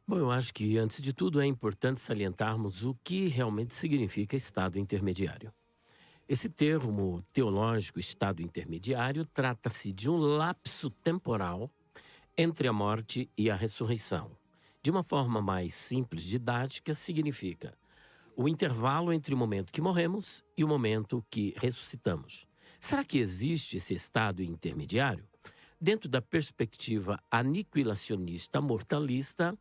Bom, eu acho que, antes de tudo, é importante salientarmos o que realmente significa estado intermediário. Esse termo teológico, estado intermediário, trata-se de um lapso temporal entre a morte e a ressurreição. De uma forma mais simples, didática, significa o intervalo entre o momento que morremos e o momento que ressuscitamos. Será que existe esse estado intermediário? Dentro da perspectiva aniquilacionista mortalista,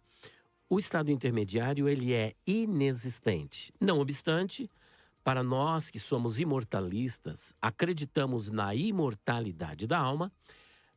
o estado intermediário ele é inexistente. Não obstante, para nós que somos imortalistas, acreditamos na imortalidade da alma,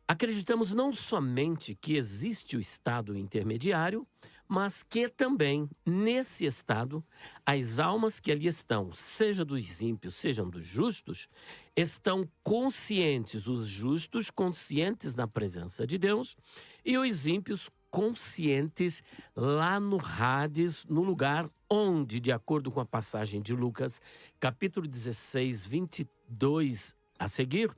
acreditamos não somente que existe o estado intermediário, mas que também, nesse estado, as almas que ali estão, seja dos ímpios, sejam dos justos, estão conscientes, os justos conscientes na presença de Deus e os ímpios conscientes lá no Hades, no lugar onde, de acordo com a passagem de Lucas, capítulo 16, 22 a seguir,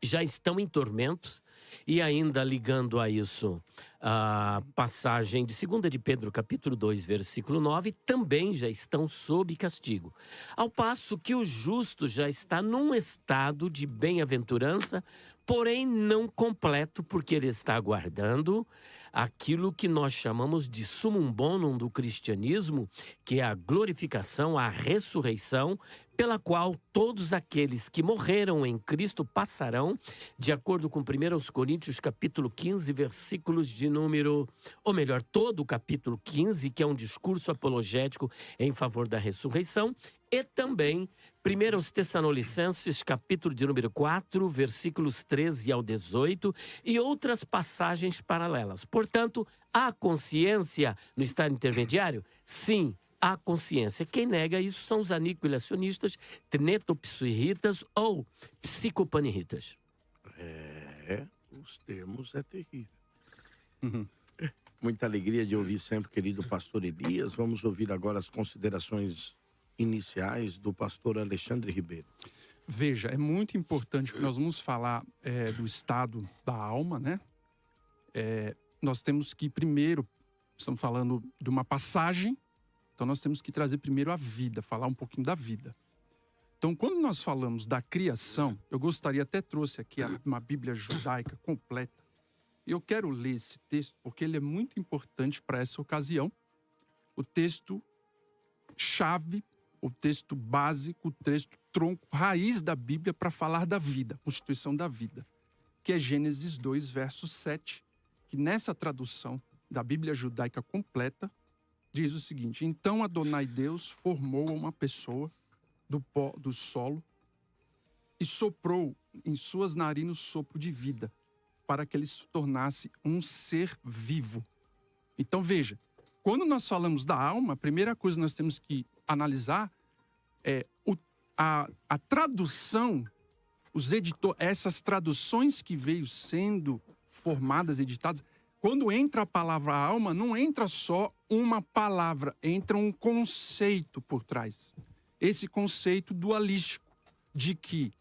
já estão em tormentos. E ainda ligando a isso, a passagem de 2 de Pedro, capítulo 2, versículo 9, também já estão sob castigo. Ao passo que o justo já está num estado de bem-aventurança, porém não completo, porque ele está aguardando aquilo que nós chamamos de sumum bonum do cristianismo, que é a glorificação, a ressurreição, pela qual todos aqueles que morreram em Cristo passarão, de acordo com 1 Coríntios capítulo 15, versículos de número, ou melhor, todo o capítulo 15, que é um discurso apologético em favor da ressurreição, e também 1 Tessalonicenses capítulo de número 4, versículos 13 ao 18, e outras passagens paralelas. Portanto, há consciência no estado intermediário? Sim, há consciência. Quem nega isso são os aniquilacionistas, tnetopsihitas ou psicopaniritas. Os termos é terrível. Muita alegria de ouvir sempre o querido pastor Elias. Vamos ouvir agora as considerações iniciais do pastor Alexandre Ribeiro. Veja, é muito importante que nós vamos falar do estado da alma, né? Nós temos que primeiro, estamos falando de uma passagem, então nós temos que trazer primeiro a vida, falar um pouquinho da vida. Então, quando nós falamos da criação, eu gostaria, até trouxe aqui uma Bíblia judaica completa. E eu quero ler esse texto porque ele é muito importante para essa ocasião. O texto chave, o texto básico, o texto tronco, raiz da Bíblia para falar da vida, constituição da vida, que é Gênesis 2, verso 7, que nessa tradução da Bíblia judaica completa, diz o seguinte: então Adonai Deus formou uma pessoa do pó do solo e soprou em suas narinas sopro de vida, para que ele se tornasse um ser vivo. Então veja, quando nós falamos da alma, a primeira coisa que nós temos que analisar é a tradução, essas traduções que veio sendo formadas, editadas. Quando entra a palavra alma, não entra só uma palavra, entra um conceito por trás. Esse conceito dualístico, de que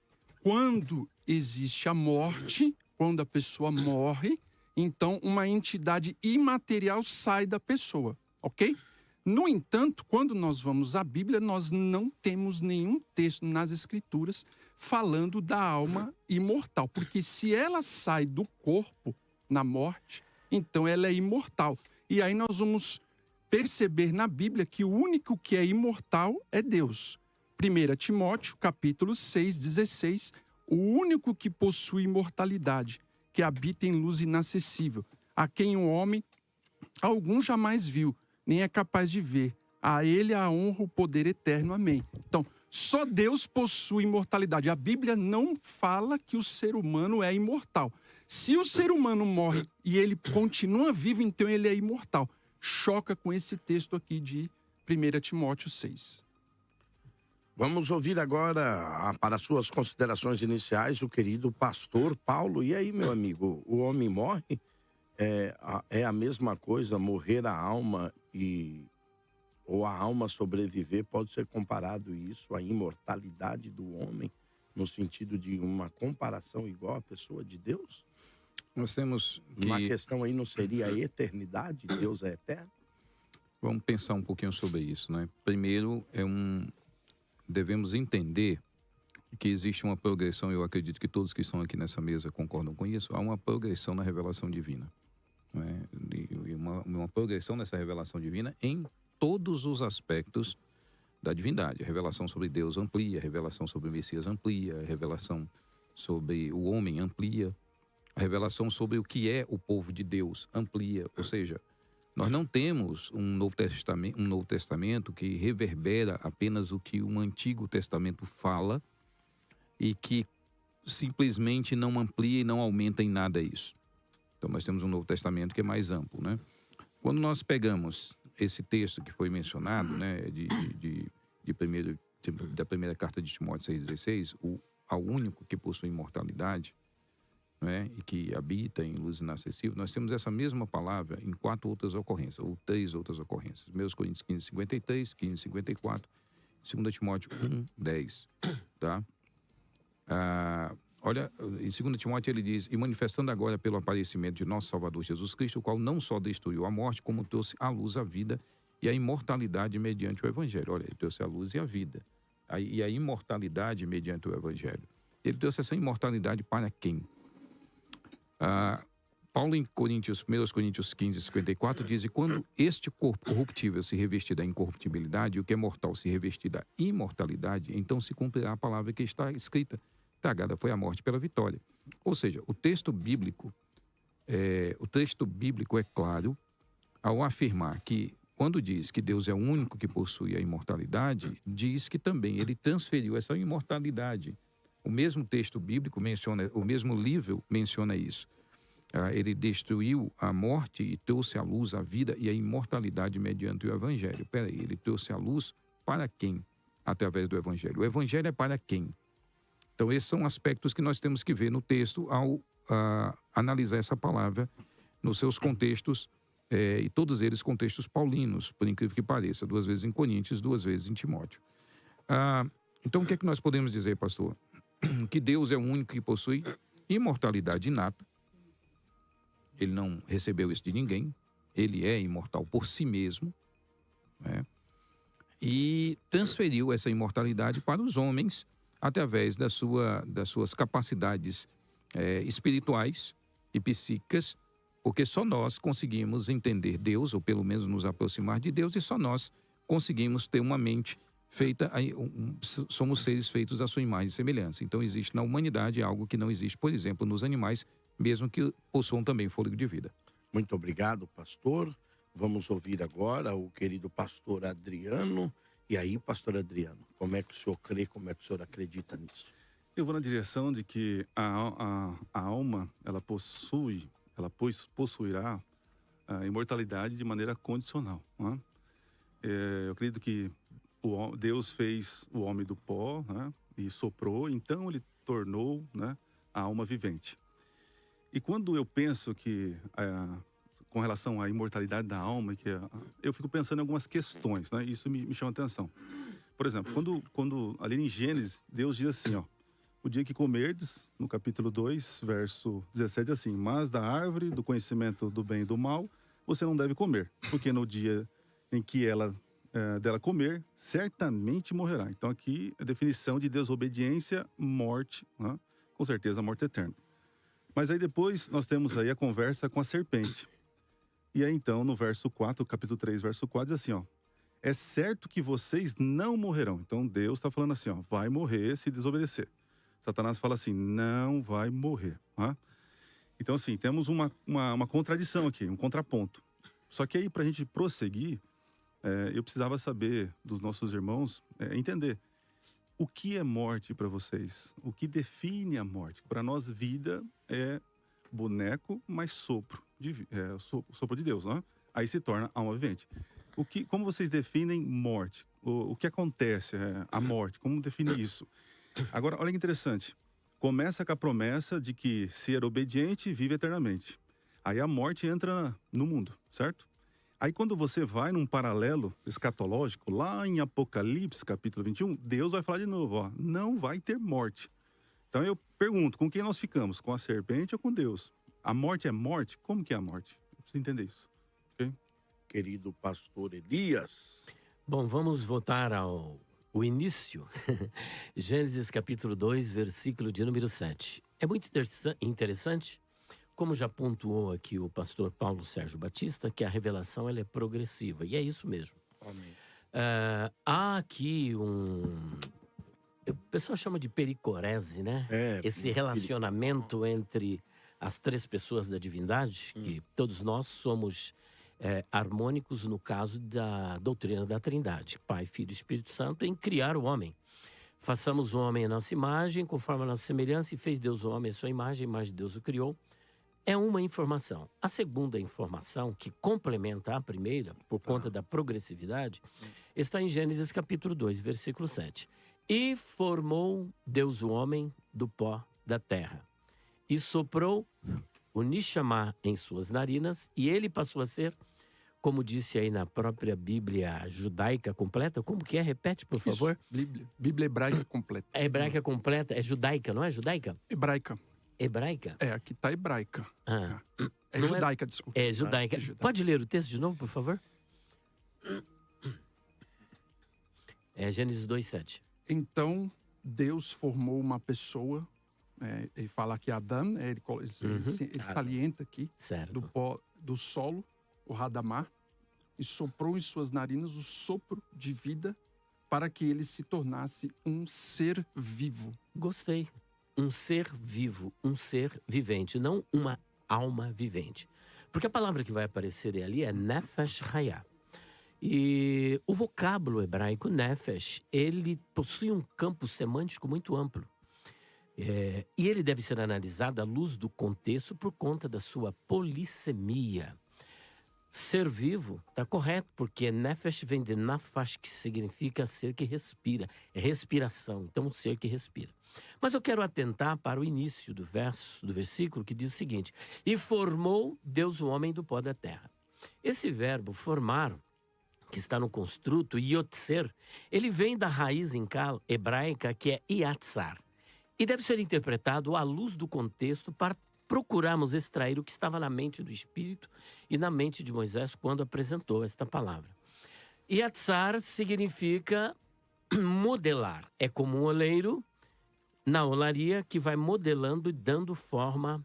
quando existe a morte, quando a pessoa morre, então uma entidade imaterial sai da pessoa, ok? No entanto, quando nós vamos à Bíblia, nós não temos nenhum texto nas Escrituras falando da alma imortal, porque se ela sai do corpo na morte, então ela é imortal. E aí nós vamos perceber na Bíblia que o único que é imortal é Deus. 1 Timóteo, capítulo 6, 16, o único que possui imortalidade, que habita em luz inacessível, a quem o homem algum jamais viu, nem é capaz de ver. A ele a honra, o poder eterno. Amém. Então, só Deus possui imortalidade. A Bíblia não fala que o ser humano é imortal. Se o ser humano morre e ele continua vivo, então ele é imortal. Choca com esse texto aqui de 1 Timóteo 6. Vamos ouvir agora, para suas considerações iniciais, o querido pastor Paulo. E aí, meu amigo, o homem morre? É a mesma coisa, morrer a alma ou a alma sobreviver? Pode ser comparado isso à imortalidade do homem, no sentido de uma comparação igual à pessoa de Deus? Nós temos que... Uma questão aí não seria a eternidade? Deus é eterno? Vamos pensar um pouquinho sobre isso, né? Primeiro, devemos entender que existe uma progressão, eu acredito que todos que estão aqui nessa mesa concordam com isso, há uma progressão na revelação divina. Né? E uma progressão nessa revelação divina em todos os aspectos da divindade. A revelação sobre Deus amplia, a revelação sobre o Messias amplia, a revelação sobre o homem amplia, a revelação sobre o que é o povo de Deus amplia. Ou seja, nós não temos um Novo Testamento que reverbera apenas o que um Antigo Testamento fala e que simplesmente não amplia e não aumenta em nada isso. Então nós temos um Novo Testamento que é mais amplo, né? Quando nós pegamos esse texto que foi mencionado, né, da primeira carta de Timóteo 6,16, ao único que possui imortalidade, né, e que habita em luz inacessível, nós temos essa mesma palavra em 4 outras ocorrências, ou 3 outras ocorrências. 1 Coríntios 15:53, 15:54, 2 Timóteo 1:10, tá? Olha, em 2 Timóteo ele diz: e manifestando agora pelo aparecimento de nosso Salvador Jesus Cristo, o qual não só destruiu a morte, como trouxe à luz a vida e a imortalidade mediante o Evangelho. Olha, ele trouxe a luz e a vida. E a imortalidade mediante o Evangelho. Ele trouxe essa imortalidade para quem? Paulo em 1 Coríntios 15:54 diz: e quando este corpo corruptível se revestir da incorruptibilidade, e o que é mortal se revestir da imortalidade, então se cumprirá a palavra que está escrita: tragada foi a morte pela vitória. Ou seja, o texto bíblico é claro ao afirmar que, quando diz que Deus é o único que possui a imortalidade, diz que também ele transferiu essa imortalidade. O mesmo texto bíblico menciona, o mesmo livro menciona isso. Ele destruiu a morte e trouxe à luz a vida e a imortalidade mediante o Evangelho. Peraí, ele trouxe à luz para quem? Através do Evangelho. O Evangelho é para quem? Então, esses são aspectos que nós temos que ver no texto ao analisar essa palavra nos seus contextos, e todos eles contextos paulinos, por incrível que pareça, 2 vezes em Coríntios, 2 vezes em Timóteo. Então, o que é que nós podemos dizer, pastor? Que Deus é o único que possui imortalidade inata. Ele não recebeu isso de ninguém. Ele é imortal por si mesmo, né? E transferiu essa imortalidade para os homens através das suas capacidades espirituais e psíquicas, porque só nós conseguimos entender Deus, ou pelo menos nos aproximar de Deus, e só nós conseguimos ter uma mente feita, somos seres feitos à sua imagem e semelhança. Então existe na humanidade algo que não existe, por exemplo, nos animais, mesmo que possuam também fôlego de vida. Muito obrigado, pastor. Vamos ouvir agora o querido pastor Adriano. E aí, pastor Adriano, como é que o senhor crê, como é que o senhor acredita nisso? Eu vou na direção de que a alma, ela possuirá a imortalidade de maneira condicional, né? Eu acredito que Deus fez o homem do pó, né, e soprou, então ele tornou, né, a alma vivente. E quando eu penso que, com relação à imortalidade da alma, eu fico pensando em algumas questões, né? Isso me chama a atenção. Por exemplo, quando ali em Gênesis, Deus diz assim, ó: o dia que comerdes, no capítulo 2, verso 17, assim: mas da árvore do conhecimento do bem e do mal, você não deve comer, porque no dia em que dela comer, certamente morrerá. Então aqui a definição de desobediência, morte, né? Com certeza a morte eterna. Mas aí depois nós temos aí a conversa com a serpente. E aí então no verso 4, capítulo 3, verso 4, diz assim, ó: é certo que vocês não morrerão. Então Deus está falando assim, ó: vai morrer se desobedecer. Satanás fala assim: não vai morrer, né? Então assim, temos uma contradição aqui, um contraponto. Só que aí, para a gente prosseguir, eu precisava saber dos nossos irmãos, entender o que é morte para vocês, o que define a morte. Para nós, vida é boneco, mas sopro de Deus, né? Aí se torna alma vivente. Como vocês definem morte? O que acontece, a morte? Como definir isso? Agora, olha que interessante. Começa com a promessa de que ser obediente vive eternamente. Aí a morte entra no mundo, certo? Aí quando você vai num paralelo escatológico, lá em Apocalipse, capítulo 21, Deus vai falar de novo, ó: não vai ter morte. Então eu pergunto, com quem nós ficamos? Com a serpente ou com Deus? A morte é morte? Como que é a morte? Eu preciso entender isso. Okay? querido pastor Elias. Bom, vamos voltar ao início. Gênesis capítulo 2, versículo de número 7. É muito interessante, como já pontuou aqui o pastor Paulo Sérgio Batista, que a revelação ela é progressiva. E é isso mesmo. Amém. Há aqui o pessoal chama de pericorese, né? Esse relacionamento entre as três pessoas da divindade, que todos nós somos harmônicos no caso da doutrina da Trindade, Pai, Filho e Espírito Santo, em criar o homem. Façamos o homem à nossa imagem, conforme a nossa semelhança, e fez Deus o homem à sua imagem, a imagem de Deus o criou. É uma informação. A segunda informação, que complementa a primeira, por conta da progressividade, está em Gênesis capítulo 2, versículo 7. E formou Deus o homem do pó da terra, e soprou o Nishamá em suas narinas, e ele passou a ser, como disse aí na própria Bíblia judaica completa. Como que é? Repete, por favor. Isso, Bíblia hebraica completa. É hebraica completa, é judaica, não é judaica? Hebraica. Hebraica? Aqui tá hebraica. Não judaica, desculpa. É judaica. Pode ler o texto de novo, por favor? É Gênesis 2:7. Então, Deus formou uma pessoa, ele fala aqui Adão, ele salienta aqui, Certo. do pó do solo, o Hadamá, e soprou em suas narinas o sopro de vida para que ele se tornasse um ser vivo. Gostei. Um ser vivo, um ser vivente, não uma alma vivente. Porque a palavra que vai aparecer ali é Nefesh Hayah. E o vocábulo hebraico Nefesh, ele possui um campo semântico muito amplo. E ele deve ser analisado à luz do contexto por conta da sua polissemia. Ser vivo está correto, porque Nefesh vem de Nafash, que significa ser que respira. É respiração, então um ser que respira. Mas eu quero atentar para o início do versículo, que diz o seguinte: e formou Deus o homem do pó da terra. Esse verbo formar, que está no construto yotzer, ele vem da raiz hebraica que é yatzar, e deve ser interpretado à luz do contexto para procurarmos extrair o que estava na mente do Espírito e na mente de Moisés quando apresentou esta palavra. Yatzar significa modelar. É como um oleiro na olaria que vai modelando e dando forma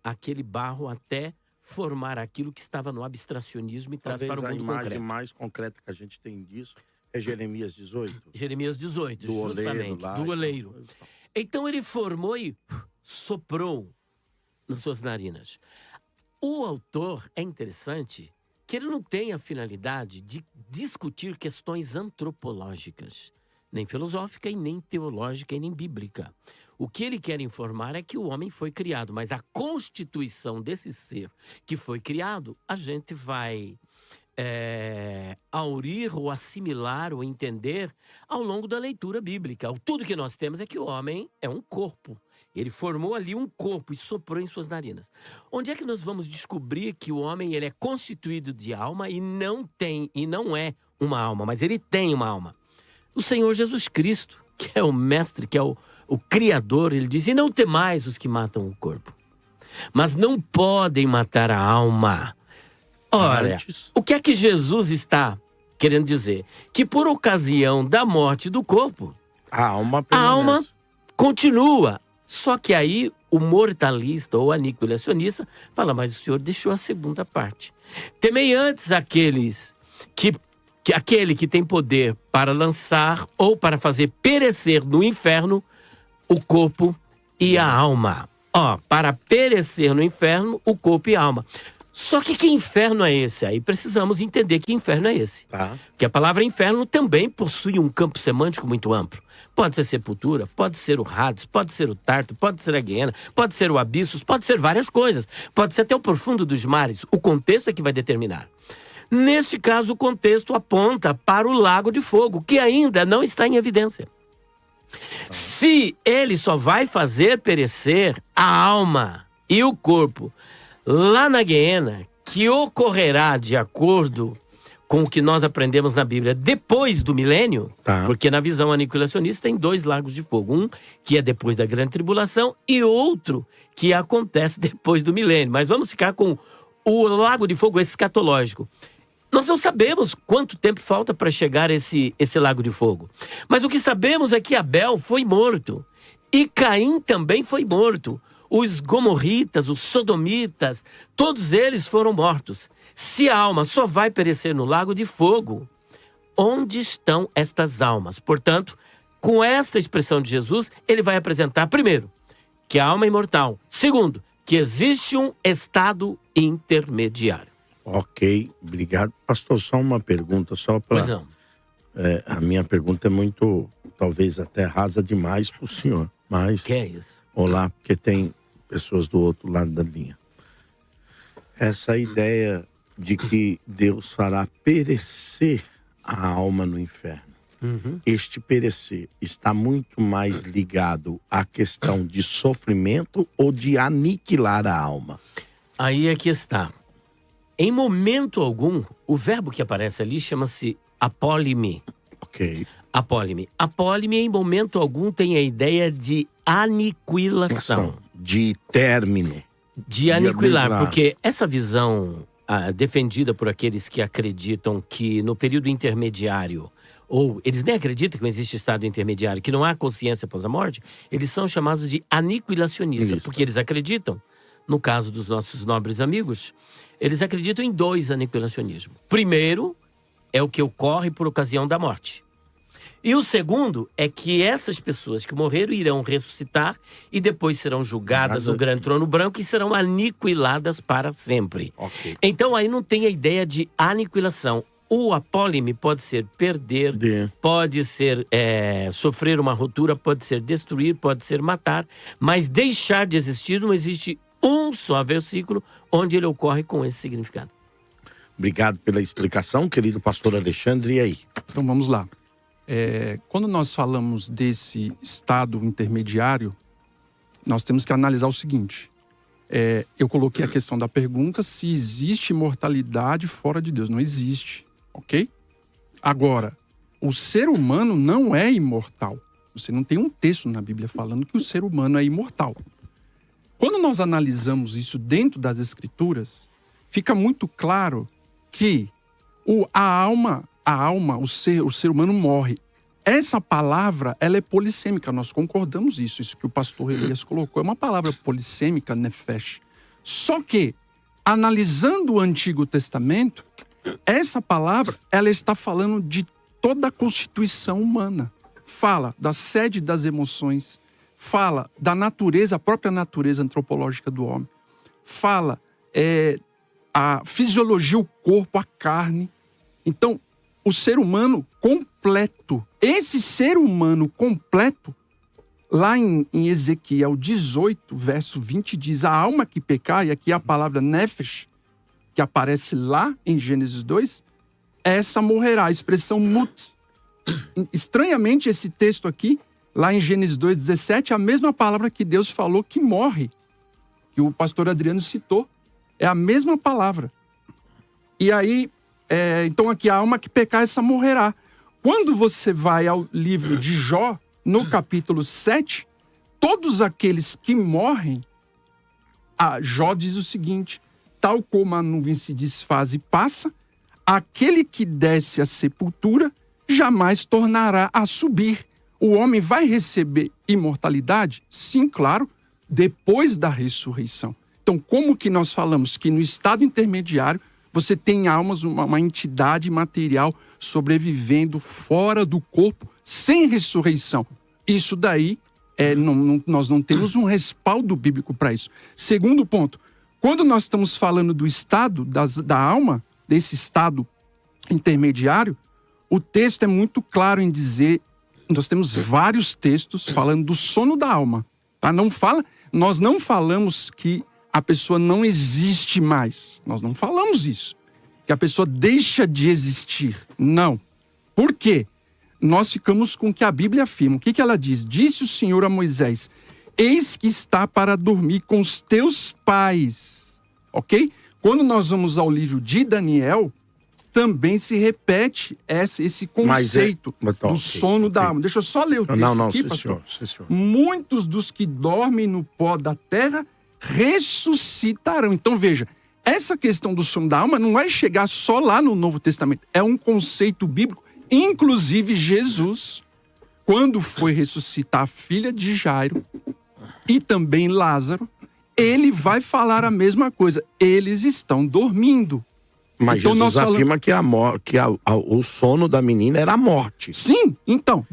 àquele barro até formar aquilo que estava no abstracionismo e traz para o mundo concreto. A imagem mais concreta que a gente tem disso é Jeremias 18. Jeremias 18, justamente, do oleiro. Então ele formou e soprou nas suas narinas. O autor é interessante que ele não tem a finalidade de discutir questões antropológicas, nem filosófica, e nem teológica, e nem bíblica. O que ele quer informar é que o homem foi criado, mas a constituição desse ser que foi criado, a gente vai aurir ou assimilar ou entender ao longo da leitura bíblica. Tudo que nós temos é que o homem é um corpo. Ele formou ali um corpo e soprou em suas narinas. Onde é que nós vamos descobrir que o homem ele é constituído de alma e não é uma alma, mas ele tem uma alma? O Senhor Jesus Cristo, que é o mestre, que é o Criador, ele diz: e não temais os que matam o corpo, mas não podem matar a alma. Ora, o que é que Jesus está querendo dizer? Que por ocasião da morte do corpo, a alma continua. Só que aí o mortalista ou aniquilacionista fala: mas o Senhor deixou a segunda parte. Temei antes aquele que tem poder para lançar ou para fazer perecer no inferno o corpo e a alma. Para perecer no inferno o corpo e a alma. Só que inferno é esse? Aí precisamos entender que inferno é esse. Porque a palavra inferno também possui um campo semântico muito amplo. Pode ser sepultura, pode ser o Hades, pode ser o Tarto, pode ser a Guiena, pode ser o Abissos, pode ser várias coisas. Pode ser até o profundo dos mares. O contexto é que vai determinar. Neste caso, o contexto aponta para o lago de fogo, que ainda não está em evidência. Se ele só vai fazer perecer a alma e o corpo lá na Guiena, que ocorrerá de acordo com o que nós aprendemos na Bíblia depois do milênio, porque na visão aniquilacionista tem 2 lagos de fogo. Um que é depois da grande tribulação e outro que acontece depois do milênio. Mas vamos ficar com o lago de fogo escatológico. Nós não sabemos quanto tempo falta para chegar esse lago de fogo. Mas o que sabemos é que Abel foi morto. E Caim também foi morto. Os gomorritas, os sodomitas, todos eles foram mortos. Se a alma só vai perecer no lago de fogo, onde estão estas almas? Portanto, com esta expressão de Jesus, ele vai apresentar, primeiro, que a alma é imortal. Segundo, que existe um estado intermediário. Ok, obrigado. Pastor, só uma pergunta, só para... Pois não. A minha pergunta é muito, talvez até rasa demais para o senhor, mas... Que é isso? Olá, porque tem pessoas do outro lado da linha. Essa ideia de que Deus fará perecer a alma no inferno. Este perecer está muito mais ligado à questão de sofrimento ou de aniquilar a alma? Aí é que está. Em momento algum, o verbo que aparece ali chama-se apólime. Ok. Apólime. Apólime, em momento algum, tem a ideia de aniquilação. De término. De aniquilar, aniquilar. porque essa visão defendida por aqueles que acreditam que no período intermediário, ou eles nem acreditam que não existe estado intermediário, que não há consciência após a morte, eles são chamados de aniquilacionistas, porque eles acreditam, no caso dos nossos nobres amigos, eles acreditam em dois aniquilacionismos. Primeiro, é o que ocorre por ocasião da morte. E o segundo é que essas pessoas que morreram irão ressuscitar e depois serão julgadas no grande trono branco e serão aniquiladas para sempre. Ok. Então aí não tem a ideia de aniquilação. O apólime pode ser perder, pode ser sofrer uma ruptura, pode ser destruir, pode ser matar, mas deixar de existir não existe um só versículo onde ele ocorre com esse significado. Obrigado pela explicação, querido pastor Alexandre. E aí? Então vamos lá. Quando nós falamos desse estado intermediário, nós temos que analisar o seguinte. Eu coloquei a questão da pergunta se existe imortalidade fora de Deus. Não existe, ok? Agora, o ser humano não é imortal. Você não tem um texto na Bíblia falando que o ser humano é imortal. Quando nós analisamos isso dentro das Escrituras, fica muito claro que a alma, o ser humano morre. Essa palavra, ela é polissêmica, nós concordamos isso que o pastor Elias colocou, é uma palavra polissêmica, nefesh. Só que, analisando o Antigo Testamento, essa palavra, ela está falando de toda a constituição humana. Fala da sede das emoções, fala da natureza, a própria natureza antropológica do homem, fala a fisiologia, o corpo, a carne. Então, o ser humano completo. Esse ser humano completo, lá em Ezequiel 18, verso 20, diz: a alma que pecar, e aqui a palavra nefesh, que aparece lá em Gênesis 2, essa morrerá, a expressão mut. Estranhamente, esse texto aqui, lá em Gênesis 2,17, é a mesma palavra que Deus falou que morre, que o pastor Adriano citou. É a mesma palavra. E aí, então aqui a alma que pecar, essa morrerá. Quando você vai ao livro de Jó, no capítulo 7, todos aqueles que morrem, Jó diz o seguinte: tal como a nuvem se desfaz e passa, aquele que desce à sepultura jamais tornará a subir. O homem vai receber imortalidade? Sim, claro, depois da ressurreição. Então, como que nós falamos que no estado intermediário você tem almas, uma entidade material sobrevivendo fora do corpo, sem ressurreição? Isso daí, nós não temos um respaldo bíblico para isso. Segundo ponto, quando nós estamos falando do estado da alma, desse estado intermediário, o texto é muito claro em dizer, nós temos vários textos falando do sono da alma. Tá? Nós não falamos que a pessoa não existe mais. Nós não falamos isso. Que a pessoa deixa de existir. Não. Por quê? Nós ficamos com o que a Bíblia afirma. O que ela diz? Disse o Senhor a Moisés: eis que está para dormir com os teus pais. Ok? Quando nós vamos ao livro de Daniel, também se repete esse conceito do sono da alma. Deixa eu só ler o texto aqui, pastor. Senhor. Muitos dos que dormem no pó da terra ressuscitarão. Então, veja, essa questão do sono da alma não vai chegar só lá no Novo Testamento. É um conceito bíblico. Inclusive, Jesus, quando foi ressuscitar a filha de Jairo e também Lázaro, ele vai falar a mesma coisa. Eles estão dormindo. Mas Então, Jesus afirma que, o sono da menina era a morte. Sim, então.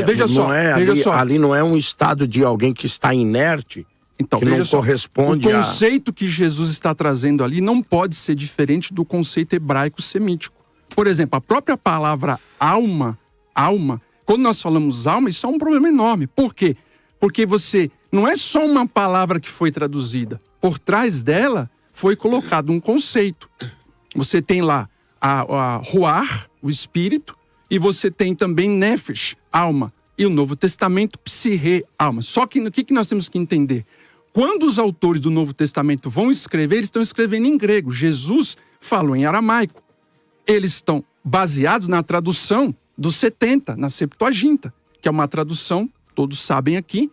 Veja só. Ali não é um estado de alguém que está inerte, então, que não corresponde o conceito que Jesus está trazendo ali não pode ser diferente do conceito hebraico semítico. Por exemplo, a própria palavra alma, quando nós falamos alma, isso é um problema enorme. Por quê? Porque não é só uma palavra que foi traduzida. Por trás dela foi colocado um conceito. Você tem lá a ruar, o espírito, e você tem também nefesh, alma. E o Novo Testamento, psirre, alma. Só que o que nós temos que entender? Quando os autores do Novo Testamento vão escrever, eles estão escrevendo em grego. Jesus falou em aramaico. Eles estão baseados na tradução dos 70, na Septuaginta, que é uma tradução, todos sabem aqui,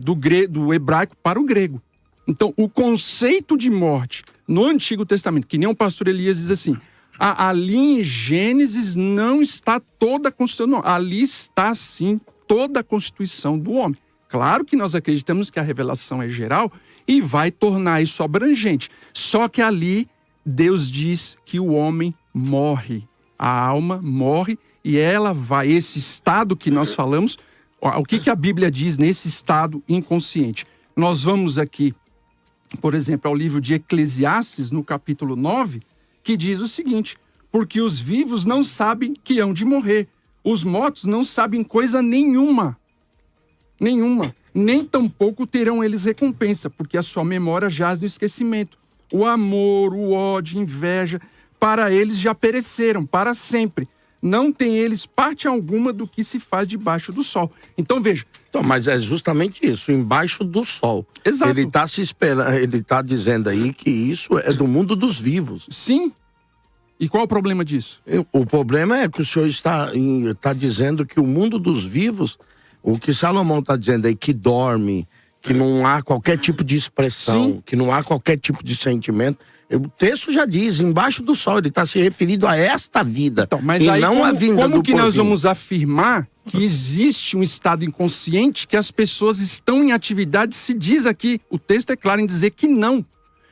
do hebraico para o grego. Então, o conceito de morte no Antigo Testamento, que nem o pastor Elias diz assim, ali em Gênesis não está toda a Constituição, não. Ali está, sim, toda a Constituição do homem. Claro que nós acreditamos que a revelação é geral e vai tornar isso abrangente. Só que ali Deus diz que o homem morre, a alma morre e ela vai, esse estado que nós falamos, o que a Bíblia diz nesse estado inconsciente? Nós vamos aqui, por exemplo, ao livro de Eclesiastes, no capítulo 9, que diz o seguinte: porque os vivos não sabem que hão de morrer, os mortos não sabem coisa nenhuma, nem tampouco terão eles recompensa, porque a sua memória jaz no esquecimento. O amor, o ódio, inveja, para eles já pereceram, para sempre. Não tem eles parte alguma do que se faz debaixo do sol. Então, veja. Então, mas é justamente isso, embaixo do sol. Exato. Ele está se esperando, ele está dizendo aí que isso é do mundo dos vivos. Sim. E qual é o problema disso? O problema é que o senhor está dizendo que o mundo dos vivos, o que Salomão está dizendo aí, que dorme, que não há qualquer tipo de expressão, sim, que não há qualquer tipo de sentimento. O texto já diz, embaixo do sol, ele está se referindo a esta vida, então, mas e aí, não a vinda do como que nós porvir? vamos afirmar que existe um estado inconsciente, que as pessoas estão em atividade? Se diz aqui, o texto é claro em dizer que não.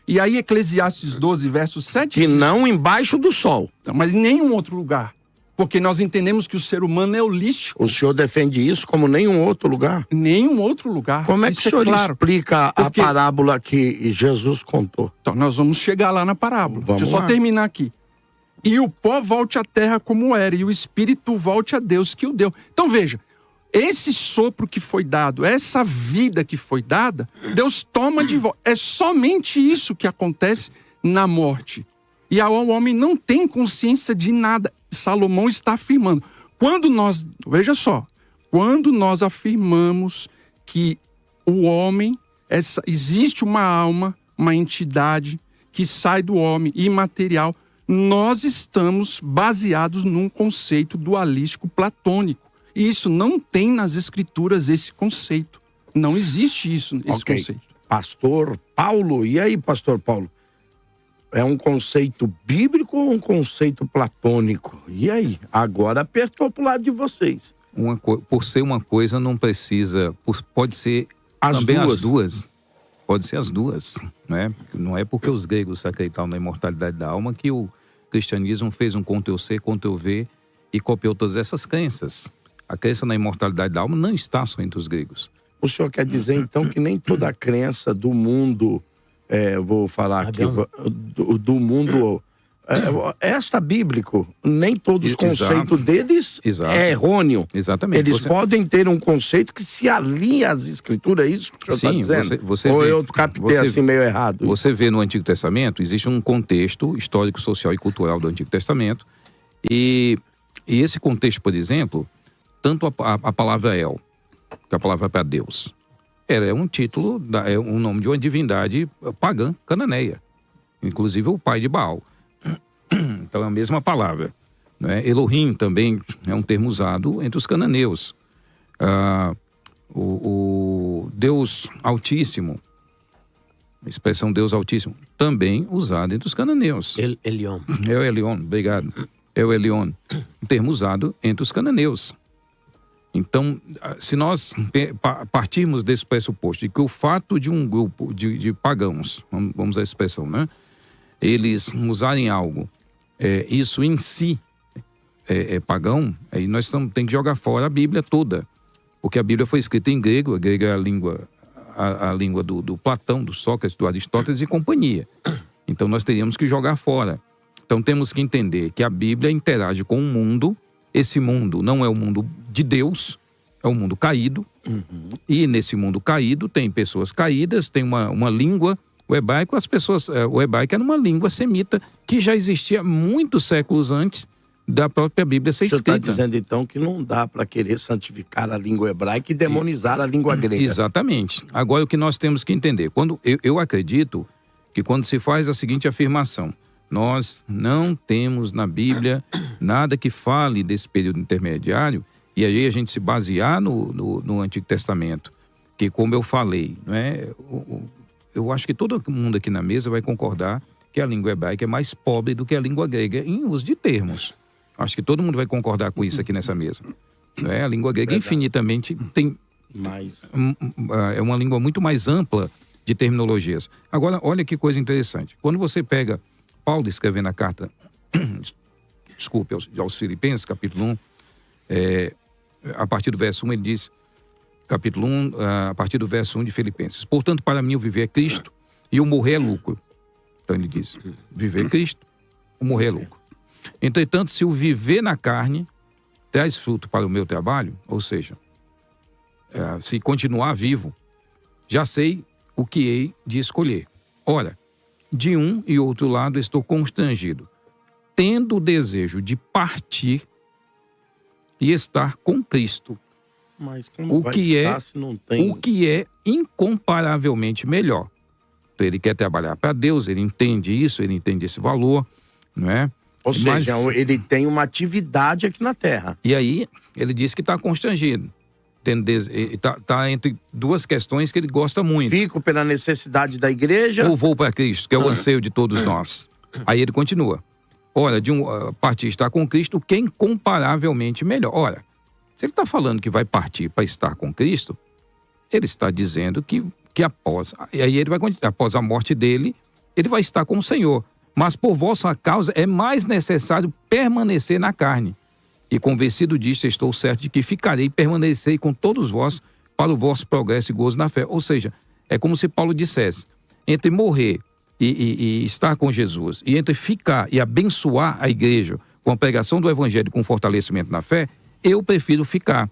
E aí Eclesiastes 12, verso 7... Que não embaixo do sol. Mas em nenhum outro lugar. Porque nós entendemos que o ser humano é holístico. O senhor defende isso como nenhum outro lugar? Nenhum outro lugar. Como é que o senhor explica a parábola que Jesus contou? Então, nós vamos chegar lá na parábola. Deixa eu só terminar aqui. E o pó volte à terra como era, e o espírito volte a Deus que o deu. Então, veja, esse sopro que foi dado, essa vida que foi dada, Deus toma de volta. É somente isso que acontece na morte. E o homem não tem consciência de nada. Salomão está afirmando. Veja só, quando nós afirmamos que o homem, existe uma alma, uma entidade que sai do homem, imaterial, nós estamos baseados num conceito dualístico platônico. E isso não tem nas escrituras esse conceito. Não existe isso, esse conceito. Pastor Paulo, e aí, pastor Paulo? É um conceito bíblico ou um conceito platônico? E aí? Agora apertou pro lado de vocês. Por ser uma coisa, não precisa... Pode ser as duas. Pode ser as duas. Né? Não é porque os gregos acreditavam na imortalidade da alma que o cristianismo fez um Ctrl-C, Ctrl-V e copiou todas essas crenças. A crença na imortalidade da alma não está só entre os gregos. O senhor quer dizer, então, que nem toda a crença do mundo... vou falar aqui, do mundo extra-bíblico, nem todos os conceitos deles é errôneo. Exatamente. Eles podem ter um conceito que se alinha às escrituras, é isso que o senhor está dizendo? Ou eu captei assim meio errado? Você vê no Antigo Testamento, existe um contexto histórico, social e cultural do Antigo Testamento, e esse contexto, por exemplo, tanto a palavra El, que é a palavra para Deus, é um título, é um nome de uma divindade pagã, cananeia. Inclusive o pai de Baal. Então é a mesma palavra. Né? Elohim também é um termo usado entre os cananeus. O Deus Altíssimo a expressão Deus Altíssimo, também usada entre os cananeus. Elion. É o Elion, obrigado. É o Elion, um termo usado entre os cananeus. Então, se nós partirmos desse pressuposto de que o fato de um grupo de pagãos, vamos usar a expressão, né? Eles usarem algo, isso em si é pagão, aí nós temos que jogar fora a Bíblia toda. Porque a Bíblia foi escrita em grego, a grega é a língua do Platão, do Sócrates, do Aristóteles e companhia. Então nós teríamos que jogar fora. Então temos que entender que a Bíblia interage com o mundo. Esse mundo não é o mundo de Deus, é o mundo caído. E nesse mundo caído tem pessoas caídas, tem uma língua, o hebraico, o hebraico era uma língua semita que já existia muitos séculos antes da própria Bíblia ser escrita. Você está dizendo, então, que não dá para querer santificar a língua hebraica e demonizar a língua grega. Exatamente. Agora, o que nós temos que entender, eu acredito que quando se faz a seguinte afirmação, nós não temos na Bíblia nada que fale desse período intermediário, e aí a gente se basear no Antigo Testamento, que, como eu falei, eu acho que todo mundo aqui na mesa vai concordar que a língua hebraica é mais pobre do que a língua grega em uso de termos. Acho que todo mundo vai concordar com isso aqui nessa mesa. A língua grega infinitamente tem... é uma língua muito mais ampla de terminologias. Agora, olha que coisa interessante. Quando você pega Paulo escrevendo a carta, desculpe, aos Filipenses, capítulo 1, a partir do verso 1, ele diz, capítulo 1, a partir do verso 1 de Filipenses, portanto, para mim o viver é Cristo e o morrer é lucro. Então ele diz, viver é Cristo, o morrer é lucro. Entretanto, se o viver na carne traz fruto para o meu trabalho, ou seja, se continuar vivo, já sei o que hei de escolher. Ora, de um e outro lado estou constrangido, tendo o desejo de partir e estar com Cristo. Mas como vai estar se não tem... O que é incomparavelmente melhor. Então, ele quer trabalhar para Deus, ele entende isso, ele entende esse valor, não é? Ou seja, ele tem uma atividade aqui na Terra. E aí, ele diz que está constrangido. Está entre duas questões que ele gosta muito. Fico pela necessidade da igreja. Ou vou para Cristo, que é o anseio de todos nós. Aí ele continua. Ora, de partir estar com Cristo, que é incomparavelmente melhor. Ora, se ele está falando que vai partir para estar com Cristo, ele está dizendo que após... E aí ele vai continuar. Após a morte dele, ele vai estar com o Senhor. Mas por vossa causa é mais necessário permanecer na carne. E convencido disto, estou certo de que ficarei e permanecerei com todos vós para o vosso progresso e gozo na fé. Ou seja, é como se Paulo dissesse, entre morrer e estar com Jesus, e entre ficar e abençoar a igreja com a pregação do evangelho com fortalecimento na fé, eu prefiro ficar.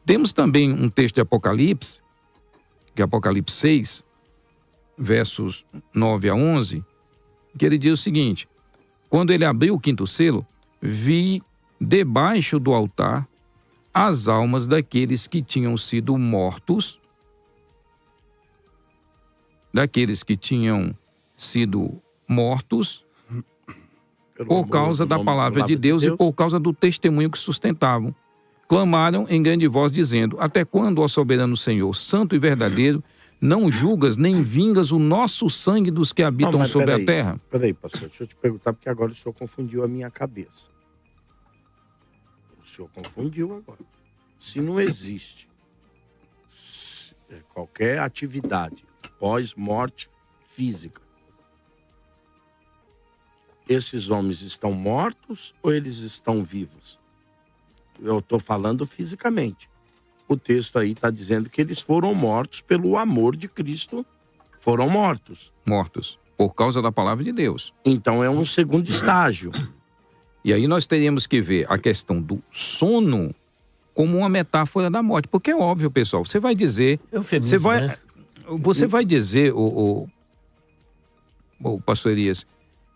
Temos também um texto de Apocalipse, que é Apocalipse 6, versos 9 a 11, que ele diz o seguinte, quando ele abriu o quinto selo, vi debaixo do altar as almas daqueles que tinham sido mortos, por causa da palavra de Deus e por causa do testemunho que sustentavam. Clamaram em grande voz, dizendo, até quando, ó soberano Senhor, santo e verdadeiro, não julgas nem vingas o nosso sangue dos que habitam sobre a terra? Peraí, pastor, deixa eu te perguntar, porque agora o senhor confundiu a minha cabeça. O senhor confundiu agora. Se não existe qualquer atividade pós-morte física, esses homens estão mortos ou eles estão vivos? Eu estou falando fisicamente. O texto aí está dizendo que eles foram mortos pelo amor de Cristo. Foram mortos. Mortos, por causa da palavra de Deus. Então é um segundo estágio. E aí nós teríamos que ver a questão do sono como uma metáfora da morte. Porque é óbvio, pessoal, você vai dizer... Você vai dizer, o pastor Elias,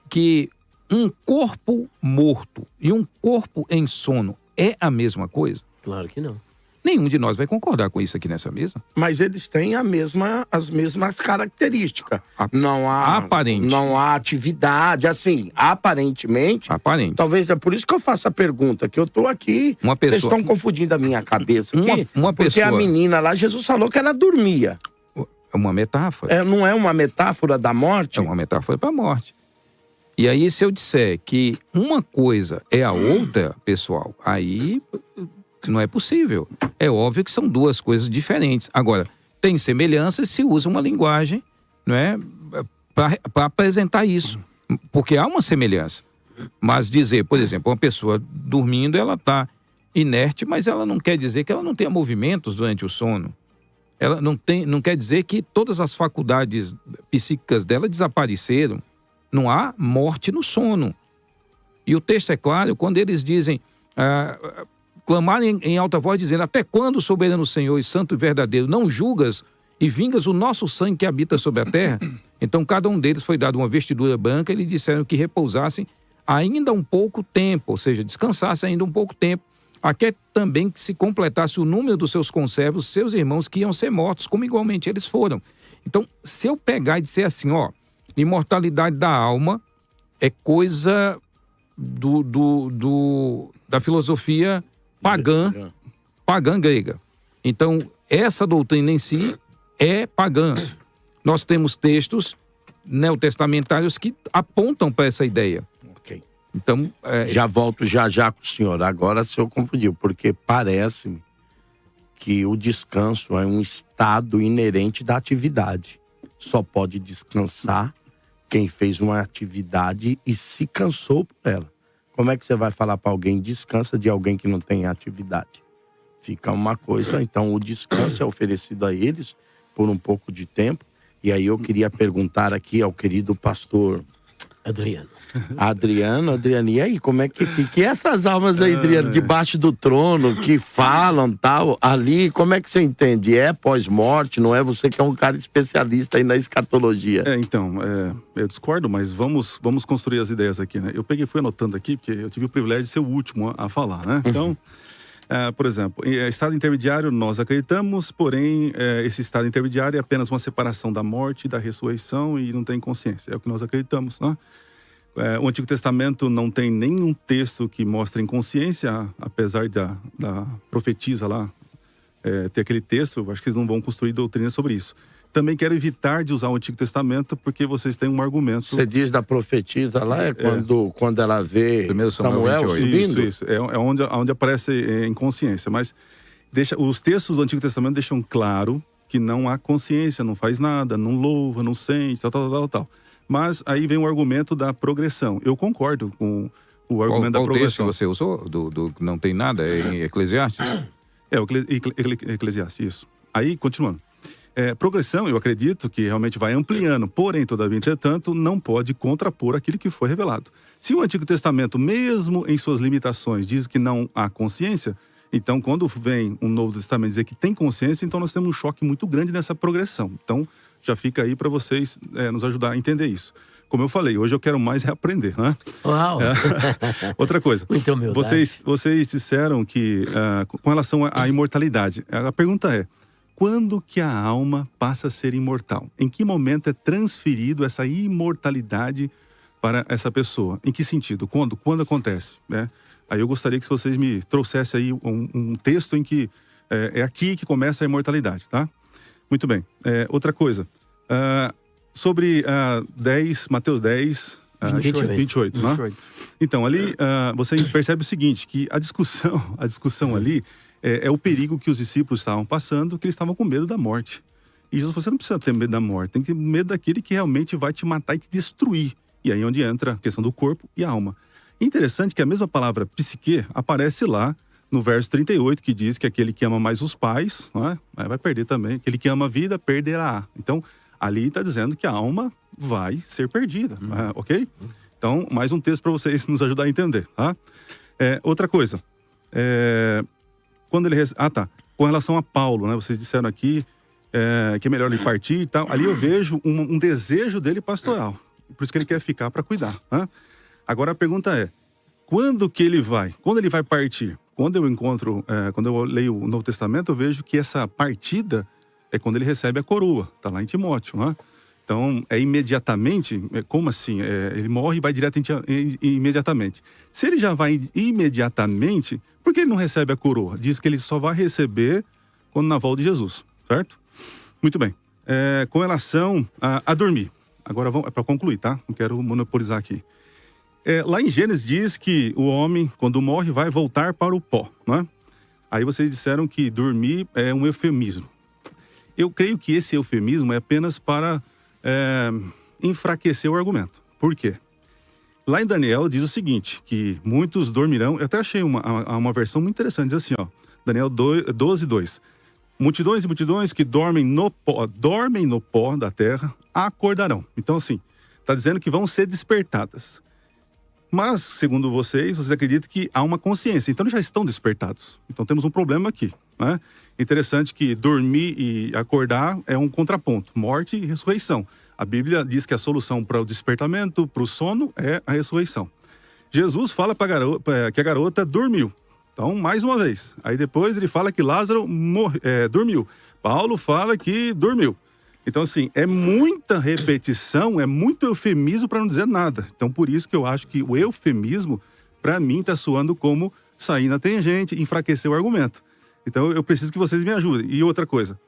que um corpo morto e um corpo em sono é a mesma coisa? Claro que não. Nenhum de nós vai concordar com isso aqui nessa mesa. Mas eles têm as mesmas características. Não há atividade, assim, aparentemente. Talvez é por isso que eu faço a pergunta, que eu tô aqui, vocês estão confundindo a minha cabeça aqui, porque a menina lá, Jesus falou que ela dormia. É uma metáfora. Não é uma metáfora da morte? É uma metáfora para a morte. E aí, se eu disser que uma coisa é a outra, pessoal, aí não é possível. É óbvio que são duas coisas diferentes. Agora, tem semelhanças se usa uma linguagem, não é, para apresentar isso. Porque há uma semelhança. Mas dizer, por exemplo, uma pessoa dormindo, ela está inerte, mas ela não quer dizer que ela não tenha movimentos durante o sono. Ela não quer dizer que todas as faculdades psíquicas dela desapareceram. Não há morte no sono. E o texto é claro, quando eles dizem, clamar em alta voz, dizendo, até quando, soberano Senhor e santo e verdadeiro, não julgas e vingas o nosso sangue que habita sobre a terra? Então, cada um deles foi dado uma vestidura branca e lhe disseram que repousassem ainda um pouco tempo, ou seja, descansassem ainda um pouco tempo, até também que se completasse o número dos seus conservos, seus irmãos que iam ser mortos, como igualmente eles foram. Então, se eu pegar e disser assim, imortalidade da alma é coisa da filosofia pagã grega. Então, essa doutrina em si é pagã. Nós temos textos neotestamentários que apontam para essa ideia. Ok. Então, já volto já com o senhor. Agora o senhor confundiu, porque parece-me que o descanso é um estado inerente da atividade. Só pode descansar quem fez uma atividade e se cansou por ela. Como é que você vai falar para alguém descansa de alguém que não tem atividade? Fica uma coisa. Então, o descanso é oferecido a eles por um pouco de tempo. E aí eu queria perguntar aqui ao querido pastor Adriano, e aí, como é que fica? E essas almas aí, Adriano, debaixo do trono, que falam tal, ali, como é que você entende? É pós-morte, não é? Você que é um cara especialista aí na escatologia. Eu discordo, mas vamos construir as ideias aqui, né? Eu fui anotando aqui, porque eu tive o privilégio de ser o último a falar, né? Então, por exemplo, estado intermediário nós acreditamos, porém, esse estado intermediário é apenas uma separação da morte e da ressurreição e não tem consciência. É o que nós acreditamos, né? O Antigo Testamento não tem nenhum texto que mostre inconsciência, apesar da profetisa lá ter aquele texto. Eu acho que eles não vão construir doutrina sobre isso. Também quero evitar de usar o Antigo Testamento porque vocês têm um argumento. Você diz da profetisa lá, quando ela vê Samuel subindo? Isso. É onde aparece inconsciência. Mas os textos do Antigo Testamento deixam claro que não há consciência, não faz nada, não louva, não sente, tal. Mas aí vem o argumento da progressão. Eu concordo com o argumento da progressão. Qual texto você usou? Não tem nada? É em Eclesiastes? O Eclesiastes, isso. Aí, continuando. Progressão, eu acredito que realmente vai ampliando. Porém, todavia, entretanto, não pode contrapor aquilo que foi revelado. Se o Antigo Testamento, mesmo em suas limitações, diz que não há consciência, então, quando vem um Novo Testamento dizer que tem consciência, então nós temos um choque muito grande nessa progressão. Então, já fica aí para vocês nos ajudar a entender isso. Como eu falei, hoje eu quero mais reaprender, né? Uau! Outra coisa. Muita humildade. Vocês disseram que, com relação à imortalidade, a pergunta é, quando que a alma passa a ser imortal? Em que momento é transferido essa imortalidade para essa pessoa? Em que sentido? Quando acontece? Né? Aí eu gostaria que vocês me trouxessem aí um texto em que é aqui que começa a imortalidade, tá? Muito bem. Outra coisa. Sobre Mateus 10, 28, né? Então, ali você percebe o seguinte, que a discussão ali é o perigo que os discípulos estavam passando, que eles estavam com medo da morte. E Jesus falou, você não precisa ter medo da morte, tem que ter medo daquele que realmente vai te matar e te destruir. E aí é onde entra a questão do corpo e a alma. Interessante que a mesma palavra psique aparece lá no verso 38, que diz que aquele que ama mais os pais, né, vai perder também. Aquele que ama a vida, perderá. Então, ali está dizendo que a alma vai ser perdida, ok? Então, mais um texto para vocês nos ajudar a entender, tá? Outra coisa. Quando ele... Com relação a Paulo, né? Vocês disseram aqui que é melhor ele partir e tal. Ali eu vejo um desejo dele pastoral. Por isso que ele quer ficar para cuidar, né? Agora a pergunta é, quando que ele vai? Quando ele vai partir? Quando eu leio o Novo Testamento, eu vejo que essa partida é quando ele recebe a coroa. Está lá em Timóteo, né? Então, imediatamente, como assim? Ele morre e vai direto imediatamente. Se ele já vai imediatamente, por que ele não recebe a coroa? Diz que ele só vai receber quando na volta de Jesus, certo? Muito bem. com relação a dormir. Agora, é para concluir, tá? Não quero monopolizar aqui. Lá em Gênesis diz que o homem, quando morre, vai voltar para o pó, né? Aí vocês disseram que dormir é um eufemismo. Eu creio que esse eufemismo é apenas para enfraquecer o argumento. Por quê? Lá em Daniel diz o seguinte, que muitos dormirão. Eu até achei uma versão muito interessante, diz assim, ó, Daniel 12:2. Multidões e multidões que dormem no pó da terra, acordarão. Então, assim, está dizendo que vão ser despertadas. Mas, segundo vocês acreditam que há uma consciência. Então, eles já estão despertados. Então, temos um problema aqui, né? Interessante que dormir e acordar é um contraponto. Morte e ressurreição. A Bíblia diz que a solução para o despertamento, para o sono, é a ressurreição. Jesus fala que a garota dormiu. Então, mais uma vez. Aí depois ele fala que Lázaro dormiu. Paulo fala que dormiu. Então, assim, é muita repetição, é muito eufemismo para não dizer nada. Então, por isso que eu acho que o eufemismo, para mim, está soando como sair na tangente, enfraquecer o argumento. Então, eu preciso que vocês me ajudem. E outra coisa,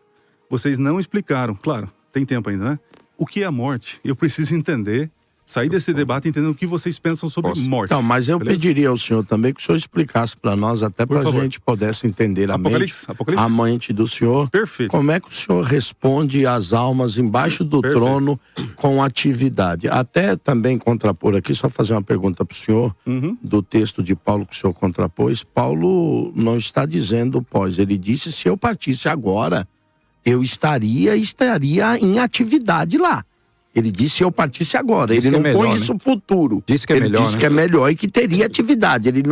vocês não explicaram, claro, tem tempo ainda, né? O que é a morte? Eu preciso entender, sair desse debate entendendo o que vocês pensam sobre morte. Então, mas eu beleza? pediria ao senhor também que o senhor explicasse para nós, até para a gente pudesse entender a mente do senhor. Perfeito. Como é que o senhor responde às almas embaixo do trono com atividade? Até também contrapor aqui, só fazer uma pergunta para o senhor, do texto de Paulo que o senhor contrapôs. Paulo não está dizendo pós, ele disse: se eu partisse agora, eu estaria em atividade lá. Ele disse se eu partisse agora. Ele não põe isso pro futuro. Diz que é ele melhor, disse né? que é melhor e que teria atividade. Ele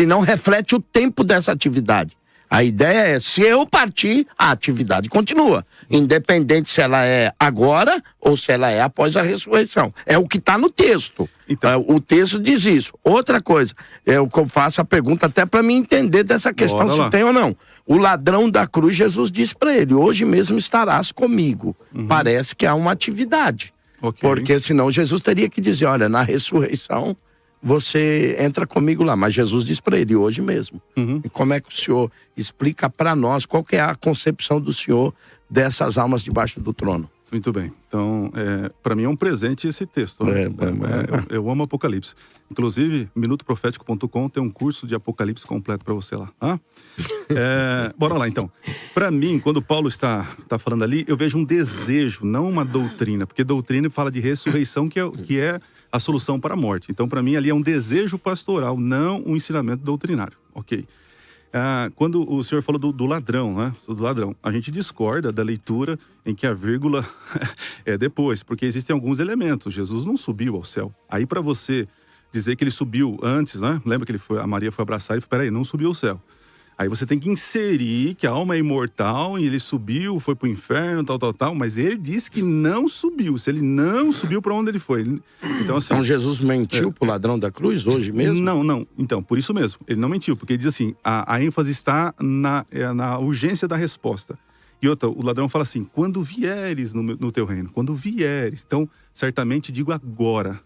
não reflete o tempo dessa atividade. A ideia é, se eu partir, a atividade continua. Independente se ela é agora ou se ela é após a ressurreição. É o que está no texto. Então, o texto diz isso. Outra coisa, eu faço a pergunta até para me entender dessa questão, se tem ou não. O ladrão da cruz, Jesus disse para ele: hoje mesmo estarás comigo. Parece que há uma atividade. Porque senão Jesus teria que dizer: olha, na ressurreição você entra comigo lá. Mas Jesus disse para ele: hoje mesmo. E como é que o senhor explica para nós qual que é a concepção do senhor dessas almas debaixo do trono? Muito bem. Então, para mim é um presente esse texto. Né? Eu amo Apocalipse. Inclusive, minutoprofético.com tem um curso de Apocalipse completo para você lá. Bora lá, então. Para mim, quando Paulo está falando ali, eu vejo um desejo, não uma doutrina. Porque doutrina fala de ressurreição, que é a solução para a morte. Então, para mim, ali é um desejo pastoral, não um ensinamento doutrinário. Ok. Quando o senhor falou do ladrão, né? Do ladrão, a gente discorda da leitura em que a vírgula é depois, porque existem alguns elementos. Jesus não subiu ao céu. Aí, para você dizer que ele subiu antes, né? Lembra que a Maria foi abraçar e falou: peraí, não subiu ao céu. Aí você tem que inserir que a alma é imortal e ele subiu, foi para o inferno, tal, mas ele disse que não subiu. Se ele não subiu, para onde ele foi? Então, assim, então Jesus mentiu pro ladrão da cruz hoje mesmo? Não. Então, por isso mesmo. Ele não mentiu, porque ele diz assim, a ênfase está na urgência da resposta. E outra, o ladrão fala assim: quando vieres no teu reino, quando vieres. Então, certamente digo agora,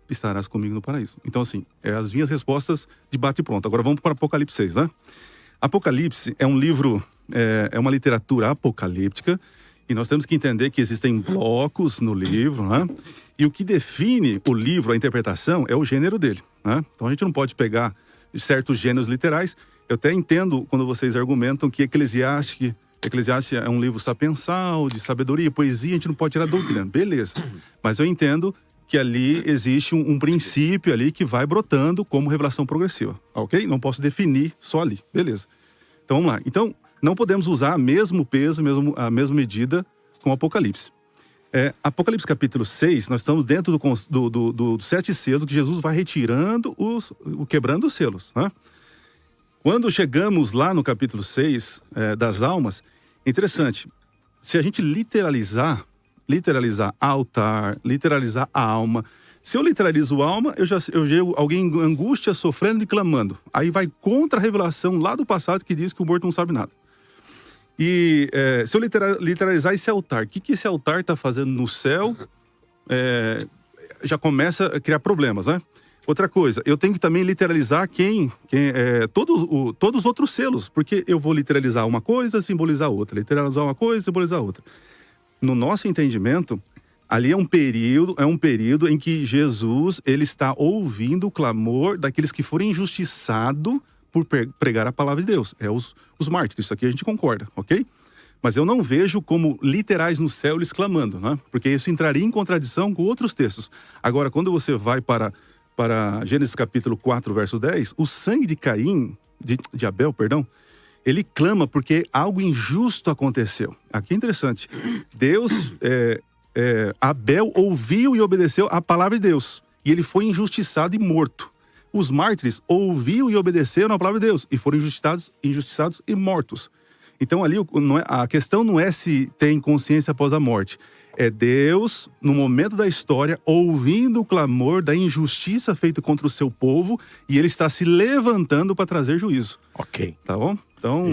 estarás comigo no paraíso. Então, assim, as minhas respostas de bate pronto. Agora vamos para Apocalipse 6, né? Apocalipse é um livro, é uma literatura apocalíptica, e nós temos que entender que existem blocos no livro, né? E o que define o livro, a interpretação, é o gênero dele, né? Então a gente não pode pegar certos gêneros literais. Eu até entendo quando vocês argumentam que Eclesiastes é um livro sapensal, de sabedoria, poesia, a gente não pode tirar doutrina. Beleza. Mas eu entendo que ali existe um princípio ali que vai brotando como revelação progressiva, ok? Não posso definir só ali, beleza. Então vamos lá. Então, não podemos usar o mesmo peso, a mesma medida com o Apocalipse. Apocalipse capítulo 6, nós estamos dentro do 7 selos, que Jesus vai retirando, quebrando os selos, né? Quando chegamos lá no capítulo 6 das almas, interessante, se a gente literalizar altar, literalizar a alma. Se eu literalizo a alma, eu já alguém em angústia, sofrendo e clamando. Aí vai contra a revelação lá do passado que diz que o morto não sabe nada. E se eu literalizar esse altar, o que esse altar está fazendo no céu, já começa a criar problemas, né? Outra coisa, eu tenho que também literalizar todos os outros selos, porque eu vou literalizar uma coisa, simbolizar outra, literalizar uma coisa, simbolizar outra. no nosso entendimento, ali é um período em que Jesus ele está ouvindo o clamor daqueles que foram injustiçados por pregar a palavra de Deus. É os mártires, isso aqui a gente concorda, ok? Mas eu não vejo como literais no céu eles clamando, né? Porque isso entraria em contradição com outros textos. Agora, quando você vai para Gênesis capítulo 4, verso 10, o sangue de Caim, de Abel, perdão, ele clama porque algo injusto aconteceu. Aqui é interessante. Deus, Abel ouviu e obedeceu a palavra de Deus. E ele foi injustiçado e morto. Os mártires ouviram e obedeceram a palavra de Deus. E foram injustiçados e mortos. Então ali a questão não é se tem consciência após a morte. É Deus, no momento da história, ouvindo o clamor da injustiça feita contra o seu povo. E ele está se levantando para trazer juízo. Ok. Tá bom? Então,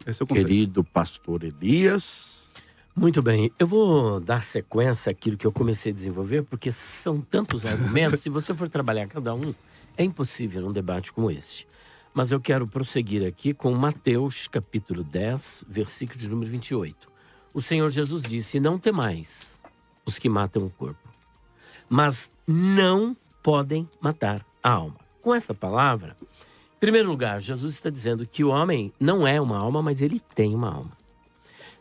esse é o conceito. Querido pastor Elias. Muito bem, eu vou dar sequência àquilo que eu comecei a desenvolver, porque são tantos argumentos, se você for trabalhar cada um, é impossível num debate como este. Mas eu quero prosseguir aqui com Mateus, capítulo 10, versículo de número 28. O Senhor Jesus disse: não temais os que matam o corpo, mas não podem matar a alma. Com essa palavra, em primeiro lugar, Jesus está dizendo que o homem não é uma alma, mas ele tem uma alma.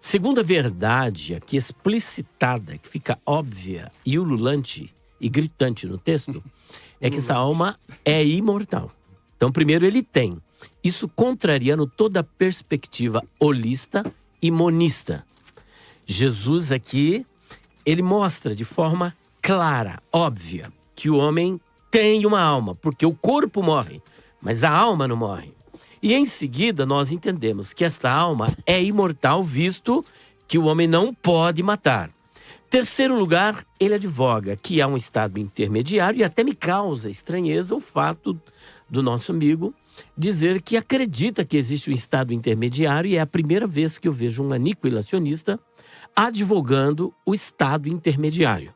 Segunda verdade, aqui explicitada, que fica óbvia e ululante e gritante no texto, é que essa alma é imortal. Então, primeiro, ele tem. Isso contrariando toda a perspectiva holista e monista. Jesus aqui, ele mostra de forma clara, óbvia, que o homem tem uma alma, porque o corpo morre, mas a alma não morre. E em seguida nós entendemos que esta alma é imortal, visto que o homem não pode matar. Terceiro lugar, ele advoga que há um estado intermediário, e até me causa estranheza o fato do nosso amigo dizer que acredita que existe um estado intermediário, e é a primeira vez que eu vejo um aniquilacionista advogando o estado intermediário.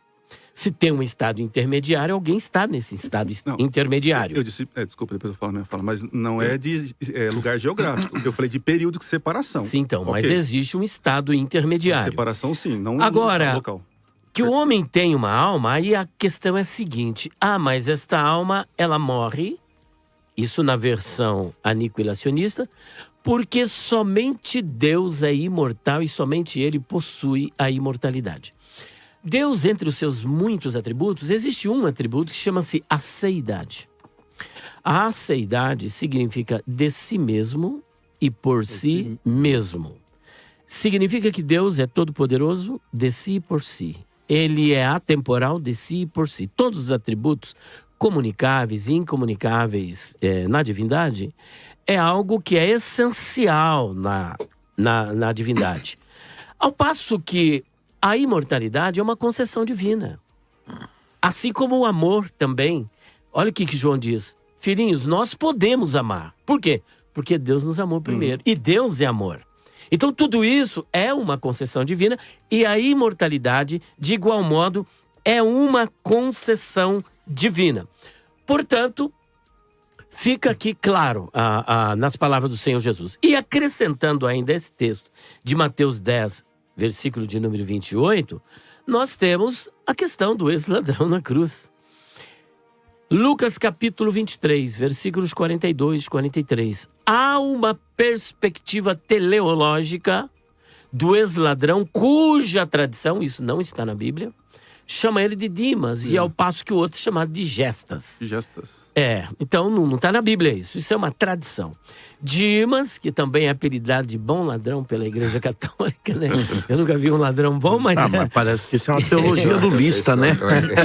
Se tem um estado intermediário, alguém está nesse estado intermediário. Eu disse, desculpa, depois eu falo a minha fala, mas não é de lugar geográfico. Eu falei de período de separação. Sim, então, mas existe um estado intermediário. De separação, sim, não agora, local. Que o homem tem uma alma, aí a questão é a seguinte: mas esta alma, ela morre, isso na versão aniquilacionista, porque somente Deus é imortal e somente Ele possui a imortalidade. Deus, entre os seus muitos atributos, existe um atributo que chama-se aceidade. A aceidade significa de si mesmo e por si mesmo. Significa que Deus é todo-poderoso de si e por si. Ele é atemporal de si e por si. Todos os atributos comunicáveis e incomunicáveis na divindade é algo que é essencial na divindade. Ao passo que a imortalidade é uma concessão divina. Assim como o amor também. Olha o que João diz. Filhinhos, nós podemos amar. Por quê? Porque Deus nos amou primeiro. E Deus é amor. Então tudo isso é uma concessão divina. E a imortalidade, de igual modo, é uma concessão divina. Portanto, fica aqui claro nas palavras do Senhor Jesus. E acrescentando ainda esse texto de Mateus 10, versículo de número 28, nós temos a questão do ex-ladrão na cruz. Lucas capítulo 23, versículos 42 e 43. Há uma perspectiva teleológica do ex-ladrão cuja tradição, isso não está na Bíblia, chama ele de Dimas, e ao passo que o outro é chamado de Gestas. Então não está na Bíblia isso é uma tradição. Dimas, que também é apelidado de bom ladrão pela Igreja Católica, né? Eu nunca vi um ladrão bom, mas... mas parece que isso é uma teologia lulista, né?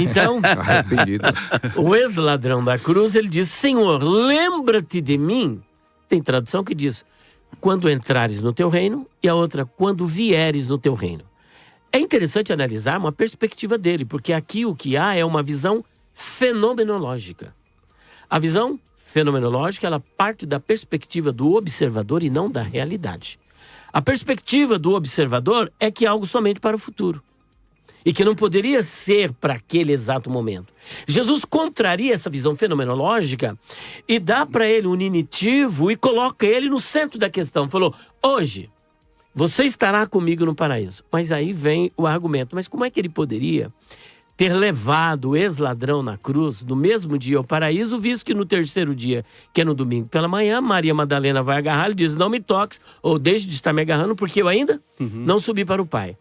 Então, o ex-ladrão da cruz, ele diz: Senhor, lembra-te de mim. Tem tradução que diz: quando entrares no teu reino, e a outra: quando vieres no teu reino. É interessante analisar uma perspectiva dele, porque aqui o que há é uma visão fenomenológica. A visão fenomenológica, ela parte da perspectiva do observador e não da realidade. A perspectiva do observador é que é algo somente para o futuro e que não poderia ser para aquele exato momento. Jesus contraria essa visão fenomenológica e dá para ele um initivo e coloca ele no centro da questão. Falou: hoje, você estará comigo no paraíso. Mas aí vem o argumento, mas como é que ele poderia ter levado o ex-ladrão na cruz no mesmo dia ao paraíso, visto que no terceiro dia, que é no domingo pela manhã, Maria Madalena vai agarrá-lo e diz, não me toques, ou deixe de estar me agarrando, porque eu ainda não subi para o Pai.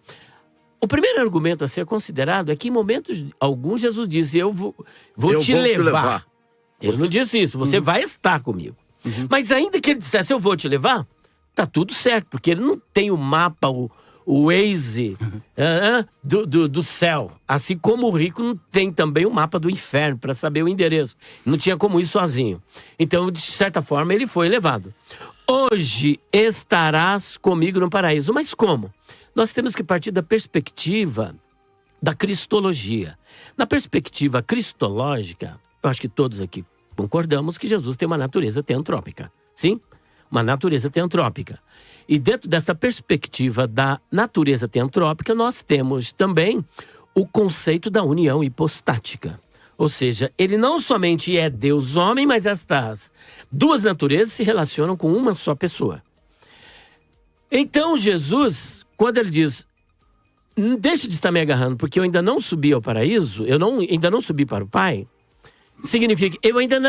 O primeiro argumento a ser considerado é que em momentos alguns Jesus disse, eu vou te levar. Ele não disse isso, você vai estar comigo. Mas ainda que ele dissesse, eu vou te levar, tá tudo certo, porque ele não tem o mapa, o Waze do céu. Assim como o rico não tem também o mapa do inferno para saber o endereço. Não tinha como ir sozinho. Então, de certa forma, ele foi levado. Hoje estarás comigo no paraíso. Mas como? Nós temos que partir da perspectiva da cristologia. Na perspectiva cristológica, eu acho que todos aqui concordamos que Jesus tem uma natureza teantrópica. Sim? Uma natureza teantrópica. E dentro dessa perspectiva da natureza teantrópica, nós temos também o conceito da união hipostática. Ou seja, ele não somente é Deus homem, mas estas duas naturezas se relacionam com uma só pessoa. Então Jesus, quando ele diz, deixa de estar me agarrando, porque eu ainda não subi ao paraíso, ainda não subi para o Pai, significa que eu ainda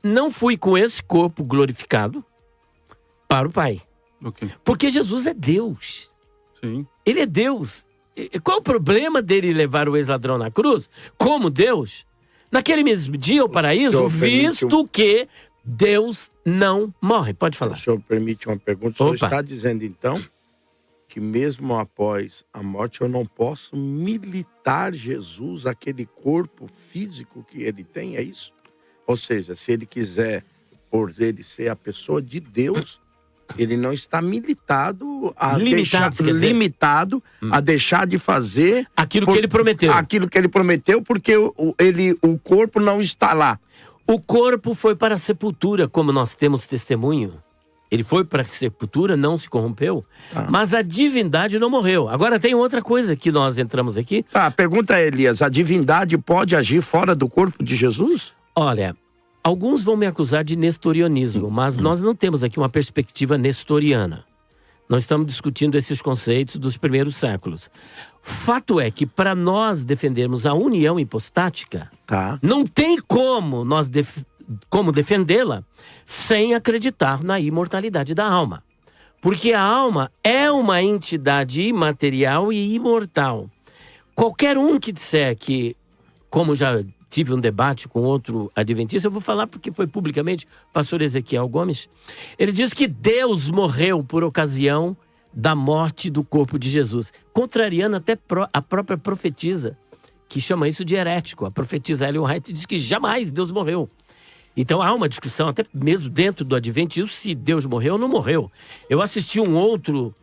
não fui com esse corpo glorificado para o Pai. Ok. Porque Jesus é Deus. Sim. Ele é Deus. Qual o problema dele levar o ex-ladrão na cruz? Como Deus? Naquele mesmo dia ao paraíso, visto que Deus não morre. Pode falar. O senhor permite uma pergunta? O senhor está dizendo, então, que mesmo após a morte eu não posso militar Jesus, aquele corpo físico que ele tem, é isso? Ou seja, se ele quiser, por ele ser a pessoa de Deus, ele não está limitado a deixar de fazer aquilo que ele prometeu. Aquilo que ele prometeu, porque o corpo não está lá. O corpo foi para a sepultura, como nós temos testemunho. Ele foi para a sepultura, não se corrompeu, mas a divindade não morreu. Agora tem outra coisa que nós entramos aqui. A pergunta é, Elias, a divindade pode agir fora do corpo de Jesus? Olha, alguns vão me acusar de nestorianismo, mas nós não temos aqui uma perspectiva nestoriana. Nós estamos discutindo esses conceitos dos primeiros séculos. Fato é que para nós defendermos a união hipostática, não tem como nós defendê-la sem acreditar na imortalidade da alma. Porque a alma é uma entidade imaterial e imortal. Qualquer um que disser que, como já tive um debate com outro adventista, eu vou falar porque foi publicamente, pastor Ezequiel Gomes, ele diz que Deus morreu por ocasião da morte do corpo de Jesus, contrariando até a própria profetisa, que chama isso de herético. A profetisa Ellen White diz que jamais Deus morreu. Então há uma discussão, até mesmo dentro do adventismo, se Deus morreu ou não morreu. Eu assisti um outro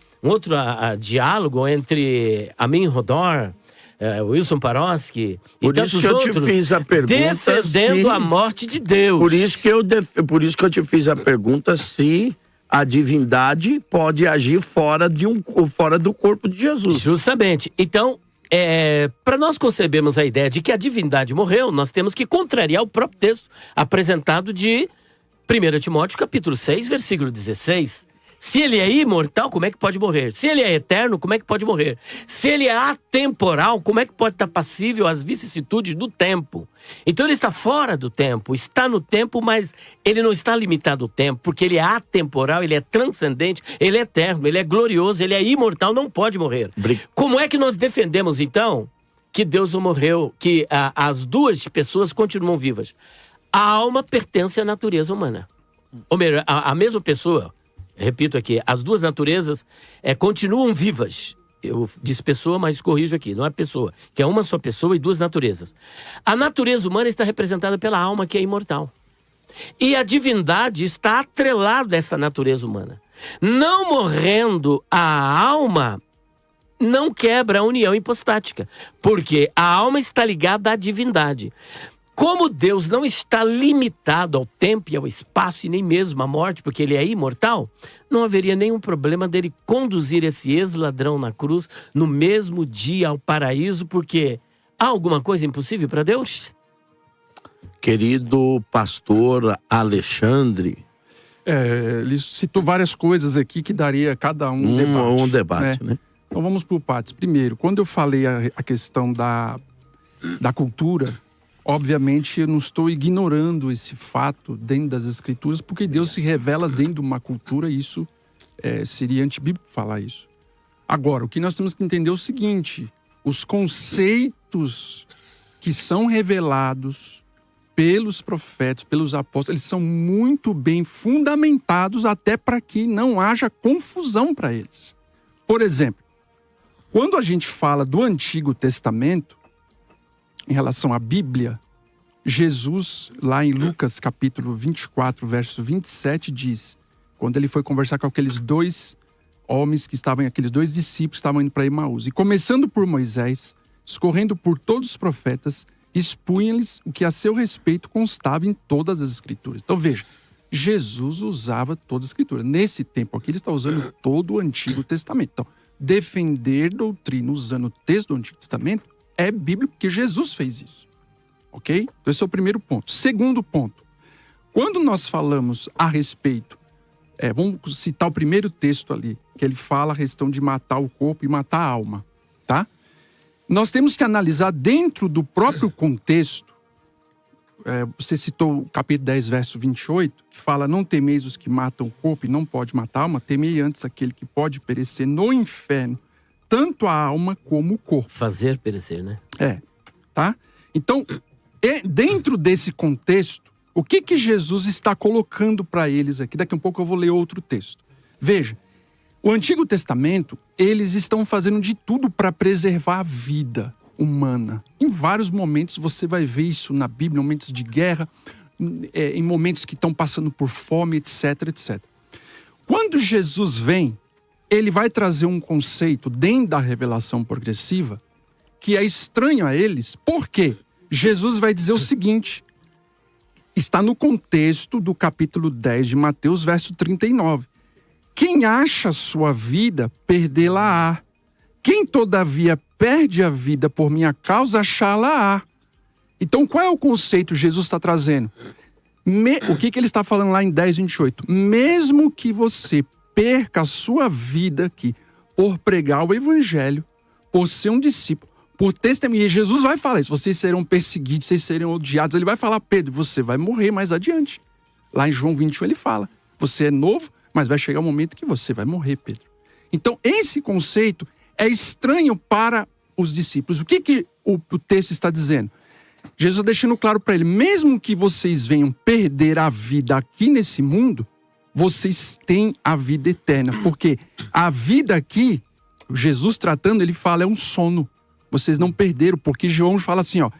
diálogo entre Amin Rodor, Wilson Paroski e tantos outros, eu te fiz a pergunta defendendo a morte de Deus. Por isso que eu te fiz a pergunta se a divindade pode agir fora do corpo de Jesus. Justamente. Então, para nós concebermos a ideia de que a divindade morreu, nós temos que contrariar o próprio texto apresentado de 1 Timóteo capítulo 6, versículo 16. Se ele é imortal, como é que pode morrer? Se ele é eterno, como é que pode morrer? Se ele é atemporal, como é que pode estar passível às vicissitudes do tempo? Então ele está fora do tempo, está no tempo, mas ele não está limitado ao tempo, porque ele é atemporal, ele é transcendente, ele é eterno, ele é glorioso, ele é imortal, não pode morrer. Como é que nós defendemos, então, que Deus não morreu, que as duas pessoas continuam vivas? A alma pertence à natureza humana. Ou melhor, a mesma pessoa... Repito aqui, as duas naturezas continuam vivas. Eu disse pessoa, mas corrijo aqui, não é pessoa, que é uma só pessoa e duas naturezas. A natureza humana está representada pela alma, que é imortal. E a divindade está atrelada a essa natureza humana. Não morrendo a alma, não quebra a união hipostática, porque a alma está ligada à divindade. Como Deus não está limitado ao tempo e ao espaço e nem mesmo à morte, porque ele é imortal, não haveria nenhum problema dele conduzir esse ex-ladrão na cruz no mesmo dia ao paraíso, porque há alguma coisa impossível para Deus? Querido pastor Alexandre, Ele citou várias coisas aqui que daria cada um debate. Né? Então vamos por partes. Primeiro, quando eu falei a questão da cultura, obviamente eu não estou ignorando esse fato dentro das Escrituras, porque Deus se revela dentro de uma cultura e isso seria antibíblico falar isso. Agora, o que nós temos que entender é o seguinte: os conceitos que são revelados pelos profetas, pelos apóstolos, eles são muito bem fundamentados até para que não haja confusão para eles. Por exemplo, quando a gente fala do Antigo Testamento, em relação à Bíblia, Jesus, lá em Lucas capítulo 24, verso 27, diz, quando ele foi conversar com aqueles dois homens aqueles dois discípulos que estavam indo para Emaús, e começando por Moisés, escorrendo por todos os profetas, expunha-lhes o que a seu respeito constava em todas as Escrituras. Então veja, Jesus usava toda a Escritura. Nesse tempo aqui, ele está usando todo o Antigo Testamento. Então, defender doutrina usando o texto do Antigo Testamento é bíblico, porque Jesus fez isso. Ok? Então esse é o primeiro ponto. Segundo ponto, quando nós falamos a respeito, vamos citar o primeiro texto ali, que ele fala a questão de matar o corpo e matar a alma, tá? Nós temos que analisar dentro do próprio contexto. Você citou o capítulo 10, verso 28, que fala: não temeis os que matam o corpo e não pode matar a alma, temei antes aquele que pode perecer no inferno, tanto a alma como o corpo. Fazer perecer, né? Tá? Então, dentro desse contexto, o que Jesus está colocando para eles aqui? Daqui a um pouco eu vou ler outro texto. Veja, o Antigo Testamento, eles estão fazendo de tudo para preservar a vida humana. Em vários momentos você vai ver isso na Bíblia, em momentos de guerra, em momentos que estão passando por fome, etc, etc. Quando Jesus vem, ele vai trazer um conceito dentro da revelação progressiva que é estranho a eles. Por quê? Jesus vai dizer o seguinte, está no contexto do capítulo 10 de Mateus, verso 39. Quem acha sua vida, perdê-la-á. Quem, todavia, perde a vida por minha causa, achá-la-á. Então, qual é o conceito que Jesus está trazendo? O que ele está falando lá em 10, 28? Mesmo que você perca a sua vida aqui por pregar o evangelho, por ser um discípulo, por testemunhar. E Jesus vai falar isso. Vocês serão perseguidos, vocês serão odiados. Ele vai falar: Pedro, você vai morrer mais adiante. Lá em João 21 ele fala: você é novo, mas vai chegar um momento que você vai morrer, Pedro. Então, esse conceito é estranho para os discípulos. O que o texto está dizendo? Jesus está deixando claro para ele: mesmo que vocês venham perder a vida aqui nesse mundo, vocês têm a vida eterna. Porque a vida aqui, Jesus tratando, ele fala, é um sono. Vocês não perderam, porque João fala assim, ó,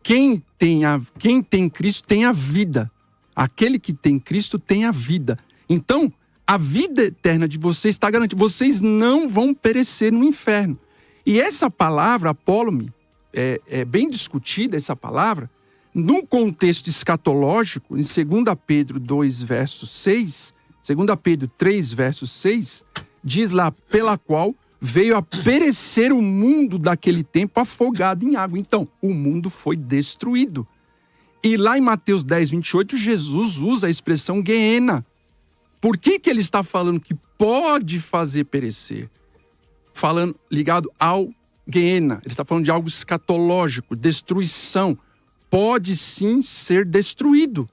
quem tem Cristo tem a vida. Aquele que tem Cristo tem a vida. Então, a vida eterna de vocês está garantida. Vocês não vão perecer no inferno. E essa palavra, apólome, é bem discutida, essa palavra, no contexto escatológico, em 2 Pedro 2, verso 6, 2 Pedro 3, verso 6, diz lá, pela qual veio a perecer o mundo daquele tempo afogado em água. Então, o mundo foi destruído. E lá em Mateus 10, 28, Jesus usa a expressão Guiena. Por que ele está falando que pode fazer perecer? Falando ligado ao Guiena. Ele está falando de algo escatológico, destruição. Pode sim ser destruído.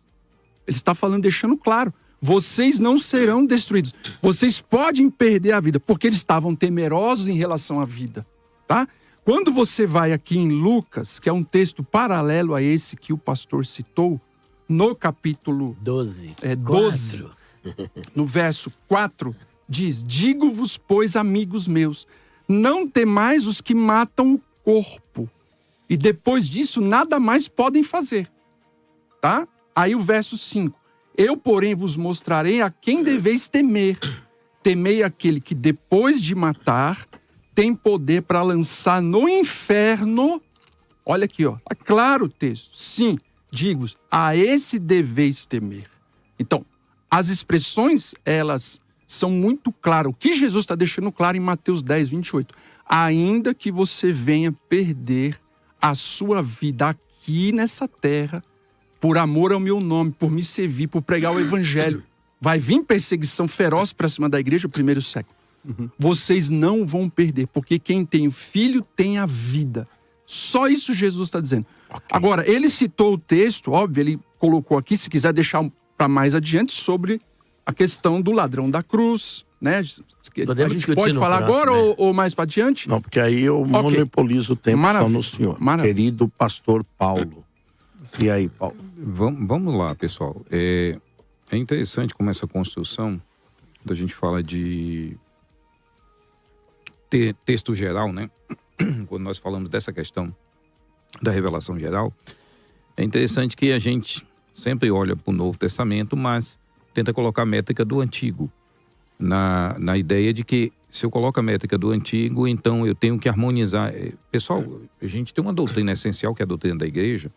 Ele está falando, deixando claro. Vocês não serão destruídos. Vocês podem perder a vida, porque eles estavam temerosos em relação à vida, tá? Quando você vai aqui em Lucas, que é um texto paralelo a esse que o pastor citou, no capítulo 12, no verso 4, diz: digo-vos, pois, amigos meus, não temais os que matam o corpo, e depois disso nada mais podem fazer, tá? Aí o verso 5. Eu, porém, vos mostrarei a quem deveis temer. Temei aquele que, depois de matar, tem poder para lançar no inferno. Olha aqui, ó. É claro o texto. Sim, digo-vos, a esse deveis temer. Então, as expressões, elas são muito claras. O que Jesus está deixando claro em Mateus 10, 28. Ainda que você venha perder a sua vida aqui nessa terra, por amor ao meu nome, por me servir, por pregar o evangelho, vai vir perseguição feroz para cima da igreja no primeiro século. Vocês não vão perder, porque quem tem o filho tem a vida. Só isso Jesus está dizendo. Ok. Agora, ele citou o texto, óbvio, ele colocou aqui, se quiser deixar para mais adiante, sobre a questão do ladrão da cruz, né? Podemos A gente discutir pode no falar próximo, agora né? ou mais para adiante? Não, porque aí eu monopolizo o tempo só Maravilha. no senhor. Maravilha. Querido pastor Paulo. E aí, Paulo? Vamos lá, pessoal. É interessante como essa construção, quando a gente fala de texto geral, né? Quando nós falamos dessa questão da revelação geral, é interessante que a gente sempre olha para o Novo Testamento, mas tenta colocar a métrica do Antigo, na ideia de que se eu coloco a métrica do Antigo, então eu tenho que harmonizar. Pessoal, a gente tem uma doutrina essencial, que é a doutrina da igreja,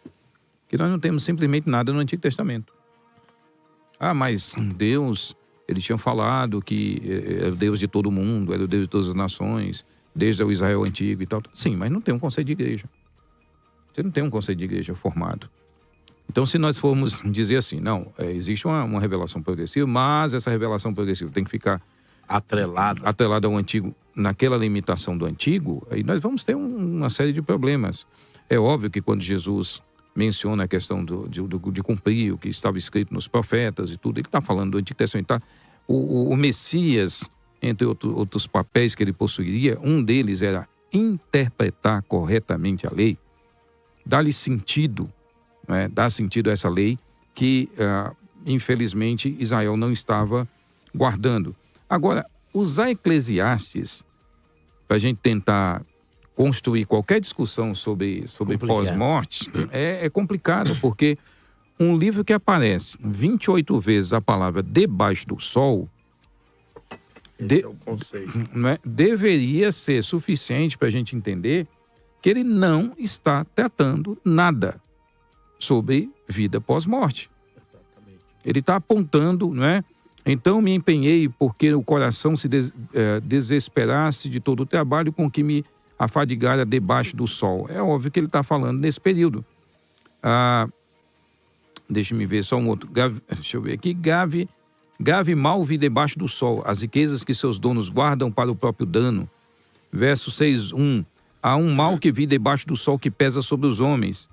que nós não temos simplesmente nada no Antigo Testamento. Ah, mas Deus, ele tinha falado que era o Deus de todo mundo, era o Deus de todas as nações, desde o Israel antigo e tal. Sim, mas não tem um conceito de igreja. Você não tem um conceito de igreja formado. Então, se nós formos dizer assim, não, existe uma revelação progressiva, mas essa revelação progressiva tem que ficar atrelada ao antigo, naquela limitação do antigo, aí nós vamos ter uma série de problemas. É óbvio que quando Jesus menciona a questão de cumprir o que estava escrito nos profetas e tudo, ele está falando do Antigo Testamento. Tá? O Messias, entre outros papéis que ele possuiria, um deles era interpretar corretamente a lei, dar-lhe sentido, né? Dar sentido a essa lei que, infelizmente, Israel não estava guardando. Agora, usar Eclesiastes para a gente tentar construir qualquer discussão sobre pós-morte é complicado, porque um livro que aparece 28 vezes a palavra debaixo do sol Esse é o conceito. né, deveria ser suficiente para a gente entender que ele não está tratando nada sobre vida pós-morte. Ele está apontando, não é? Então me empenhei porque o coração se desesperasse de todo o trabalho com que me afadigara debaixo do sol. É óbvio que ele está falando nesse período. Deixa-me ver só um outro. Deixa eu ver aqui. Gave mal vi debaixo do sol, as riquezas que seus donos guardam para o próprio dano. Verso 6:1. Há um mal que vi debaixo do sol que pesa sobre os homens.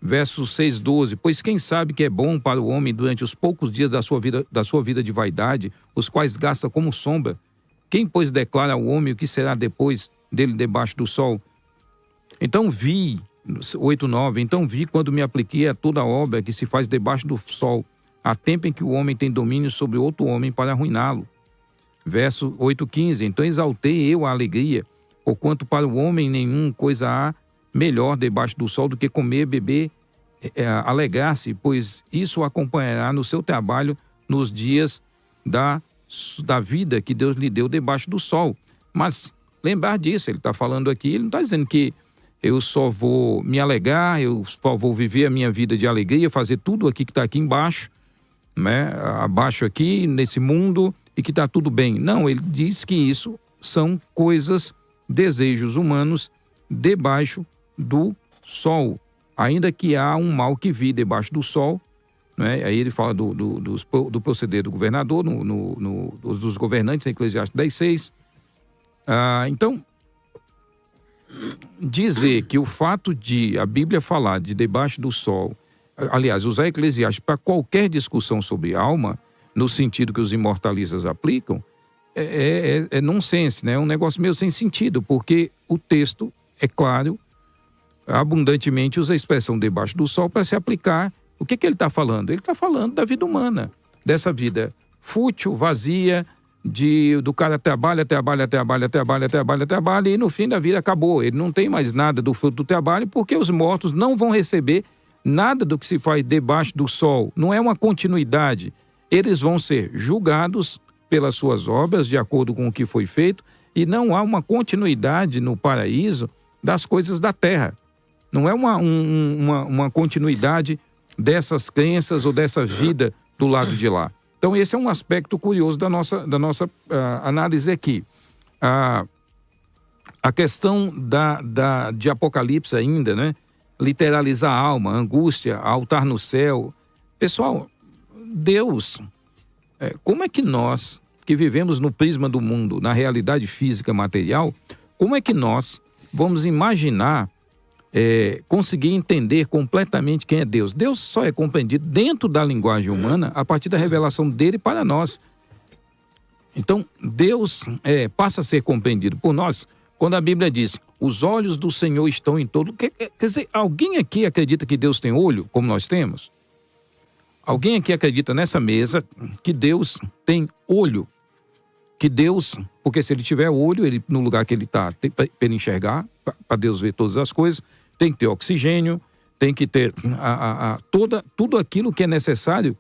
Verso 6:12. Pois quem sabe que é bom para o homem durante os poucos dias da sua vida de vaidade, os quais gasta como sombra? Quem, pois, declara ao homem o que será depois dele debaixo do sol? Então vi, 8:9. Então vi quando me apliquei a toda obra que se faz debaixo do sol, há tempo em que o homem tem domínio sobre outro homem para arruiná-lo. Verso 8:15. Então exaltei eu a alegria, porquanto para o homem nenhuma coisa há melhor debaixo do sol do que comer, beber, alegrar-se, pois isso o acompanhará no seu trabalho nos dias da vida que Deus lhe deu debaixo do sol. Mas lembrar disso, ele está falando aqui, ele não está dizendo que eu só vou me alegrar, eu só vou viver a minha vida de alegria, fazer tudo aqui que está aqui embaixo, né, abaixo aqui, nesse mundo, e que está tudo bem. Não, ele diz que isso são coisas, desejos humanos debaixo do sol. Ainda que há um mal que vi debaixo do sol, né? Aí ele fala do proceder do governador, dos governantes, em Eclesiastes 10:6. Então, dizer que o fato de a Bíblia falar de debaixo do sol, aliás, usar Eclesiastes para qualquer discussão sobre alma, no sentido que os imortalistas aplicam, é nonsense, né? É um negócio meio sem sentido, porque o texto, é claro, abundantemente usa a expressão debaixo do sol para se aplicar. O que ele está falando? Ele está falando da vida humana, dessa vida fútil, vazia, do cara trabalha e no fim da vida acabou. Ele não tem mais nada do fruto do trabalho, porque os mortos não vão receber nada do que se faz debaixo do sol. Não é uma continuidade. Eles vão ser julgados pelas suas obras, de acordo com o que foi feito, e não há uma continuidade no paraíso das coisas da terra. Não é uma continuidade dessas crenças ou dessa vida do lado de lá. Então, esse é um aspecto curioso da nossa análise aqui. A questão de Apocalipse ainda, né? Literalizar a alma, angústia, altar no céu. Pessoal, Deus como é que nós, que vivemos no prisma do mundo, na realidade física material, como é que nós vamos imaginar, conseguir entender completamente quem é Deus? Deus só é compreendido dentro da linguagem humana a partir da revelação dele para nós. Então, Deus passa a ser compreendido por nós quando a Bíblia diz: os olhos do Senhor estão em todo... Quer dizer, alguém aqui acredita que Deus tem olho, como nós temos? Alguém aqui acredita nessa mesa que Deus tem olho? Que Deus... Porque se ele tiver olho, ele, no lugar que ele está, para ele enxergar, para Deus ver todas as coisas, tem que ter oxigênio, tem que ter tudo aquilo que é necessário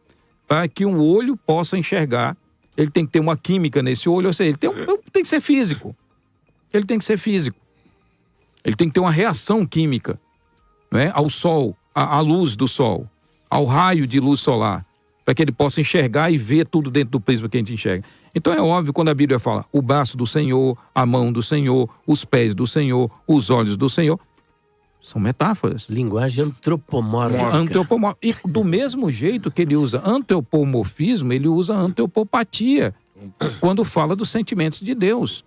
para que um olho possa enxergar. Ele tem que ter uma química nesse olho, ou seja, ele tem que ser físico. Ele tem que ser físico. Ele tem que ter uma reação química, né, ao sol, à luz do sol, ao raio de luz solar, para que ele possa enxergar e ver tudo dentro do prisma que a gente enxerga. Então é óbvio, quando a Bíblia fala o braço do Senhor, a mão do Senhor, os pés do Senhor, os olhos do Senhor, são metáforas. Linguagem antropomórfica. E do mesmo jeito que ele usa antropomorfismo, ele usa antropopatia, quando fala dos sentimentos de Deus.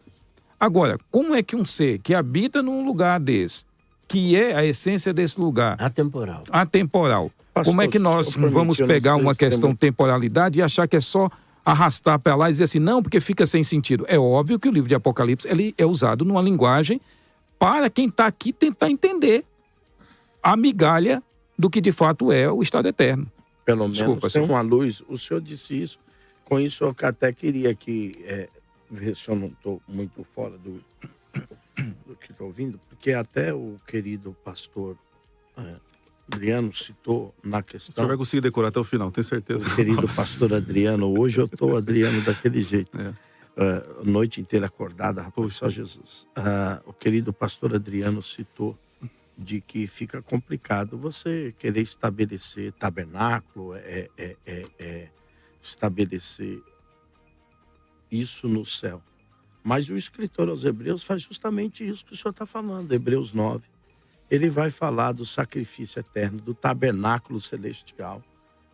Agora, como é que um ser que habita num lugar desse, que é a essência desse lugar... Atemporal. Pastor, como é que nós vamos pegar uma questão temporalidade e achar que é só arrastar para lá e dizer assim, não, porque fica sem sentido? É óbvio que o livro de Apocalipse ele é usado numa linguagem para quem está aqui tentar entender a migalha do que de fato é o estado eterno. Pelo menos tem uma luz. O senhor disse isso. Com isso eu até queria que... ver se eu não estou muito fora do que estou ouvindo, porque até o querido pastor Adriano citou na questão... O senhor vai conseguir decorar até o final, tenho certeza. O querido pastor Adriano, hoje eu estou Adriano daquele jeito. Noite inteira acordada, rapaz, só Jesus. O querido pastor Adriano citou de que fica complicado você querer estabelecer tabernáculo, estabelecer isso no céu. Mas o escritor aos Hebreus faz justamente isso que o senhor está falando, Hebreus 9. Ele vai falar do sacrifício eterno, do tabernáculo celestial.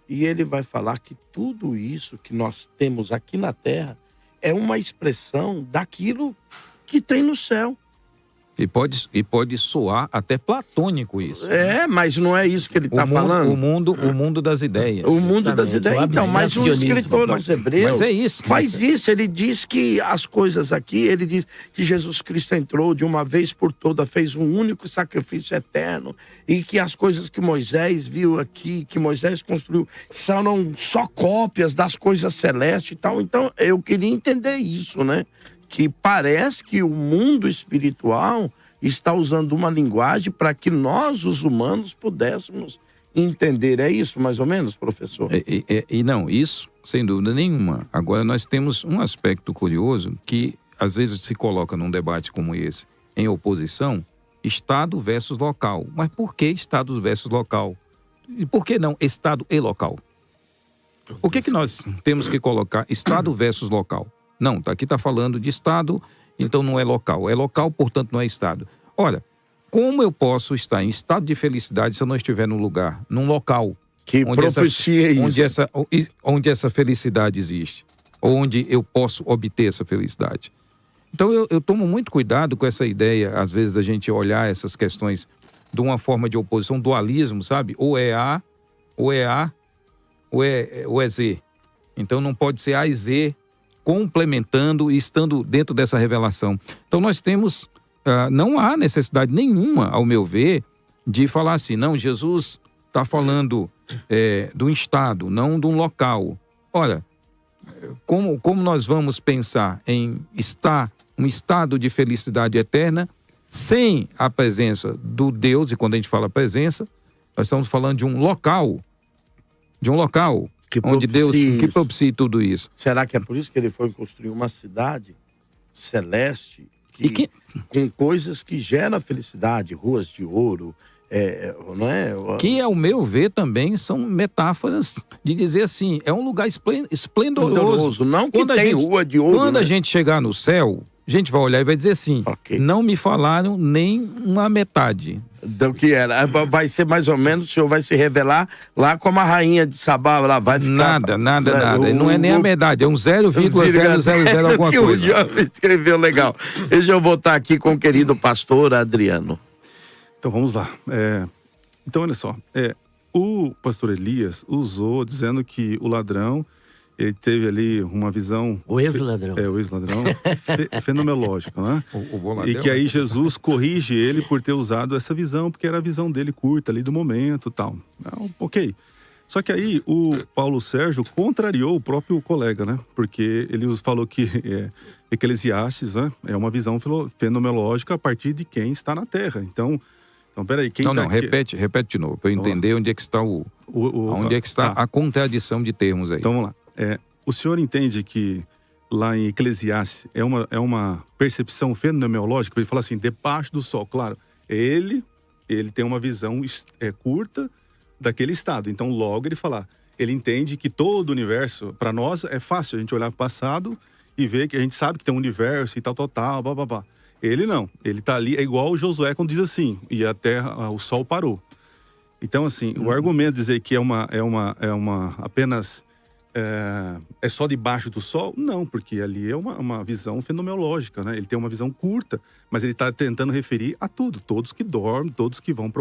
E ele vai falar que tudo isso que nós temos aqui na terra é uma expressão daquilo que tem no céu. E pode soar até platônico isso. Mas não é isso que ele está falando. O mundo das ideias. O mundo das ideias. Então, mas o escritor aos Hebreus faz isso. Ele diz que as coisas aqui, ele diz que Jesus Cristo entrou de uma vez por toda, fez um único sacrifício eterno, e que as coisas que Moisés viu aqui, que Moisés construiu, são só cópias das coisas celestes e tal. Então, eu queria entender isso, né? Que parece que o mundo espiritual está usando uma linguagem para que nós, os humanos, pudéssemos entender. É isso, mais ou menos, professor? E não, isso, sem dúvida nenhuma. Agora, nós temos um aspecto curioso que, às vezes, se coloca num debate como esse, em oposição, Estado versus local. Mas por que Estado versus local? E por que não Estado e local? Por que nós temos que colocar Estado versus local? Não, aqui está falando de Estado, então não é local. É local, portanto não é Estado. Ora, como eu posso estar em estado de felicidade se eu não estiver num lugar, num local que propicia isso? Onde essa felicidade existe, onde eu posso obter essa felicidade. Então eu tomo muito cuidado com essa ideia, às vezes, da gente olhar essas questões de uma forma de oposição, dualismo, sabe? Ou é A, ou é Z. Então não pode ser A e Z complementando e estando dentro dessa revelação. Então nós temos, não há necessidade nenhuma, ao meu ver, de falar assim, não, Jesus está falando de um estado, não de um local. Olha, como nós vamos pensar em estar um estado de felicidade eterna sem a presença do Deus, e quando a gente fala presença, nós estamos falando de um local onde Deus que propicia tudo isso. Será que é por isso que ele foi construir uma cidade celeste com coisas que geram felicidade, ruas de ouro, não é? Que, ao meu ver, também são metáforas de dizer assim, é um lugar esplendoroso. Não que tem rua de ouro. Quando a gente chegar no céu, A gente vai olhar e vai dizer assim, Ok. não me falaram nem uma metade. Do que era. Vai ser mais ou menos, o senhor vai se revelar lá como a rainha de Sabá, lá vai ficar... Nada. Não é nem a metade, é um 0,000 alguma que coisa. O João escreveu legal. Deixa eu voltar aqui com o querido pastor Adriano. Então vamos lá. Então, olha só. O pastor Elias usou dizendo que o ladrão, ele teve ali uma visão... O ex-ladrão. O ex-ladrão fenomenológica, né? O boladão, E que aí Jesus corrige ele por ter usado essa visão, porque era a visão dele curta ali do momento e tal. Ok. Só que aí o Paulo Sérgio contrariou o próprio colega, né? Porque ele falou que Eclesiastes, né, é uma visão fenomenológica a partir de quem está na Terra. Então peraí, quem Não, repete de novo, para eu entender onde é que está onde é que está a contradição de termos aí. Então vamos lá. O senhor entende que lá em Eclesiastes é uma percepção fenomenológica? Ele fala assim, debaixo do sol. Claro, ele tem uma visão curta daquele estado. Então logo ele entende que todo o universo, para nós é fácil a gente olhar para o passado e ver que a gente sabe que tem um universo e tal, blá, blá, blá. Ele não, ele tá ali, é igual o Josué quando diz assim, e a terra, o sol parou. Então assim, o argumento de dizer que apenas é só debaixo do sol, não, porque ali é uma visão fenomenológica, né? Ele tem uma visão curta, mas ele está tentando referir a tudo, todos que dormem, todos que vão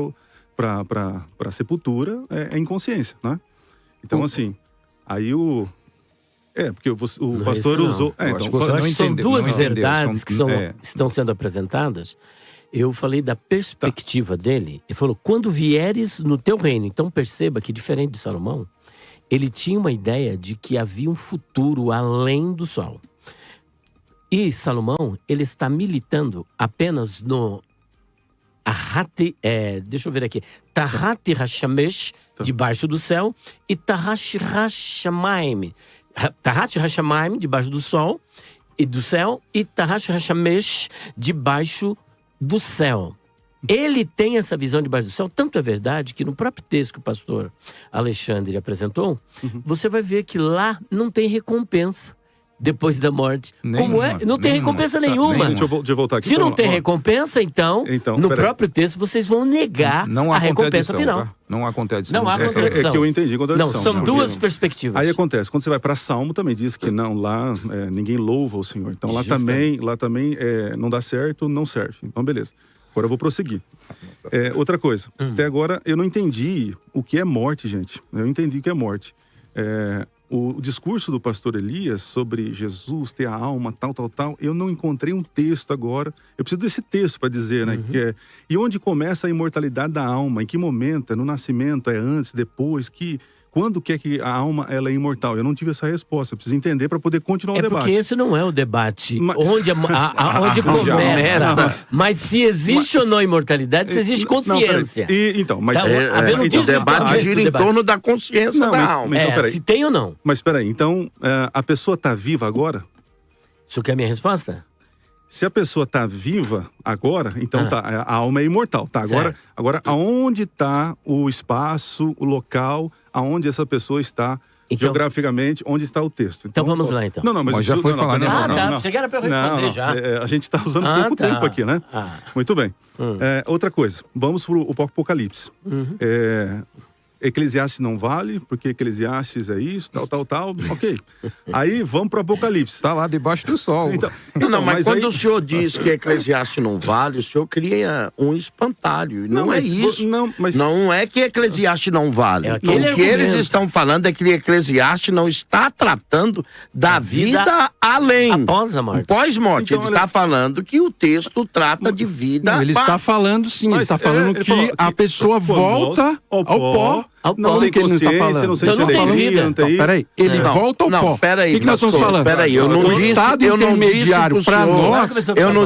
para a sepultura, é inconsciência, né? Então assim, aí porque o pastor usou... Eu acho que são duas verdades que estão sendo apresentadas. Eu falei da perspectiva dele. Ele falou, quando vieres no teu reino. Então perceba que, diferente de Salomão, ele tinha uma ideia de que havia um futuro além do sol. E Salomão, ele está militando apenas no... deixa eu ver aqui. Tahat Hashamesh, debaixo do céu, e Tahat Hashamayim. Tahat Hashamayim, debaixo do sol e do céu, e Tahat Hashamesh, debaixo do céu. Ele tem essa visão debaixo do céu, tanto é verdade que no próprio texto que o pastor Alexandre apresentou, você vai ver que lá não tem recompensa depois da morte. Como é? Não tem recompensa nenhuma. Deixa eu voltar aqui. Se não tem recompensa, então no próprio texto vocês vão negar a recompensa final. Tá? Não há contradição. Não há contradição. É que eu entendi contradição. Não, são duas perspectivas. Aí acontece, quando você vai para Salmo, também diz que não, lá ninguém louva o Senhor. Então lá também não dá certo, não serve. Então beleza. Agora eu vou prosseguir. Outra coisa. Até agora eu não entendi o que é morte, gente. Eu entendi o que é morte. O discurso do pastor Elias sobre Jesus ter a alma, tal, eu não encontrei um texto agora. Eu preciso desse texto para dizer, né? E onde começa a imortalidade da alma? Em que momento? É no nascimento? É antes? Depois? Quando que é que a alma ela é imortal? Eu não tive essa resposta. Eu preciso entender para poder continuar o debate. Porque esse não é o debate onde começa. Mas se existe ou não imortalidade, se existe consciência. O debate gira em torno da consciência da alma. Se tem ou não. Mas peraí, então a pessoa está viva agora? Isso quer a minha resposta? Se a pessoa está viva agora, então a alma é imortal. Tá? Agora, aonde está o espaço, o local, aonde essa pessoa está geograficamente, onde está o texto? Então vamos lá, então. Não, mas já foi falado. Você quer para eu responder já. A gente está usando pouco tempo aqui, né? Muito bem. Outra coisa, vamos para o Apocalipse. Eclesiastes não vale, porque Eclesiastes é isso, tal. Ok. Aí vamos para o Apocalipse. Está lá debaixo do sol. Mas quando o senhor diz que Eclesiastes não vale, o senhor cria um espantalho. Não é isso. Não é que Eclesiastes não vale. O que eles estão falando é que Eclesiastes não está tratando da vida além. Após a morte. Pós-morte. Ele está falando que o texto trata de vida. Ele está falando sim, ele está falando que a pessoa volta ao pó. Não tem consciência, não sente alegria, não tem isso. Peraí, ele volta ao pó. Peraí, o que nós estamos falando? Peraí, eu não disse, estado intermediário para nós,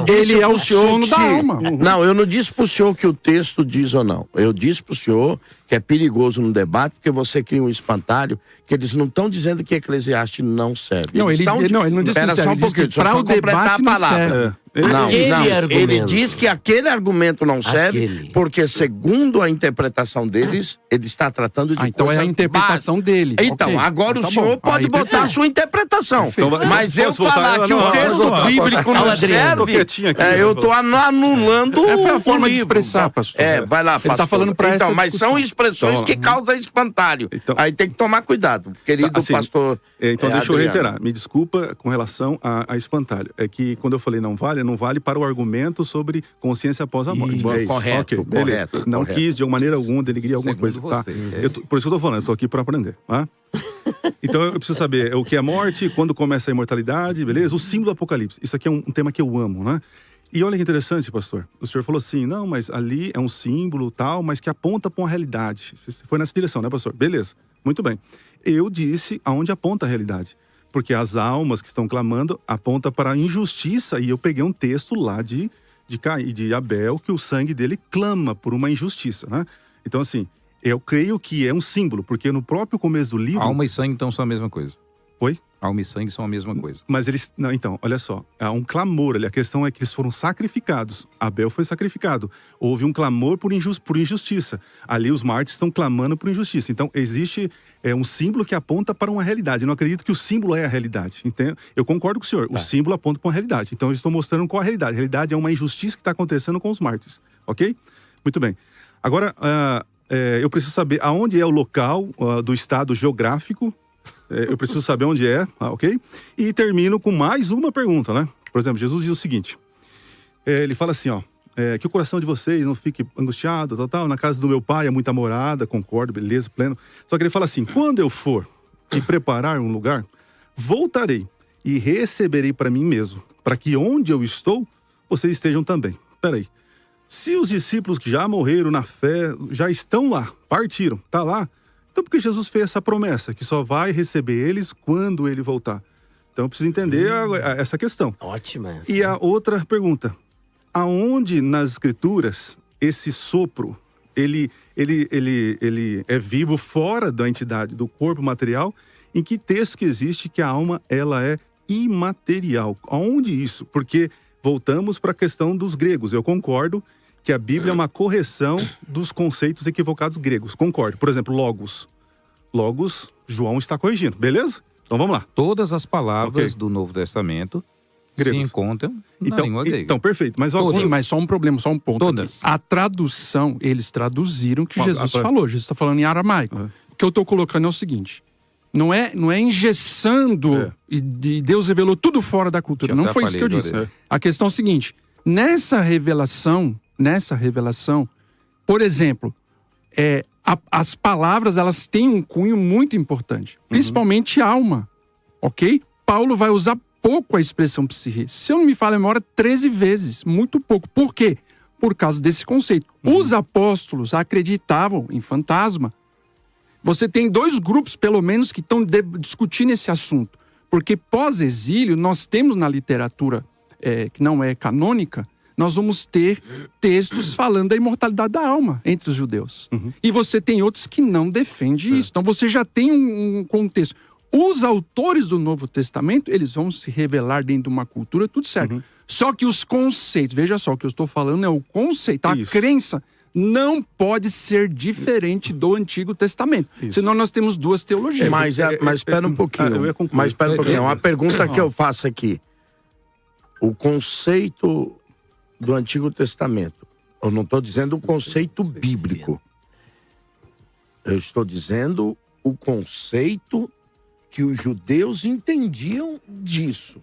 ele é o sono da alma. Não, eu não disse pro senhor que o texto diz ou não. Eu disse pro senhor que é perigoso no debate, porque você cria um espantalho, que eles não estão dizendo que Eclesiastes não serve. Não, ele não disse que não serve. Só um pouquinho, para o debate não serve. Aquele argumento. Ele diz que aquele argumento não serve, Aquele. porque segundo a interpretação deles, ele está tratando de Então é a coisas interpretação dele. Então, Ok. agora Tá o senhor bom. pode Aí, botar perfeito. a sua interpretação. Perfeito. Mas eu Posso voltar? falar que Não, o não, texto não, não, bíblico não, não Adriano. Tô serve, quietinho aqui, eu tô anulando Foi a o forma de livro. expressar, pastor. Vai lá, pastor. Ele tá falando pra Então, essa mas discussão. são expressões Então, que causam espantalho. Então- Aí tem que tomar cuidado, querido Assim, pastor. Então, deixa eu Adriano. reiterar. Me desculpa com relação a espantalho. É que quando eu falei não vale para o argumento sobre consciência após a morte. Isso, É isso. correto, Ok, beleza. correto, Não correto. quis, de alguma maneira alguma, denegrir alguma Segundo coisa. Tá? você. Por isso que eu tô falando, eu tô aqui para aprender. Tá? Então, eu preciso saber o que é morte, quando começa a imortalidade, beleza? O símbolo do Apocalipse. Isso aqui é um tema que eu amo, né? E olha que interessante, pastor. O senhor falou assim, não, mas ali é um símbolo tal, mas que aponta para uma realidade. Você foi nessa direção, né, pastor? Beleza, muito bem. Eu disse aonde aponta a realidade. Porque as almas que estão clamando apontam para a injustiça. E eu peguei um texto lá de Caim, de Abel, que o sangue dele clama por uma injustiça, né? Então, assim, eu creio que é um símbolo, porque no próprio começo do livro... Alma e sangue, então, são a mesma coisa. Oi? Alma e sangue são a mesma coisa. Mas eles... Não, então, olha só. Há um clamor ali. A questão é que eles foram sacrificados. Abel foi sacrificado. Houve um clamor por injustiça. Ali os mártires estão clamando por injustiça. Então, existe um símbolo que aponta para uma realidade. Eu não acredito que o símbolo é a realidade. Entende? Eu concordo com o senhor. O símbolo aponta para uma realidade. Então, eu estou mostrando qual é a realidade. A realidade é uma injustiça que está acontecendo com os mártires. Ok? Muito bem. Agora, eu preciso saber aonde é o local do estado geográfico. Eu preciso saber onde é, ok? E termino com mais uma pergunta, né? Por exemplo, Jesus diz o seguinte. Ele fala assim, ó. Que o coração de vocês não fique angustiado, tal. Na casa do meu pai é muita morada, concordo, beleza, pleno. Só que ele fala assim, quando eu for e preparar um lugar, voltarei e receberei para mim mesmo, para que onde eu estou, vocês estejam também. Peraí. Se os discípulos que já morreram na fé, já estão lá, partiram, tá lá, então por que Jesus fez essa promessa? Que só vai receber eles quando ele voltar. Então eu preciso entender essa questão. Ótima essa. E a outra pergunta. Aonde nas escrituras esse sopro, ele é vivo fora da entidade, do corpo material? Em que texto que existe que a alma ela é imaterial? Aonde isso? Porque voltamos para a questão dos gregos. Eu concordo que a Bíblia é uma correção dos conceitos equivocados gregos. Concordo. Por exemplo, logos. Logos, João está corrigindo. Beleza? Então vamos lá. Todas as palavras do Novo Testamento Gregos. se encontram na língua grega. Então, perfeito. Mas Sim, mas só um problema, só um ponto. Todas. Aqui. A tradução, eles traduziram o que Jesus a- falou. Jesus está falando em aramaico. O que eu estou colocando é o seguinte. Não é engessando e Deus revelou tudo fora da cultura. Não foi isso que eu disse. A questão é o seguinte. Nessa revelação, por exemplo, as palavras elas têm um cunho muito importante. Principalmente alma. Ok? Paulo vai usar pouco a expressão psique. Se eu não me falho a memória, 13 vezes. Muito pouco. Por quê? Por causa desse conceito. Os apóstolos acreditavam em fantasma. Você tem dois grupos, pelo menos, que estão discutindo esse assunto. Porque pós-exílio, nós temos na literatura que não é canônica, nós vamos ter textos falando da imortalidade da alma entre os judeus. E você tem outros que não defendem isso. Então você já tem um contexto. Os autores do Novo Testamento, eles vão se revelar dentro de uma cultura, tudo certo. Só que os conceitos, veja só, o que eu estou falando é o conceito, a crença não pode ser diferente do Antigo Testamento. Senão nós temos duas teologias. Mas espera um pouquinho. eu ia concluir. Mas espera um pouquinho. Uma pergunta que eu faço aqui. O conceito do Antigo Testamento. Eu não estou dizendo o conceito bíblico. Eu estou dizendo o conceito que os judeus entendiam disso.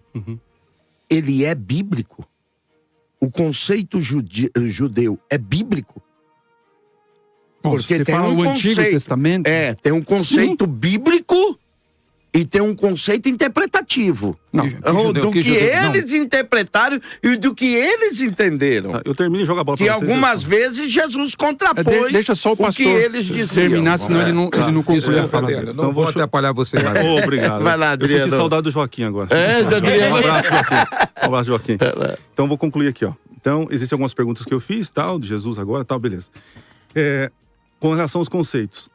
Ele é bíblico? O conceito judeu é bíblico? Bom, Porque você tem fala um o Antigo conceito. Testamento? Tem um conceito bíblico e tem um conceito interpretativo. Não. Do que eles interpretaram e do que eles entenderam. Eu termino e jogo a bola Que para vocês. algumas vezes Jesus contrapôs Deixa só o pastor que eles diziam. terminar, senão ele não conclui a fala dele. Não vou atrapalhar você. Obrigado. Vai lá, Eu Adriano. senti saudade do Joaquim agora. Adriano. Um abraço, Joaquim. Um abraço, Joaquim. Então, vou concluir aqui, ó. Então, existem algumas perguntas que eu fiz, tal, de Jesus agora, tal, beleza. Com relação aos conceitos.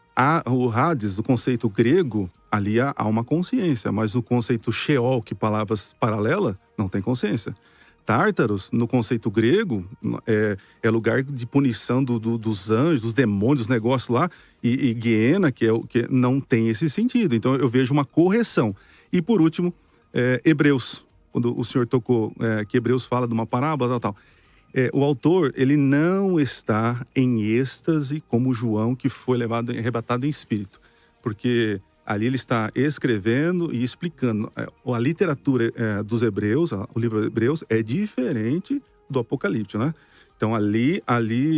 O Hades, do conceito grego, ali há uma consciência, mas o conceito Sheol, que palavras paralelas, não tem consciência. Tártaros, no conceito grego, é lugar de punição dos anjos, dos demônios, dos negócios lá, e Guiena, que não tem esse sentido. Então, eu vejo uma correção. E, por último, Hebreus, quando o senhor tocou, que Hebreus fala de uma parábola, tal. O autor, ele não está em êxtase como João, que foi arrebatado em espírito. Porque ali ele está escrevendo e explicando. A literatura dos Hebreus, o livro de Hebreus, é diferente do Apocalipse, né? Então, ali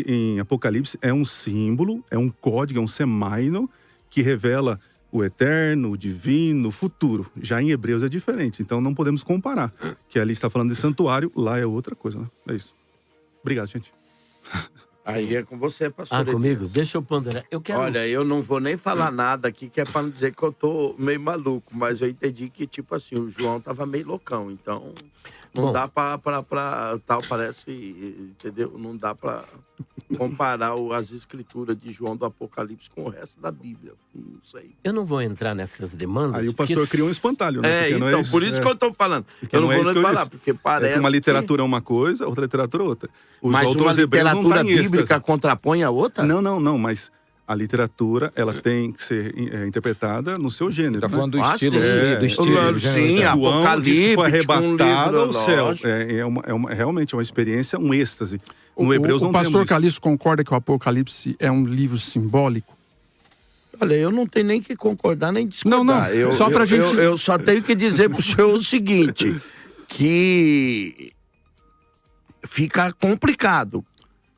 em Apocalipse é um símbolo, é um código, é um semaino que revela o eterno, o divino, o futuro. Já em Hebreus é diferente, então não podemos comparar. Que ali está falando de santuário, lá é outra coisa, né? É isso. Obrigado, gente. Aí é com você, pastor. Comigo? Deixa eu ponderar. Olha, eu não vou nem falar nada aqui, que é para não dizer que eu tô meio maluco, mas eu entendi que, tipo assim, o João tava meio loucão, então não dá pra tal, parece, entendeu? Não dá pra comparar as escrituras de João do Apocalipse com o resto da Bíblia, não sei. Eu não vou entrar nessas demandas. Aí o pastor criou um espantalho, né? Então, por isso que eu tô falando. Eu não vou nem falar, porque parece uma literatura é uma coisa, outra literatura é outra. Mas uma literatura bíblica contrapõe a outra? Não, mas a literatura, ela tem que ser interpretada no seu gênero. Tá falando do estilo, do estilo. Sim, João diz que foi arrebatado ao céu. lógico. Realmente uma experiência, um êxtase. No Hebreus não o temos pastor isso. Calixto concorda que o Apocalipse é um livro simbólico? Olha, eu não tenho nem que concordar nem discordar. Não, só pra gente... Eu só tenho que dizer pro senhor o seguinte, que fica complicado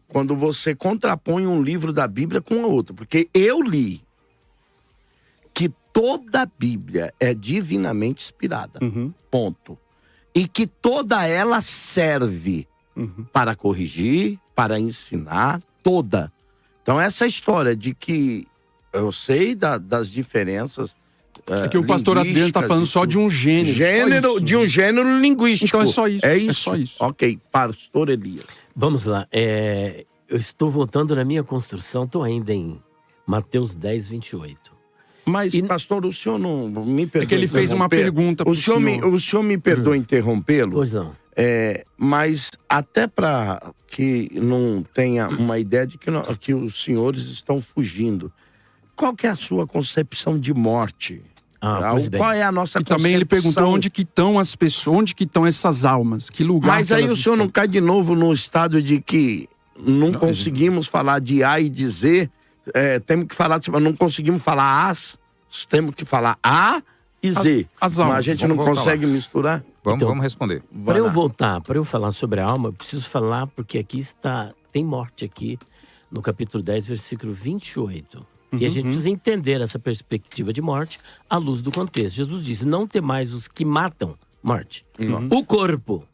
quando você contrapõe um livro da Bíblia com a outra. Porque eu li que toda a Bíblia é divinamente inspirada. Ponto. E que toda ela serve para corrigir, para ensinar, toda. Então essa história de que eu sei das diferenças É que o pastor Adriano está falando só de um gênero. De um gênero linguístico. Então é só isso. É isso. É só isso. Ok, pastor Elias. Vamos lá. Eu estou voltando na minha construção, estou ainda em Mateus 10, 28. Mas, pastor, o senhor não me perdoa. É que ele fez uma pergunta pro senhor. O senhor me perdoa interrompê-lo? Pois não. Mas até para que não tenha uma ideia de que os senhores estão fugindo. Qual que é a sua concepção de morte? Pois bem. Qual é a nossa concepção? Também ele perguntou onde que estão as pessoas, onde que estão essas almas, que lugar Mas que aí elas o senhor estão? não cai de novo no estado de que não conseguimos falar de A e de Z, temos que falar, não conseguimos falar As, temos que falar A e Z. As almas. Mas a gente não consegue misturar? Vamos responder. Para eu voltar, para eu falar sobre a alma, eu preciso falar, porque aqui tem morte aqui, no capítulo 10, versículo 28. E a gente precisa entender essa perspectiva de morte à luz do contexto. Jesus diz, não temais os que matam, morte, o corpo,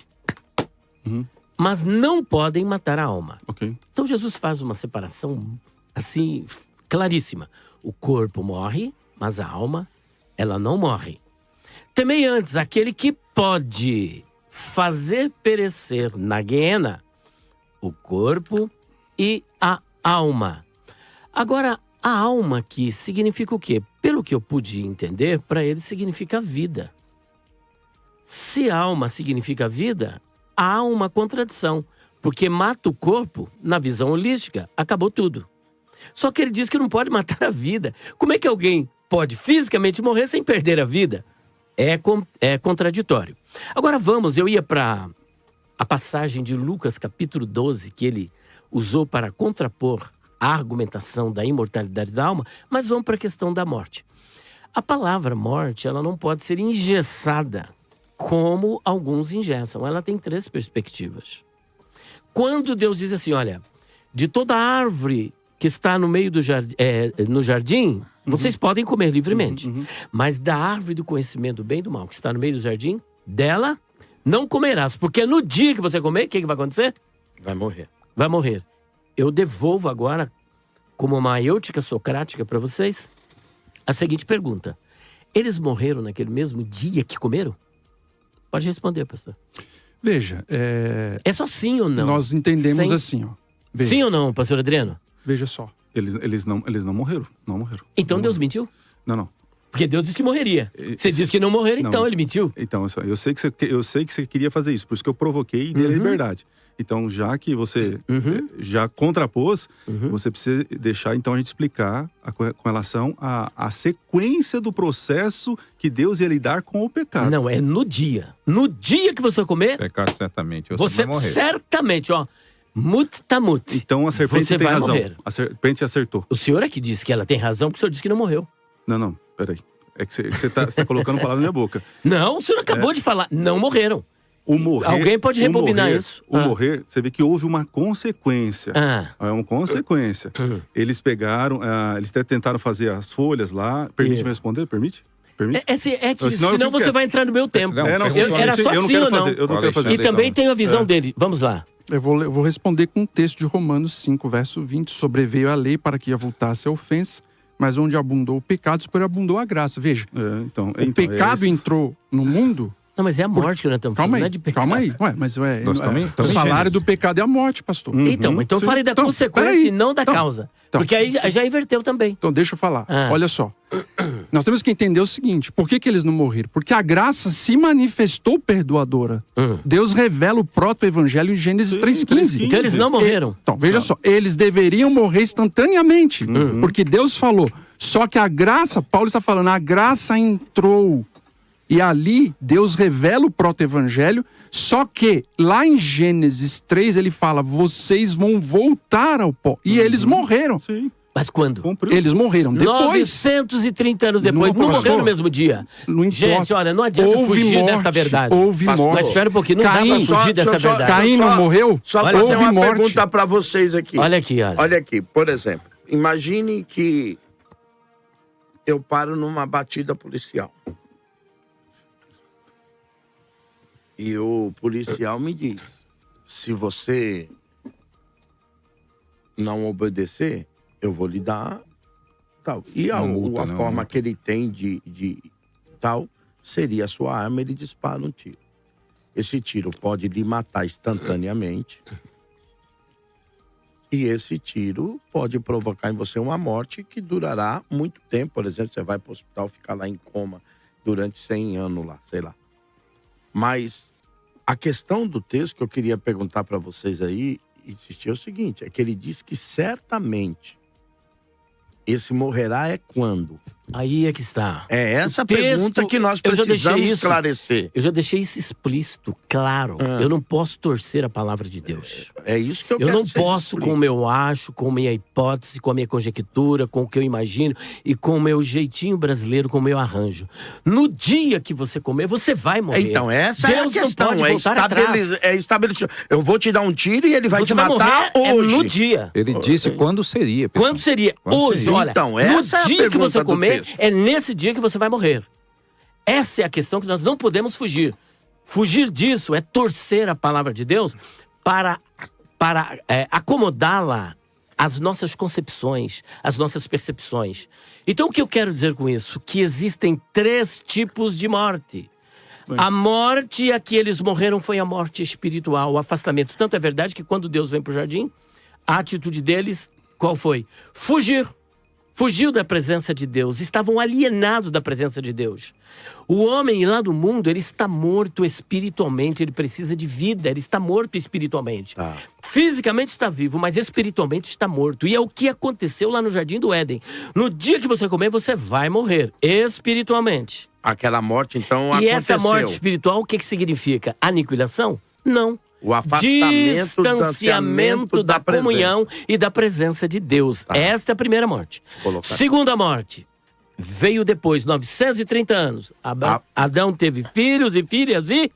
mas não podem matar a alma. Ok. Então Jesus faz uma separação, assim, claríssima. O corpo morre, mas a alma, ela não morre. Temei antes aquele que pode fazer perecer na guiena o corpo e a alma. Agora, a alma aqui significa o quê? Pelo que eu pude entender, para ele significa vida. Se alma significa vida, há uma contradição. Porque mata o corpo, na visão holística, acabou tudo. Só que ele diz que não pode matar a vida. Como é que alguém pode fisicamente morrer sem perder a vida? É contraditório. Agora eu ia para a passagem de Lucas capítulo 12, que ele usou para contrapor a argumentação da imortalidade da alma, mas vamos para a questão da morte. A palavra morte, ela não pode ser engessada como alguns engessam. Ela tem 3 perspectivas. Quando Deus diz assim, olha, de toda árvore que está no meio do jardim, vocês podem comer livremente. Mas da árvore do conhecimento do bem e do mal, que está no meio do jardim, dela não comerás. Porque no dia que você comer, o que vai acontecer? Vai morrer. Vai morrer. Eu devolvo agora, como uma êutica socrática para vocês, a seguinte pergunta. Eles morreram naquele mesmo dia que comeram? Pode responder, pastor. Veja, É só sim ou não? nós entendemos Sem- assim, ó. Veja, Sim ou não, pastor Adriano? veja só. Eles não morreram. Não morreram. Então Não Deus morreram. mentiu? Não. Porque Deus disse que morreria. Você disse que não morreram, então Não. ele mentiu. Então, eu sei que você queria fazer isso, por isso que eu provoquei e dei a liberdade. Então, já que você já contrapôs, você precisa deixar, então, a gente explicar com relação à sequência do processo que Deus ia lidar com o pecado. Não, é no dia. No dia que você comer, Pecar certamente, você vai morrer. certamente, ó, mut tamut. Então, a serpente Você tem vai razão. morrer. A serpente acertou. O senhor é que disse que ela tem razão, porque o senhor disse que não morreu. Não, peraí. É que você tá colocando palavra na minha boca. Não, o senhor acabou de falar. Não morreram. O morrer, Alguém pode rebobinar isso? O morrer, você vê que houve uma consequência. É uma consequência. Eles pegaram, eles até tentaram fazer as folhas lá. Permite me responder? Permite? Permite? Que Senão eu senão fico você quieto. vai entrar no meu tempo. Não, Era só eu não sim quero ou não? fazer. Eu não quero fazer. E Alexandre, também então. tem a visão dele. Vamos lá. Eu vou responder com um texto de Romanos 5, verso 20. Sobreveio a lei para que avultasse a ofensa, mas onde abundou o pecado, superabundou a graça. Veja, o pecado entrou no mundo... Não, mas é a morte que nós estamos falando, Calma não é aí, de pecado. calma aí. Ué, mas Nós também o salário Gênesis. do pecado é a morte, pastor. Então Sim. fale da Então, consequência peraí. e não da Então, causa. então. Porque aí já inverteu também. Então, deixa eu falar. Ah. Olha só. Nós temos que entender o seguinte. Por que eles não morreram? Porque a graça se manifestou perdoadora. Deus revela o proto-evangelho em Gênesis Sim, 3,15. Então eles não morreram. Então, veja só. Eles deveriam morrer instantaneamente. Porque Deus falou. Só que a graça, Paulo está falando, a graça entrou. E ali, Deus revela o proto-evangelho. Só que, lá em Gênesis 3, ele fala, vocês vão voltar ao pó. E eles morreram. Sim, Mas quando? cumpriu. Eles morreram. Depois, 930 anos depois. Não pastor. morreram no mesmo dia. não importa. Gente, olha, não adianta fugir desta verdade. Houve Pastor, morte. Mas espera um pouquinho, não dá Caim, pra fugir dessa só- verdade. Caim não morreu? Só Olha, fazer houve uma morte. pergunta pra vocês aqui. Olha aqui, olha. Olha aqui, por exemplo, imagine que eu paro numa batida policial. E o policial me diz, se você não obedecer, eu vou lhe dar tal. E a, Uma multa, a né? Uma forma multa. que ele tem de tal, seria a sua arma, ele dispara um tiro. Esse tiro pode lhe matar instantaneamente. E esse tiro pode provocar em você uma morte que durará muito tempo. Por exemplo, você vai para o hospital, ficar lá em coma durante 100 anos lá, sei lá. Mas a questão do texto que eu queria perguntar para vocês aí, insistir é o seguinte, é que ele diz que certamente esse morrerá é quando? Aí é que está. É essa O texto, pergunta que nós eu já deixei precisamos isso. esclarecer. Eu já deixei isso explícito, claro. Eu não posso torcer a palavra de Deus. É isso que eu Eu quero não que vocês posso, expliquem. com o meu acho, com a minha hipótese, com a minha conjectura, com o que eu imagino e com o meu jeitinho brasileiro, com o meu arranjo. No dia que você comer, você vai morrer. Então, essa é a Deus não questão. pode voltar atrás. É estabelecido. Eu vou te dar um tiro e ele vai Você te vai matar morrer hoje. no dia. Ele disse quando seria. pessoal. Quando seria? Quando Hoje, seria? olha. Então, no essa é a dia que pergunta você do comer, texto. é nesse dia que você vai morrer. Essa é a questão que nós não podemos fugir. Fugir disso é torcer a palavra de Deus para acomodá-la às nossas concepções, às nossas percepções. Então, o que eu quero dizer com isso? Que existem 3 tipos de morte. A morte a que eles morreram foi a morte espiritual, o afastamento. Tanto é verdade que quando Deus vem para o jardim, a atitude deles, qual foi? Fugir. Fugiu da presença de Deus, estavam alienados da presença de Deus. O homem lá do mundo, ele está morto espiritualmente, ele precisa de vida, ele está morto espiritualmente. Tá. Fisicamente está vivo, mas espiritualmente está morto. E é o que aconteceu lá no Jardim do Éden. No dia que você comer, você vai morrer espiritualmente. Aquela morte, então, E aconteceu. essa morte espiritual, o que significa? Aniquilação? Não. O afastamento, Distanciamento da presença. comunhão e da presença de Deus. Tá. Esta é a primeira morte. Colocar. Segunda morte. Veio depois, 930 anos. Adão teve filhos e filhas e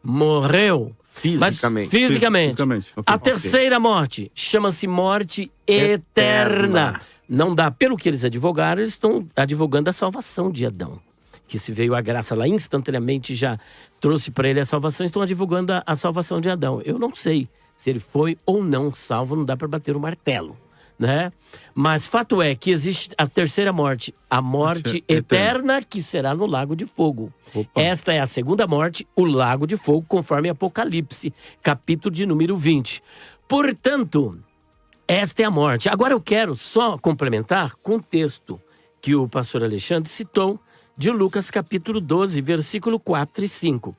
morreu. Fisicamente. Mas, fisicamente. Fisicamente, ok. A terceira morte chama-se morte eterna. Não dá. Pelo que eles advogaram, eles estão advogando a salvação de Adão. Que se veio a graça lá instantaneamente, já trouxe para ele a salvação, estão advogando a salvação de Adão. Eu não sei se ele foi ou não salvo, não dá para bater o martelo, né? Mas fato é que existe a terceira morte, a morte eterna, que será no lago de fogo. Opa. Esta é a segunda morte, o lago de fogo, conforme Apocalipse, capítulo de número 20. Portanto, esta é a morte. Agora eu quero só complementar com o texto que o pastor Alexandre citou, de Lucas capítulo 12, versículo 4 e 5.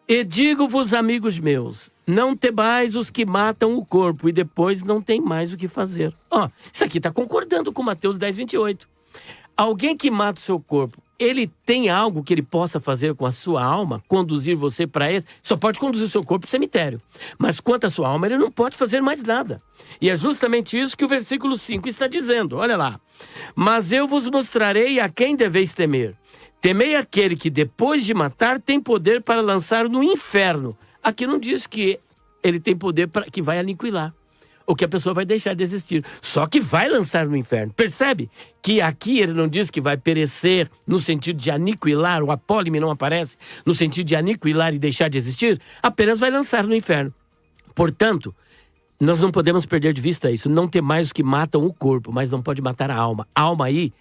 E digo-vos, amigos meus, não temais os que matam o corpo e depois não tem mais o que fazer. Isso aqui está concordando com Mateus 10, 28. Alguém que mata o seu corpo, ele tem algo que ele possa fazer com a sua alma, conduzir você para esse? Só pode conduzir o seu corpo para o cemitério. Mas quanto à sua alma, ele não pode fazer mais nada. E é justamente isso que o versículo 5 está dizendo. Olha lá. Mas eu vos mostrarei a quem deveis temer. Temei aquele que depois de matar tem poder para lançar no inferno. Aqui não diz que ele tem poder que vai aniquilar, ou que a pessoa vai deixar de existir. Só que vai lançar no inferno. Percebe que aqui ele não diz que vai perecer no sentido de aniquilar, o apólime não aparece no sentido de aniquilar e deixar de existir, apenas vai lançar no inferno. Portanto, nós não podemos perder de vista isso. Não tem mais os que matam o corpo, mas não pode matar a alma. A alma aí,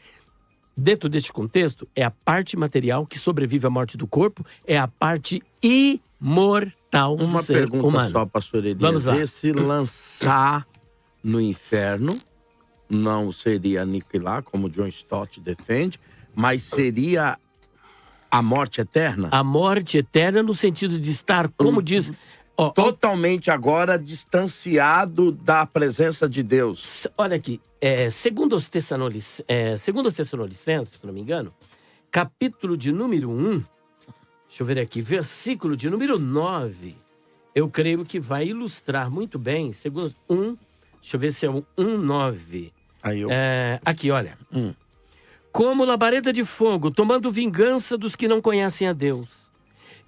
dentro deste contexto, é a parte material que sobrevive à morte do corpo, é a parte imortal do Uma ser pergunta humano. só, pastor Elias. Vamos lá. Esse lançar no inferno não seria aniquilar, como John Stott defende, mas seria a morte eterna? A morte eterna no sentido de estar, como diz... Totalmente agora distanciado da presença de Deus. Olha aqui, segundo os Tessalonicenses, se não me engano, capítulo de número 1, deixa eu ver aqui, versículo de número 9, eu creio que vai ilustrar muito bem, segundo 1, deixa eu ver se é o 1:9. Aqui, olha. Como labareda de fogo, tomando vingança dos que não conhecem a Deus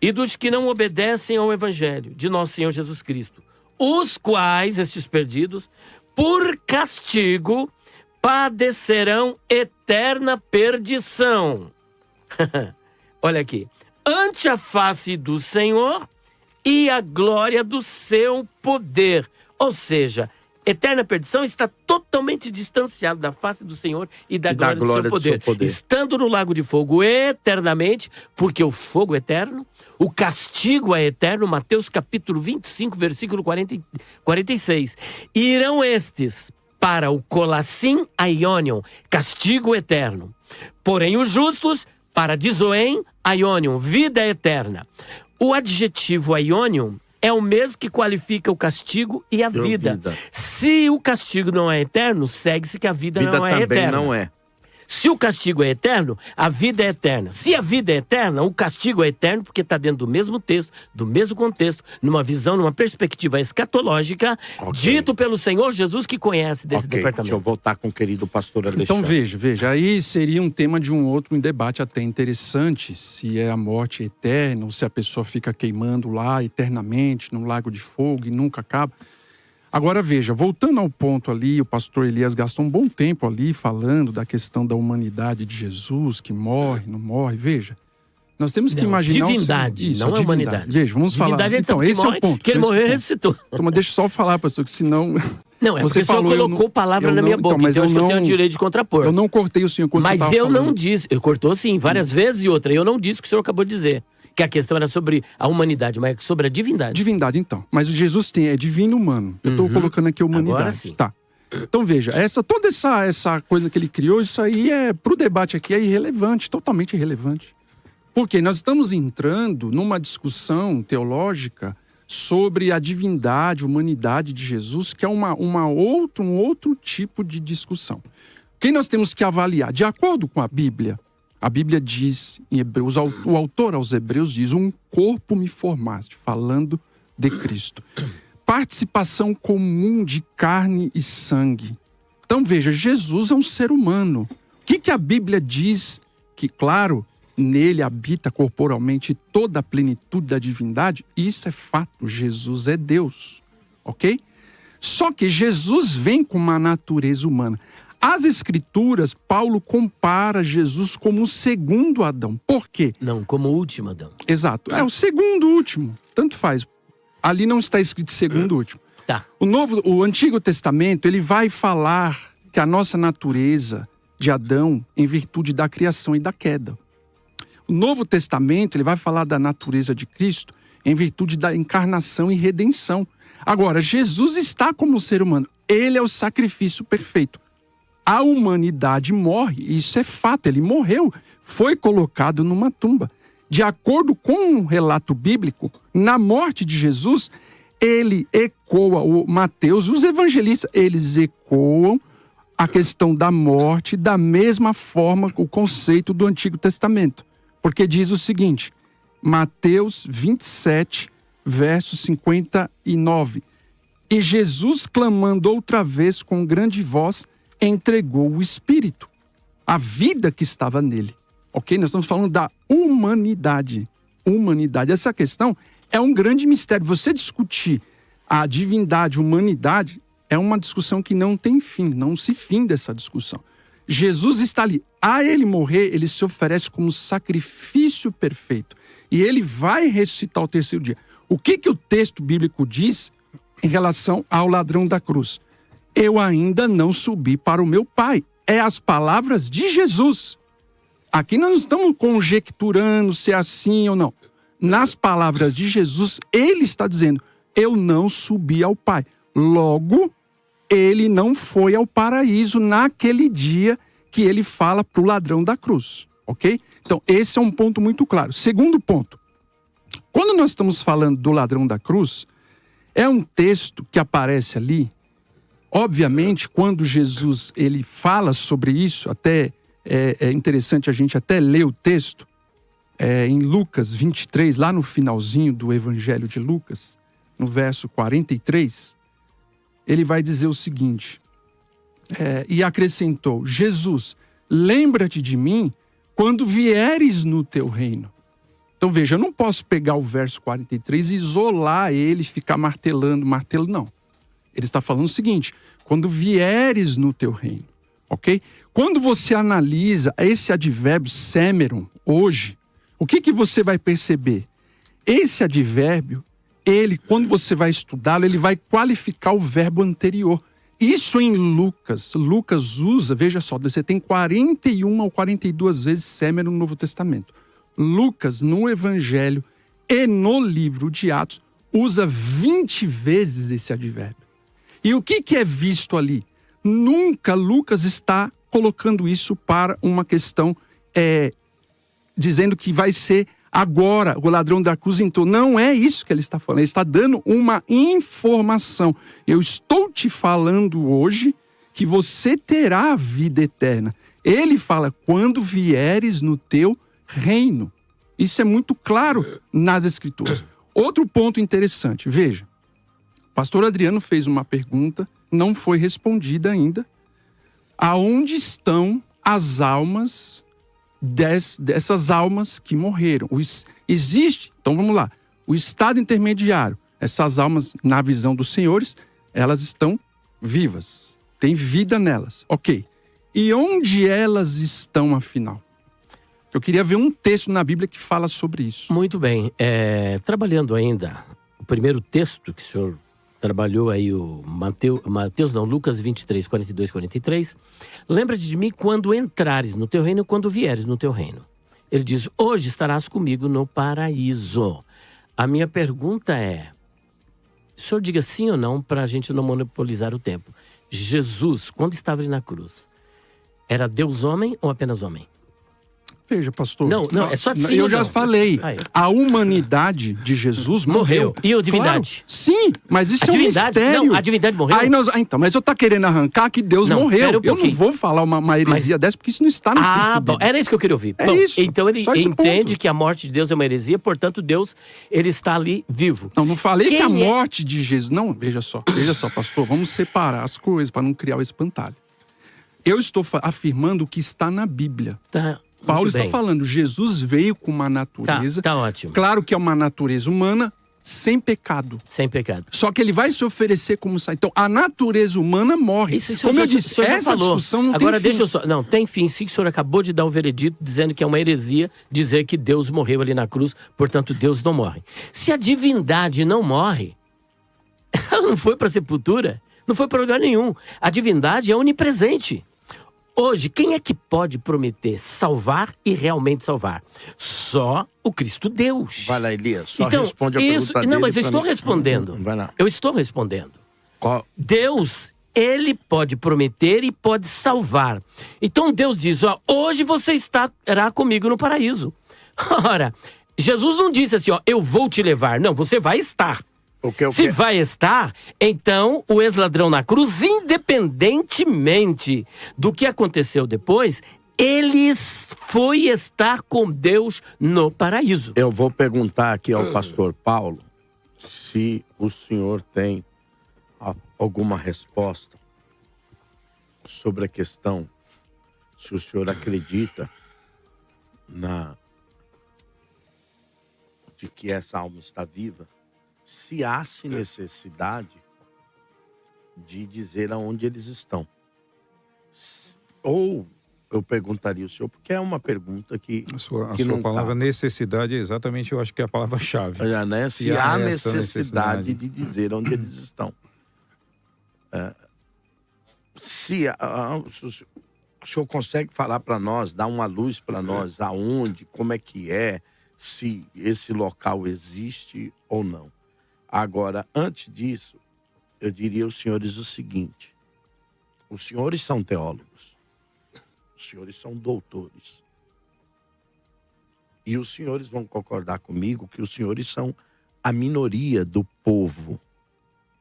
e dos que não obedecem ao Evangelho de nosso Senhor Jesus Cristo, os quais, estes perdidos, por castigo, padecerão eterna perdição. Olha aqui. Ante a face do Senhor e a glória do seu poder. Ou seja, eterna perdição está totalmente distanciado da face do Senhor e da glória do seu poder. Estando no lago de fogo eternamente, porque o fogo é eterno, o castigo é eterno, Mateus capítulo 25, versículo 46. Irão estes para o Colassim Aionion, castigo eterno. Porém os justos para Dizoem Aionion, vida eterna. O adjetivo Aionion é o mesmo que qualifica o castigo e a vida. Se o castigo não é eterno, segue-se que a vida não é eterna. Não é. Se o castigo é eterno, a vida é eterna. Se a vida é eterna, o castigo é eterno, porque está dentro do mesmo texto, do mesmo contexto, numa visão, numa perspectiva escatológica, dito pelo Senhor Jesus, que conhece desse departamento. Deixa eu voltar com o querido pastor Alexandre. Então veja, aí seria um tema de um debate até interessante, se é a morte eterna, ou se a pessoa fica queimando lá eternamente, num lago de fogo e nunca acaba. Agora veja, voltando ao ponto ali, o pastor Elias gastou um bom tempo ali falando da questão da humanidade de Jesus, que morre, não morre. Veja, nós temos que imaginar... Divindade, não é humanidade. Veja, vamos falar... Então, esse é o ponto. Que ele morreu e ressuscitou. Então, mas deixa eu só falar, pastor, que senão... Não, é porque o senhor colocou palavra na minha boca, então acho que eu tenho o direito de contrapor. Eu não cortei o senhor quando você estava falando. Mas eu não disse, eu cortou sim, várias vezes e outra. Eu não disse o que o senhor acabou de dizer. Que a questão era sobre a humanidade, mas sobre a divindade. Divindade, então. Mas Jesus é divino humano. Eu estou colocando aqui a humanidade. Agora sim. Tá. Então veja, toda essa coisa que ele criou, isso aí pro debate aqui é irrelevante, totalmente irrelevante. Porque nós estamos entrando numa discussão teológica sobre a divindade, humanidade de Jesus, que é um outro tipo de discussão. Quem nós temos que avaliar? De acordo com a Bíblia diz em Hebreus, o autor aos Hebreus diz, um corpo me formaste, falando de Cristo. Participação comum de carne e sangue. Então veja, Jesus é um ser humano. O que a Bíblia diz? Que claro, nele habita corporalmente toda a plenitude da divindade. Isso é fato, Jesus é Deus, ok? Só que Jesus vem com uma natureza humana. As Escrituras, Paulo compara Jesus como o segundo Adão. Por quê? Não, como o último Adão. Exato. É o segundo último. Tanto faz. Ali não está escrito segundo último. Tá. O Antigo Testamento, ele vai falar que a nossa natureza de Adão, em virtude da criação e da queda. O Novo Testamento, ele vai falar da natureza de Cristo, em virtude da encarnação e redenção. Agora, Jesus está como ser humano. Ele é o sacrifício perfeito. a humanidade morre. Isso é fato, ele morreu. Foi colocado numa tumba. De acordo com o relato bíblico, na morte de Jesus, ele ecoa, o Mateus e os evangelistas, eles ecoam a questão da morte da mesma forma que o conceito do Antigo Testamento. Porque diz o seguinte, Mateus 27, verso 59. E Jesus, clamando outra vez com grande voz, entregou o Espírito, a vida que estava nele. Ok? Nós estamos falando da humanidade. Humanidade. Essa questão é um grande mistério. Você discutir a divindade, a humanidade, é uma discussão que não tem fim, não se finda essa discussão. Jesus está ali. A ele morrer, ele se oferece como sacrifício perfeito. E ele vai ressuscitar ao terceiro dia. O que o texto bíblico diz em relação ao ladrão da cruz? Eu ainda não subi para o meu Pai. É as palavras de Jesus. Aqui nós não estamos conjecturando se é assim ou não. Nas palavras de Jesus, ele está dizendo, eu não subi ao Pai. Logo, ele não foi ao paraíso naquele dia que ele fala para o ladrão da cruz. Ok? Então, esse é um ponto muito claro. Segundo ponto. Quando nós estamos falando do ladrão da cruz, é um texto que aparece ali. Obviamente, quando Jesus ele fala sobre isso, até é interessante a gente até ler o texto, em Lucas 23, lá no finalzinho do Evangelho de Lucas, no verso 43, ele vai dizer o seguinte, e acrescentou, Jesus, lembra-te de mim quando vieres no teu reino. Então veja, eu não posso pegar o verso 43 e isolar ele, ficar martelando, não. Ele está falando o seguinte, quando vieres no teu reino, ok? Quando você analisa esse advérbio semeron, hoje, o que você vai perceber? Esse advérbio, ele, quando você vai estudá-lo, ele vai qualificar o verbo anterior. Isso em Lucas. Lucas usa, veja só, você tem 41 ou 42 vezes semeron no Novo Testamento. Lucas, no Evangelho e no livro de Atos, usa 20 vezes esse advérbio. E o que é visto ali? Nunca Lucas está colocando isso para uma questão, dizendo que vai ser agora o ladrão da cruz. Então, não é isso que ele está falando. Ele está dando uma informação. Eu estou te falando hoje que você terá a vida eterna. Ele fala, quando vieres no teu reino. Isso é muito claro nas Escrituras. Outro ponto interessante, veja. O pastor Adriano fez uma pergunta, não foi respondida ainda. Aonde estão as almas dessas almas que morreram? Existe, então vamos lá, o estado intermediário. Essas almas, na visão dos senhores, elas estão vivas. Tem vida nelas. Ok. E onde elas estão, afinal? Eu queria ver um texto na Bíblia que fala sobre isso. Muito bem. Trabalhando ainda, o primeiro texto que o senhor trabalhou aí, o Lucas 23, 42, 43. Lembra-te de mim quando entrares no teu reino, quando vieres no teu reino. Ele diz, hoje estarás comigo no paraíso. A minha pergunta é, o senhor diga sim ou não para a gente não monopolizar o tempo. Jesus, quando estava ali na cruz, era Deus homem ou apenas homem? Veja, pastor. Não, é só de sim. Eu já falei. A humanidade de Jesus morreu. E a divindade? Claro, sim, mas isso é um mistério. Não, a divindade morreu? Então, mas eu tô querendo arrancar que Deus morreu. Eu não vou falar uma heresia dessa, porque isso não está no texto bom, era isso que eu queria ouvir. Isso. Então ele entende que a morte de Deus é uma heresia, portanto Deus, ele está ali vivo. Não falei que a morte de Jesus... Não, veja só, pastor, vamos separar as coisas para não criar o espantalho. Eu estou afirmando o que está na Bíblia. Tá. Paulo está falando, Jesus veio com uma natureza... Tá ótimo. Claro que é uma natureza humana sem pecado. Sem pecado. Só que ele vai se oferecer como sacrifício. Então, a natureza humana morre. Isso como eu disse, essa discussão não Agora, tem fim. deixa eu só... Não, tem fim. Sim, o senhor acabou de dar o veredito dizendo que é uma heresia dizer que Deus morreu ali na cruz, portanto, Deus não morre. Se a divindade não morre, ela não foi para a sepultura, não foi para lugar nenhum. A divindade é onipresente. Hoje, quem é que pode prometer salvar e realmente salvar? Só o Cristo Deus. Vai lá, Elias. Só responde a pergunta dele. Não, mas eu estou respondendo. Vai lá. Eu estou respondendo. Qual? Deus Ele pode prometer e pode salvar. Então Deus diz, ó, hoje você estará comigo no paraíso. Ora, Jesus não disse assim, ó, eu vou te levar. Não, você vai estar. Se vai estar, então o ex-ladrão na cruz, independentemente do que aconteceu depois, ele foi estar com Deus no paraíso. Eu vou perguntar aqui ao pastor Paulo se o senhor tem alguma resposta sobre a questão, se o senhor acredita de que essa alma está viva, se há necessidade de dizer aonde eles estão. Ou eu perguntaria ao senhor, porque é uma pergunta que A sua não palavra tá. necessidade é exatamente, eu acho que é a palavra-chave. Né? Se há há essa necessidade de dizer onde eles estão. O senhor consegue falar para nós, dar uma luz para nós, aonde, como é que é, se esse local existe ou não. Agora, antes disso, eu diria aos senhores o seguinte: os senhores são teólogos, os senhores são doutores. E os senhores vão concordar comigo que os senhores são a minoria do povo,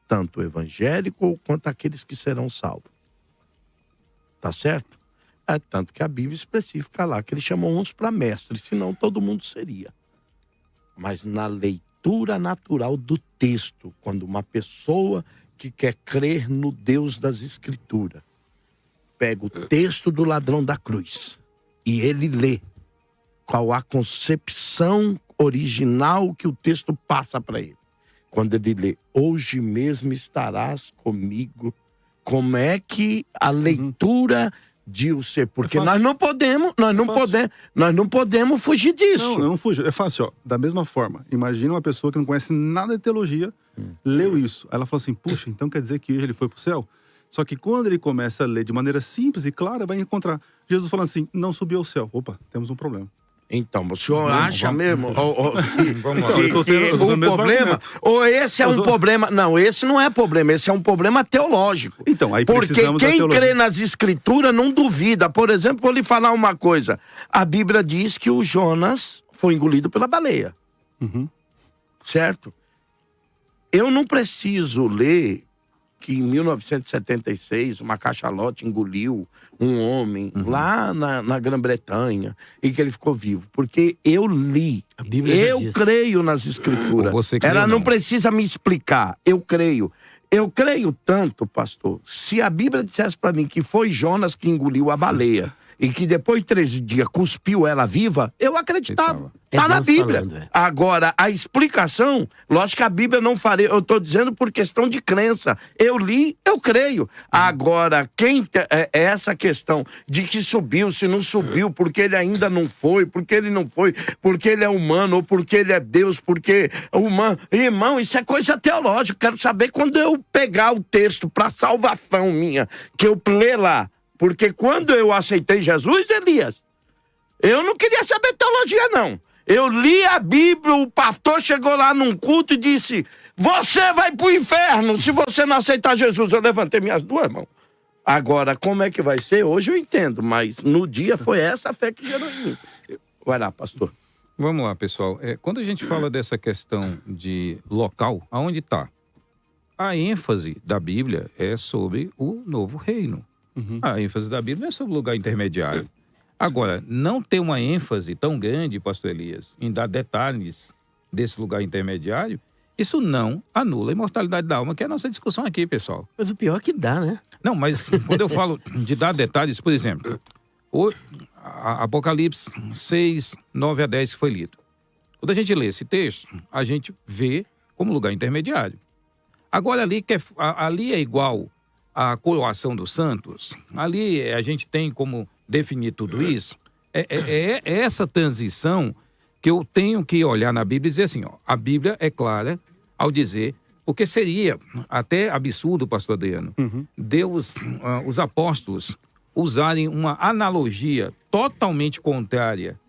tanto evangélico quanto aqueles que serão salvos. Tá certo? É tanto que a Bíblia especifica lá que ele chamou uns para mestres, senão todo mundo seria. Mas na leitura natural do texto, quando uma pessoa que quer crer no Deus das Escrituras pega o texto do ladrão da cruz e ele lê qual a concepção original que o texto passa para ele. Quando ele lê, hoje mesmo estarás comigo, como é que a leitura de o ser? Porque nós não podemos fugir disso. Não, eu não fujo. É fácil, ó. Da mesma forma, imagina uma pessoa que não conhece nada de teologia, leu isso. Aí ela falou assim, puxa, então quer dizer que ele foi pro céu? Só que quando ele começa a ler de maneira simples e clara, vai encontrar Jesus falando assim, não subiu ao céu. Opa, temos um problema. Então, o senhor acha mesmo Vamos lá. que o problema, ou esse é um problema, não, esse não é problema, esse é um problema teológico. Então, aí porque precisamos da quem teologia. crê nas escrituras não duvida. Por exemplo, vou lhe falar uma coisa, a Bíblia diz que o Jonas foi engolido pela baleia, certo? Eu não preciso ler que em 1976 uma cachalote engoliu um homem lá na Grã-Bretanha e que ele ficou vivo. Porque eu li, A Bíblia já eu diz. creio nas escrituras. Você crê Ela ou não não? precisa me explicar, eu creio. Eu creio tanto, pastor, se a Bíblia dissesse para mim que foi Jonas que engoliu a baleia e que depois de 13 dias cuspiu ela viva, eu acreditava. É Tá na Deus Bíblia. falando, é. Agora, a explicação, lógico que a Bíblia não faria, eu estou dizendo por questão de crença. Eu li, eu creio. Agora, é essa questão de que subiu, se não subiu, porque ele ainda não foi, porque ele não foi, porque ele é humano, ou porque ele é Deus, porque é humano. Irmão, isso é coisa teológica. Quero saber quando eu pegar o texto para salvação minha, que eu ler lá. Porque quando eu aceitei Jesus, Elias, eu não queria saber teologia, não. Eu li a Bíblia, o pastor chegou lá num culto e disse, você vai pro inferno se você não aceitar Jesus. Eu levantei minhas duas mãos. Agora, como é que vai ser? Hoje eu entendo, mas no dia foi essa a fé que gerou em mim. Vai lá, pastor. Vamos lá, pessoal. Quando a gente fala dessa questão de local, aonde está? A ênfase da Bíblia é sobre o novo reino. A ênfase da Bíblia não é sobre o lugar intermediário. Agora, não ter uma ênfase tão grande, pastor Elias, em dar detalhes desse lugar intermediário, isso não anula a imortalidade da alma, que é a nossa discussão aqui, pessoal. Mas o pior é que dá, né? Não, mas quando eu falo de dar detalhes, por exemplo, o Apocalipse 6, 9 a 10 que foi lido. Quando a gente lê esse texto, a gente vê como lugar intermediário. Agora, ali é igual a coroação dos santos, ali a gente tem como definir tudo isso. É essa transição que eu tenho que olhar na Bíblia e dizer assim, ó, a Bíblia é clara ao dizer, porque seria até absurdo, pastor Adriano, Deus, os apóstolos usarem uma analogia totalmente contrária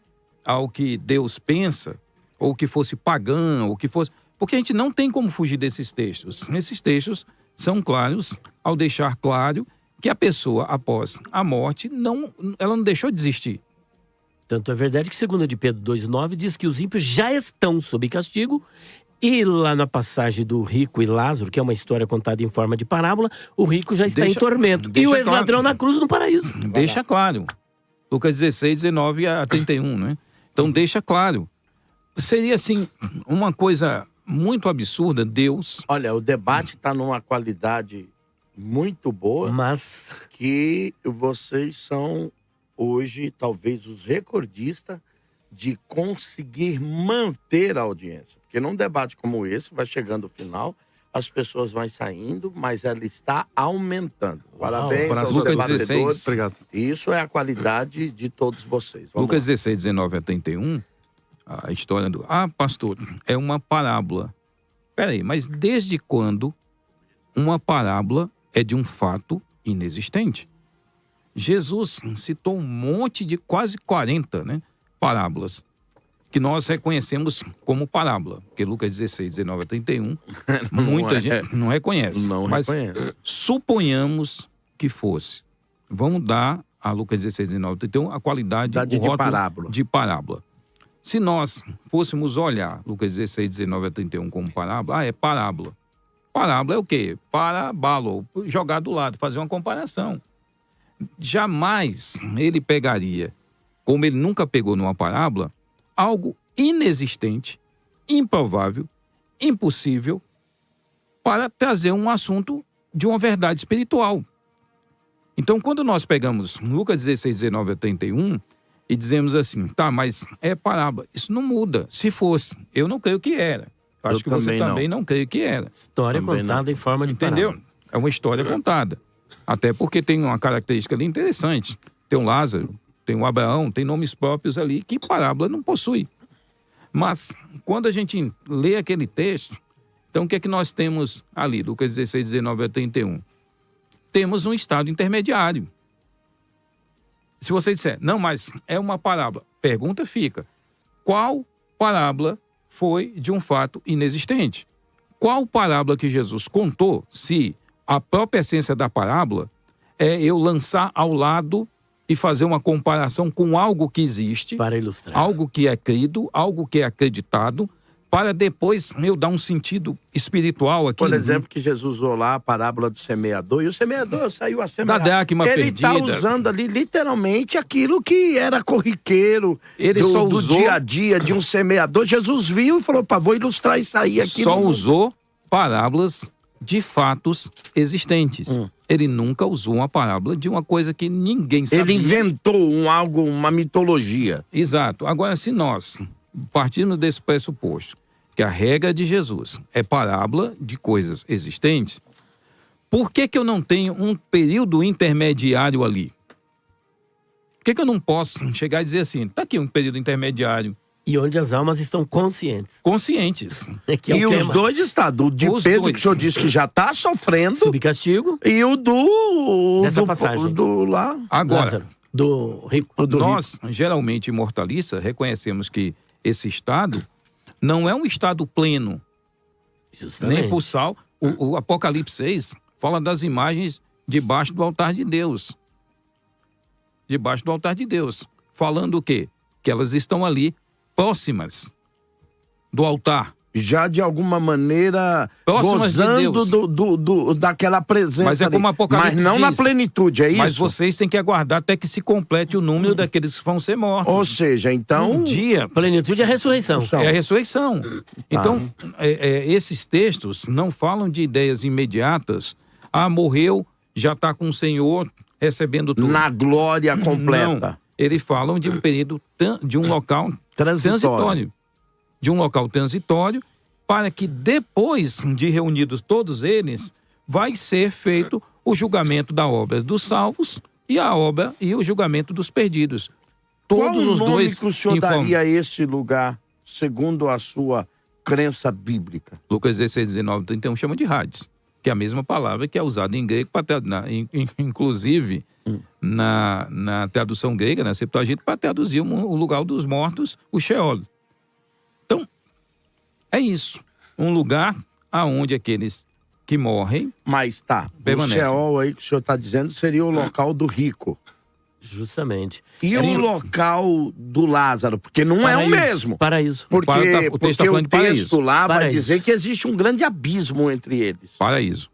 ao que Deus pensa, ou que fosse pagã, ou que fosse... Porque a gente não tem como fugir desses textos. Esses textos são claros ao deixar claro que a pessoa, após a morte, ela não deixou de existir. Tanto é verdade que 2 de Pedro 2,9 diz que os ímpios já estão sob castigo. E lá na passagem do rico e Lázaro, que é uma história contada em forma de parábola, o rico já está em tormento. E o ex-ladrão na cruz no paraíso. Deixa claro. Lucas 16, 19 a 31, né? Então deixa claro. Seria, assim, uma coisa muito absurda, Deus... Olha, o debate está numa qualidade muito boa, mas que vocês são, hoje, talvez os recordistas de conseguir manter a audiência. Porque num debate como esse, vai chegando o final, as pessoas vão saindo, mas ela está aumentando. Parabéns aos Lucas debatedores. 16. Obrigado. Isso é a qualidade de todos vocês. Vamos Lucas lá. 16, 19 a 31, a história do... pastor, é uma parábola. Peraí, mas desde quando uma parábola é de um fato inexistente? Jesus citou um monte de quase 40, né, parábolas que nós reconhecemos como parábola. Porque Lucas 16, 19 a 31, muita gente não reconhece. Não mas reconhece. suponhamos que fosse. Vamos dar a Lucas 16, 19 a 31 a qualidade De o rótulo parábola. de parábola. Se nós fôssemos olhar Lucas 16, 19 a 31 como parábola, é parábola. Parábola é o quê? Parabalo, jogar do lado, fazer uma comparação. Jamais ele pegaria, como ele nunca pegou numa parábola, algo inexistente, improvável, impossível, para trazer um assunto de uma verdade espiritual. Então, quando nós pegamos Lucas 16, 19 a 31 e dizemos assim, tá, mas é parábola, isso não muda. Se fosse, eu não creio que era. Acho que você também não crê que era. História Também contada em forma de Entendeu? parábola. É uma história contada. Até porque tem uma característica ali interessante. Tem o Lázaro, tem o Abraão, tem nomes próprios ali que parábola não possui. Mas, quando a gente lê aquele texto, então o que é que nós temos ali? Lucas 16, 19 a 31. Temos um estado intermediário. Se você disser, não, mas é uma parábola, pergunta fica, qual parábola foi de um fato inexistente? Qual parábola que Jesus contou, se a própria essência da parábola é eu lançar ao lado e fazer uma comparação com algo que existe, Para ilustrar. algo que é crido, algo que é acreditado, para depois eu dar um sentido espiritual aqui. Por exemplo, que Jesus usou lá a parábola do semeador, e o semeador saiu a semear. Da dracma Ele está perdida. usando ali literalmente aquilo que era corriqueiro Ele só do usou- dia a dia de um semeador. Jesus viu e falou, vou ilustrar isso aí aqui. Só no- usou parábolas de fatos existentes. Ele nunca usou uma parábola de uma coisa que ninguém sabia. Ele inventou uma mitologia. Exato. Agora, se nós partirmos desse pressuposto que a regra de Jesus é parábola de coisas existentes, por que eu não tenho um período intermediário ali? Por que eu não posso chegar e dizer assim, tá aqui um período intermediário, E onde as almas estão conscientes. conscientes? Que é E o os tema. dois está, do de Os Pedro, dois. que o senhor disse que já está sofrendo, Sob castigo. e o Dessa do passagem. do lá. Agora, Lázaro, do rico. nós, geralmente, imortalistas, reconhecemos que esse estado não é um estado pleno, Justamente. nem por sal. O Apocalipse 6 fala das imagens debaixo do altar de Deus. Debaixo do altar de Deus. Falando o quê? Que elas estão ali próximas do altar. Já de alguma maneira Próximas de gozando Deus. daquela presença. Mas é ali. como Apocalipse Mas não na diz. plenitude, é isso? Mas vocês têm que aguardar até que se complete o número daqueles que vão ser mortos. Ou seja, então. Um dia Plenitude é a ressurreição. Então, é a ressurreição. Então, esses textos não falam de ideias imediatas. Morreu, já está com o Senhor, recebendo tudo. na glória completa. Não. Eles falam de um período, de um local Transitório. transitório. De um local transitório, para que depois de reunidos todos eles, vai ser feito o julgamento da obra dos salvos e a obra e o julgamento dos perdidos. Qual Todos o os nome dois que o senhor informam. daria a esse lugar, segundo a sua crença bíblica? Lucas 16, 19, 31 chama de Hades, que é a mesma palavra que é usada em grego, inclusive na tradução grega, na Septuaginta, para traduzir o lugar dos mortos, o Sheol. Então, é isso. Um lugar aonde aqueles que morrem. Mas tá, o Permanecem. Sheol aí que o senhor está dizendo seria o local do rico. Justamente. E Sim. o local do Lázaro? Porque não é o Paraíso. mesmo. Paraíso. Porque O texto tá falando de paraíso. lá vai Paraíso. dizer que existe um grande abismo entre eles. Paraíso.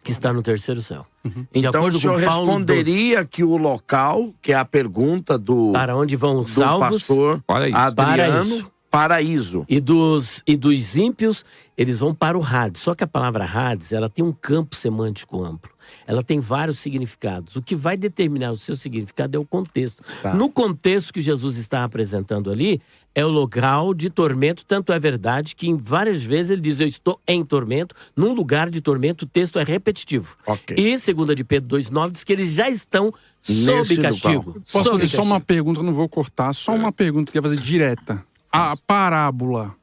Que está no terceiro céu. De Então o acordo com senhor Paulo responderia que o local, que é a pergunta do, Para onde vão os do salvos pastor Paraíso. Adriano, paraíso. e dos ímpios, eles vão para o Hades. Só que a palavra Hades, ela tem um campo semântico amplo. Ela tem vários significados. O que vai determinar o seu significado é o contexto. Tá. No contexto que Jesus está apresentando ali, é o local de tormento. Tanto é verdade que em várias vezes ele diz, eu estou em tormento. Num lugar de tormento, o texto é repetitivo. Ok. E 2 de Pedro 2,9 diz que eles já estão Nesse sob castigo. local. Posso Sob fazer só uma castigo. pergunta, eu não vou cortar, só uma pergunta que eu vou fazer direta. A parábola,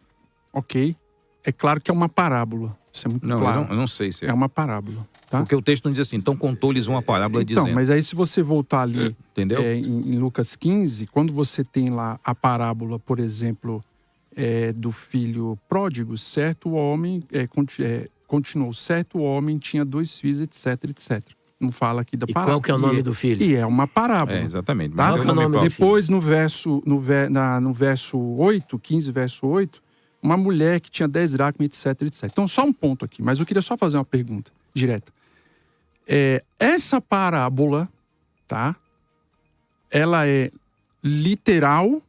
ok? É claro que é uma parábola. Isso é muito Não, claro. eu não sei se É uma parábola, tá? Porque o texto não diz assim, então contou-lhes uma parábola Então, dizendo. mas aí se você voltar ali Entendeu? em Lucas 15, quando você tem lá a parábola, por exemplo, do filho pródigo, certo homem, continuou, certo homem tinha 2 filhos, etc, etc. Não fala aqui da E parábola. qual que é o nome do filho? E é uma parábola. Exatamente. Tá? Mas Qual que é o nome próprio. do filho? Depois, no verso 8, 15, verso 8, uma mulher que tinha 10 dracmas, etc, etc. Então, só um ponto aqui, mas eu queria só fazer uma pergunta direta. Essa parábola, tá? Ela é literal,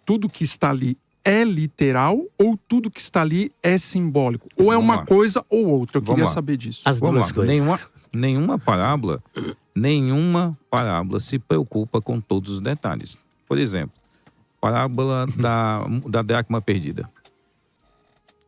tudo que está ali é literal, ou tudo que está ali é simbólico? Ou é Vamos uma lá. coisa ou outra? Eu Vamos queria lá. saber disso. As Vamos duas lá. coisas. Nenhuma parábola se preocupa com todos os detalhes. Por exemplo, parábola da dracma perdida.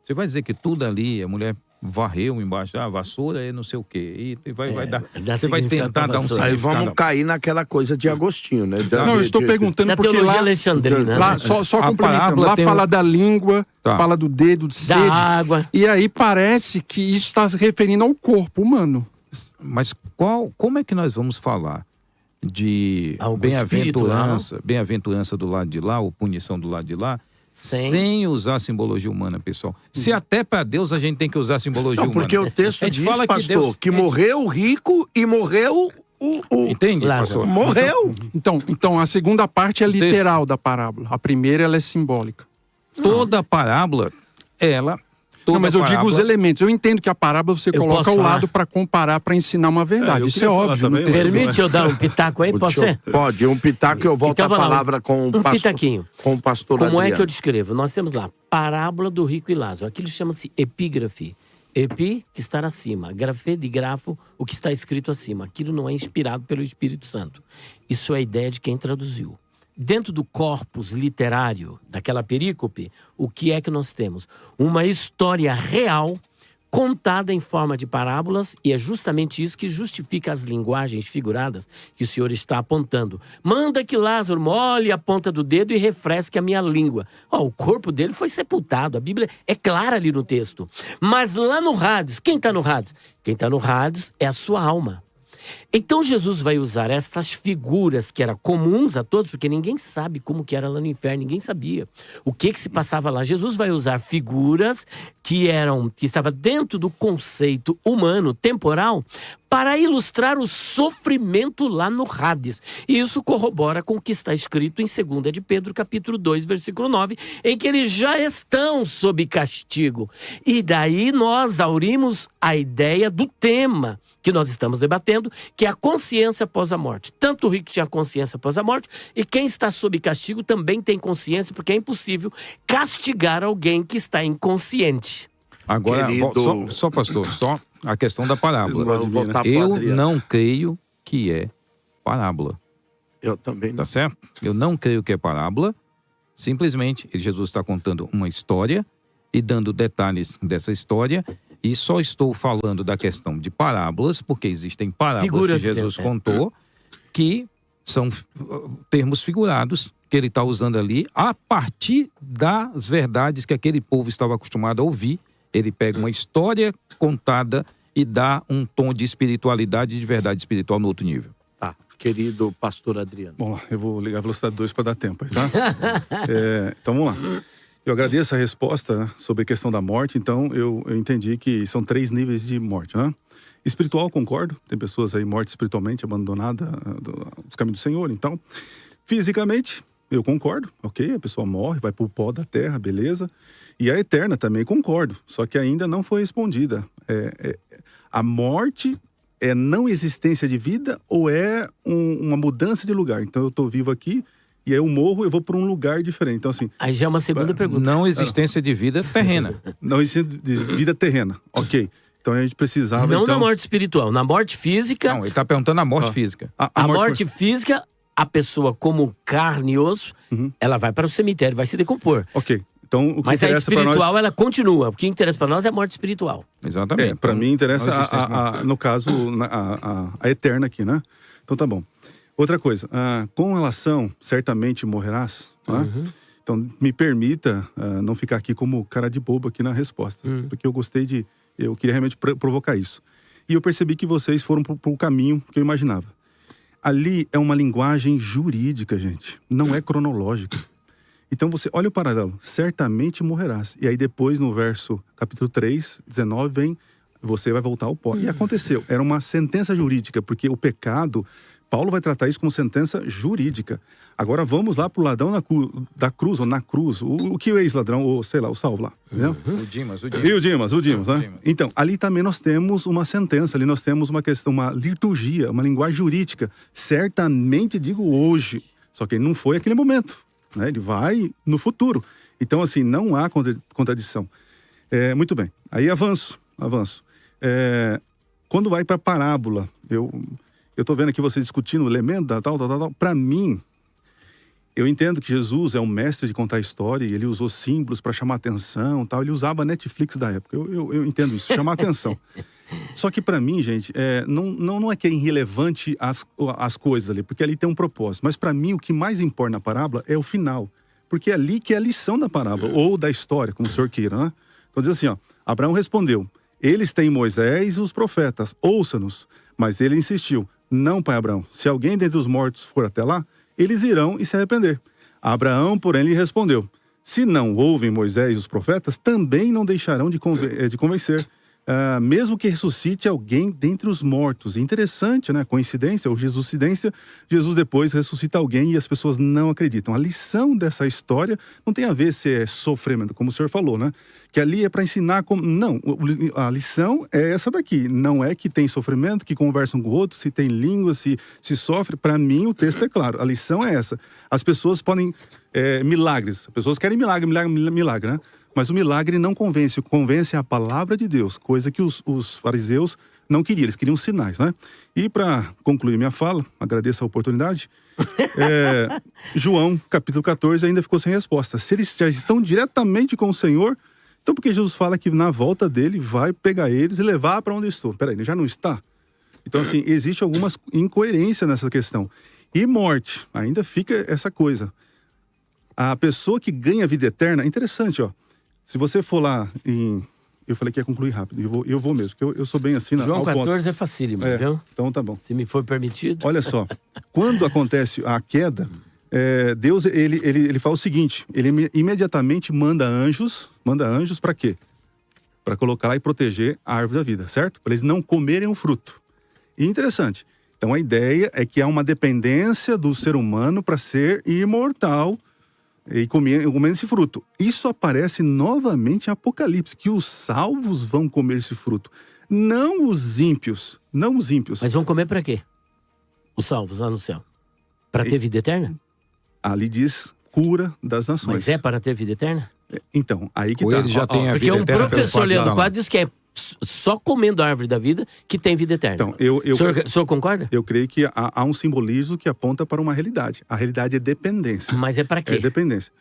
Você vai dizer que tudo ali, a mulher varreu embaixo, a vassoura é não sei o quê. E vai dar. Dá Você vai significado tentar pra dar um vassoura. Aí significado. vamos cair naquela coisa de Agostinho, né? Não, eu estou perguntando Da porque teologia lá... alexandrina. Lá, né? só A complementando, parábola lá tem fala da língua, Tá. fala do dedo, de Da sede. água. E aí parece que isso está se referindo ao corpo humano. Mas como é que nós vamos falar de Algo bem-aventurança do lado de lá, ou punição do lado de lá, sem usar simbologia humana, pessoal? Se até para Deus a gente tem que usar simbologia Não, porque humana. o texto A gente diz, fala que pastor, Deus- que morreu o rico e morreu o... Entende, Lázaro. pastor? Morreu. Então, a segunda parte é texto- literal da parábola. A primeira, ela é simbólica. Toda parábola, Não, mas eu digo os elementos. Eu entendo que a parábola você Eu coloca posso ao falar? lado para comparar, para ensinar uma verdade. eu Isso é queria falar óbvio. também, no texto. mas- Permite eu dar um pitaco aí, pode ser? Pode, um pitaco eu volto Então, a vai lá, palavra com o Um pastor, pitaquinho. com o pastor Como é Adriano. que eu descrevo? Nós temos lá, parábola do rico e Lázaro. Aquilo chama-se epígrafe. Epi, que está acima. Grafê de grafo, o que está escrito acima. Aquilo não é inspirado pelo Espírito Santo. Isso é a ideia de quem traduziu. Dentro do corpus literário daquela perícope, o que é que nós temos? Uma história real contada em forma de parábolas, e é justamente isso que justifica as linguagens figuradas que o Senhor está apontando. Manda que Lázaro molhe a ponta do dedo e refresque a minha língua. O corpo dele foi sepultado, a Bíblia é clara ali no texto. Mas lá no Hades, quem está no Hades? Quem está no Hades é a sua alma. Então Jesus vai usar estas figuras que eram comuns a todos, porque ninguém sabe como que era lá no inferno, ninguém sabia o que se passava lá. Jesus vai usar figuras que estavam dentro do conceito humano, temporal, para ilustrar o sofrimento lá no Hades. E isso corrobora com o que está escrito em 2 de Pedro, capítulo 2, versículo 9, em que eles já estão sob castigo. E daí nós aurimos a ideia do tema que nós estamos debatendo, que é a consciência após a morte. Tanto o rico tinha consciência após a morte, e quem está sob castigo também tem consciência, porque é impossível castigar alguém que está inconsciente. Agora, Querido- só pastor, só a questão da parábola. Vocês Vou voltar pro Eu Adriano. não creio que é parábola, Eu também não. tá certo? Eu não creio que é parábola. Simplesmente, Jesus está contando uma história e dando detalhes dessa história. E só estou falando da questão de parábolas, porque existem parábolas Figuras que Jesus que- contou, que são termos figurados que ele está usando ali a partir das verdades que aquele povo estava acostumado a ouvir. Ele pega uma história contada e dá um tom de espiritualidade e de verdade espiritual no outro nível. Tá, querido pastor Adriano. Bom, eu vou ligar a velocidade 2 para dar tempo, aí, tá? Então vamos lá. Eu agradeço a resposta, né, sobre a questão da morte. Então, eu entendi que são 3 níveis de morte, né? Espiritual, concordo. Tem pessoas aí mortas espiritualmente, abandonadas dos caminhos do Senhor. Então, fisicamente, eu concordo. Ok, a pessoa morre, vai pro pó da terra, beleza. E a eterna também concordo. Só que ainda não foi respondida. A morte é não existência de vida ou é uma mudança de lugar? Então, eu tô vivo aqui... E aí eu morro, eu vou para um lugar diferente. Então, assim... Aí já é uma segunda pergunta. Não existência de vida terrena. Não existência de vida terrena. Ok. Então a gente precisava... Não então... na morte espiritual, na morte física... Não, ele está perguntando a morte física. A morte física, a pessoa como carne e osso, ela vai para o cemitério, vai se decompor. Ok. Então, o que mas a interessa para espiritual, nós... ela continua. O que interessa para nós é a morte espiritual. Exatamente. Para mim interessa, então, no caso, a eterna aqui, né? Então tá bom. Outra coisa, com relação, certamente morrerás, né? Então me permita não ficar aqui como cara de bobo aqui na resposta, porque eu queria realmente provocar isso. E eu percebi que vocês foram para o caminho que eu imaginava. Ali é uma linguagem jurídica, gente, não é cronológica. Então você olha o paralelo, certamente morrerás. E aí depois no verso capítulo 3, 19, vem, você vai voltar ao pó. E aconteceu, era uma sentença jurídica, porque o pecado... Paulo vai tratar isso como sentença jurídica. Agora vamos lá para o ladrão da cruz, ou na cruz. O que é ex-ladrão, ou sei lá, o salvo lá. O Dimas, né? Então, ali também nós temos uma sentença, ali nós temos uma questão, uma liturgia, uma linguagem jurídica. Certamente digo hoje, só que ele não foi aquele momento, né? Ele vai no futuro. Então, assim, não há contradição. Muito bem, aí avanço. Quando vai para a parábola, eu estou vendo aqui você discutindo o elemento, tal. Para mim, eu entendo que Jesus é um mestre de contar história e ele usou símbolos para chamar atenção, tal. Ele usava a Netflix da época. Eu entendo isso, chamar atenção. Só que para mim, gente, não é que é irrelevante as coisas ali, porque ali tem um propósito. Mas para mim, o que mais importa na parábola é o final. Porque é ali que é a lição da parábola, ou da história, como o senhor queira, né? Então diz assim, Abraão respondeu, eles têm Moisés e os profetas, ouça-nos. Mas ele insistiu, não, pai Abraão, se alguém dentre os mortos for até lá, eles irão e se arrepender. Abraão, porém, lhe respondeu, se não ouvem Moisés e os profetas, também não deixarão de convencer, mesmo que ressuscite alguém dentre os mortos. Interessante, né? Coincidência ou jesuscidência, Jesus depois ressuscita alguém e as pessoas não acreditam. A lição dessa história não tem a ver se é sofrimento, como o senhor falou, né? Que ali é para ensinar como... Não, a lição é essa daqui. Não é que tem sofrimento, que conversam com o outro, se tem língua, se sofre. Para mim, o texto é claro. A lição é essa. As pessoas podem... milagres. As pessoas querem milagre, né? Mas o milagre não convence. O que convence é a palavra de Deus. Coisa que os fariseus não queriam. Eles queriam sinais, né? E para concluir minha fala, agradeço a oportunidade... João, capítulo 14, ainda ficou sem resposta. Se eles já estão diretamente com o Senhor... Então, porque Jesus fala que na volta dele vai pegar eles e levar para onde estou. Peraí, ele já não está? Então, assim, existe algumas incoerências nessa questão. E morte, ainda fica essa coisa. A pessoa que ganha vida eterna, interessante, ó. Se você for lá em... Eu falei que ia concluir rápido, eu vou mesmo, porque eu sou bem assim... João 14 é facílimo, viu? Então tá bom. Se me for permitido... Olha só, quando acontece a queda... Deus, ele fala o seguinte, ele imediatamente manda anjos para quê? Para colocar lá e proteger a árvore da vida, certo? Para eles não comerem o fruto. E interessante, então a ideia é que há uma dependência do ser humano para ser imortal e comendo esse fruto. Isso aparece novamente em Apocalipse, que os salvos vão comer esse fruto, não os ímpios. Mas vão comer para quê? Os salvos lá no céu? Para ter vida eterna? Ali diz cura das nações. Mas é para ter vida eterna? Então, aí que tá. Ele já tem a vida porque eterna. Porque um professor Leandro Quadro diz que é só comendo a árvore da vida que tem vida eterna. Então, o senhor concorda? Eu creio que há um simbolismo que aponta para uma realidade. A realidade é dependência. Mas é para quê? É dependência.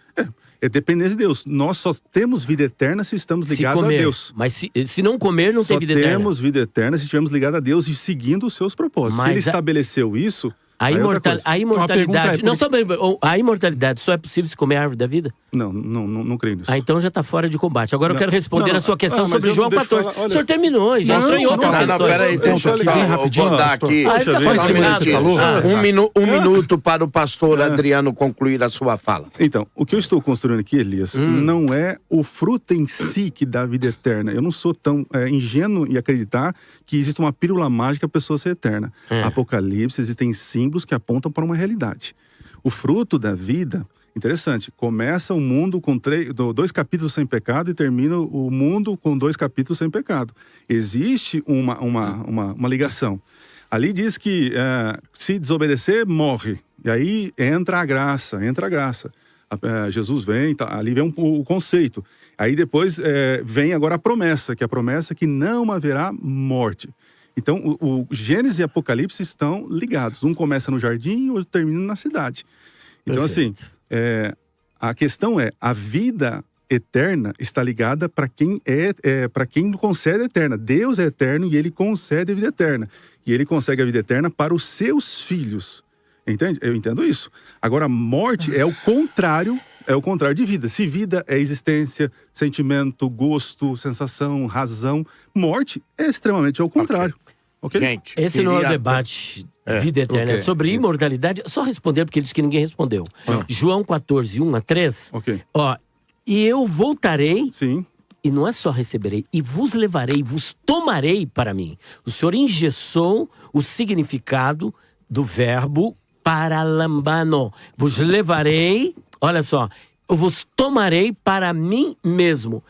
É dependência de Deus. Nós só temos vida eterna se estamos ligados a Deus. Mas se não comer, não tem vida eterna. Só temos vida eterna se estivermos ligados a Deus e seguindo os seus propósitos. Se ele estabeleceu isso... A, Aí é outra imortal, coisa. a imortalidade. Então, a pergunta Não, só a imortalidade só é possível se comer a árvore da vida? Não creio nisso. Ah, então já está fora de combate. Agora eu Não, quero responder não, a sua questão mas sobre eu João deixa eu 14. falar, olha- O senhor terminou, já. Não, Só em outras não, questões. peraí, deixa aqui eu bem rapidinho, vou dar pastor. aqui. Ah, Deixa eu tá ver. bom, Só em cima combinado. do que você falou. Um minuto para o pastor Adriano concluir a sua fala. Então, o que eu estou construindo aqui, Elias, não é o fruto em si que dá vida eterna. Eu não sou tão ingênuo em acreditar que existe uma pílula mágica para a pessoa ser eterna. Apocalipse, existem símbolos que apontam para uma realidade. O fruto da vida, interessante, começa o mundo com 2 capítulos sem pecado e termina o mundo com 2 capítulos sem pecado. Existe uma ligação. Ali diz que se desobedecer, morre. E aí entra a graça. Jesus vem, ali vem o conceito. Aí depois vem agora a promessa, que é a promessa que não haverá morte. Então, o Gênesis e Apocalipse estão ligados. Um começa no jardim, o outro termina na cidade. Então, Perfeito. assim, a questão é, a vida eterna está ligada para quem para quem concede a eterna. Deus é eterno e ele concede a vida eterna. E ele consegue a vida eterna para os seus filhos. Entende? Eu entendo isso. Agora, morte é o contrário de vida. Se vida é existência, sentimento, gosto, sensação, razão, morte é extremamente ao contrário. Ok? Gente, Esse não é o queria- debate vida eterna, é ok. sobre imortalidade. Só responder, porque ele disse que ninguém respondeu. João 14, 1-3. Ok. Ó, e eu voltarei, Sim. e não é só receberei, e vos levarei, vos tomarei para mim. O Senhor engessou o significado do verbo paralambano. Vos levarei, olha só, eu vos tomarei para mim mesmo.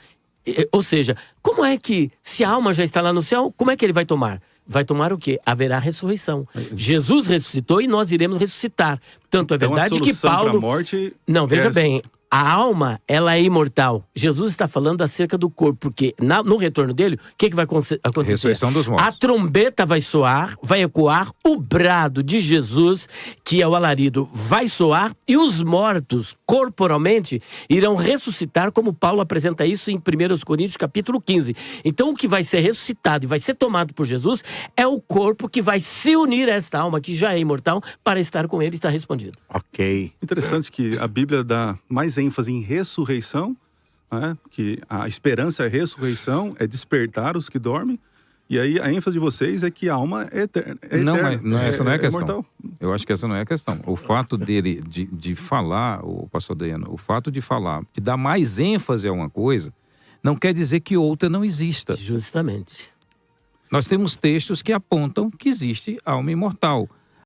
Ou seja, como é que, se a alma já está lá no céu, como é que ele vai tomar? Vai tomar o quê? Haverá ressurreição. Jesus ressuscitou e nós iremos ressuscitar. Tanto é Então, verdade a que solução para a Paulo... morte Não, veja é- bem, a alma, ela é imortal. Jesus está falando acerca do corpo, porque no retorno dele, o que vai acontecer? Ressurreição dos A mortos. trombeta vai soar, vai ecoar, o brado de Jesus, que é o alarido, vai soar, e os mortos, corporalmente, irão ressuscitar, como Paulo apresenta isso em 1 Coríntios capítulo 15. Então, o que vai ser ressuscitado e vai ser tomado por Jesus é o corpo que vai se unir a esta alma, que já é imortal, para estar com ele e estar respondido. Ok. Interessante que a Bíblia dá mais ênfase em ressurreição, né? Que a esperança é ressurreição, é despertar os que dormem. E aí a ênfase de vocês é que a alma é eterna. Não, mas essa não é a questão. imortal. Eu acho que essa não é a questão. O fato dele, de falar, o pastor Adriano, o fato de falar, de dar mais ênfase a uma coisa, não quer dizer que outra não exista. Justamente. Nós temos textos que apontam que existe alma imortal.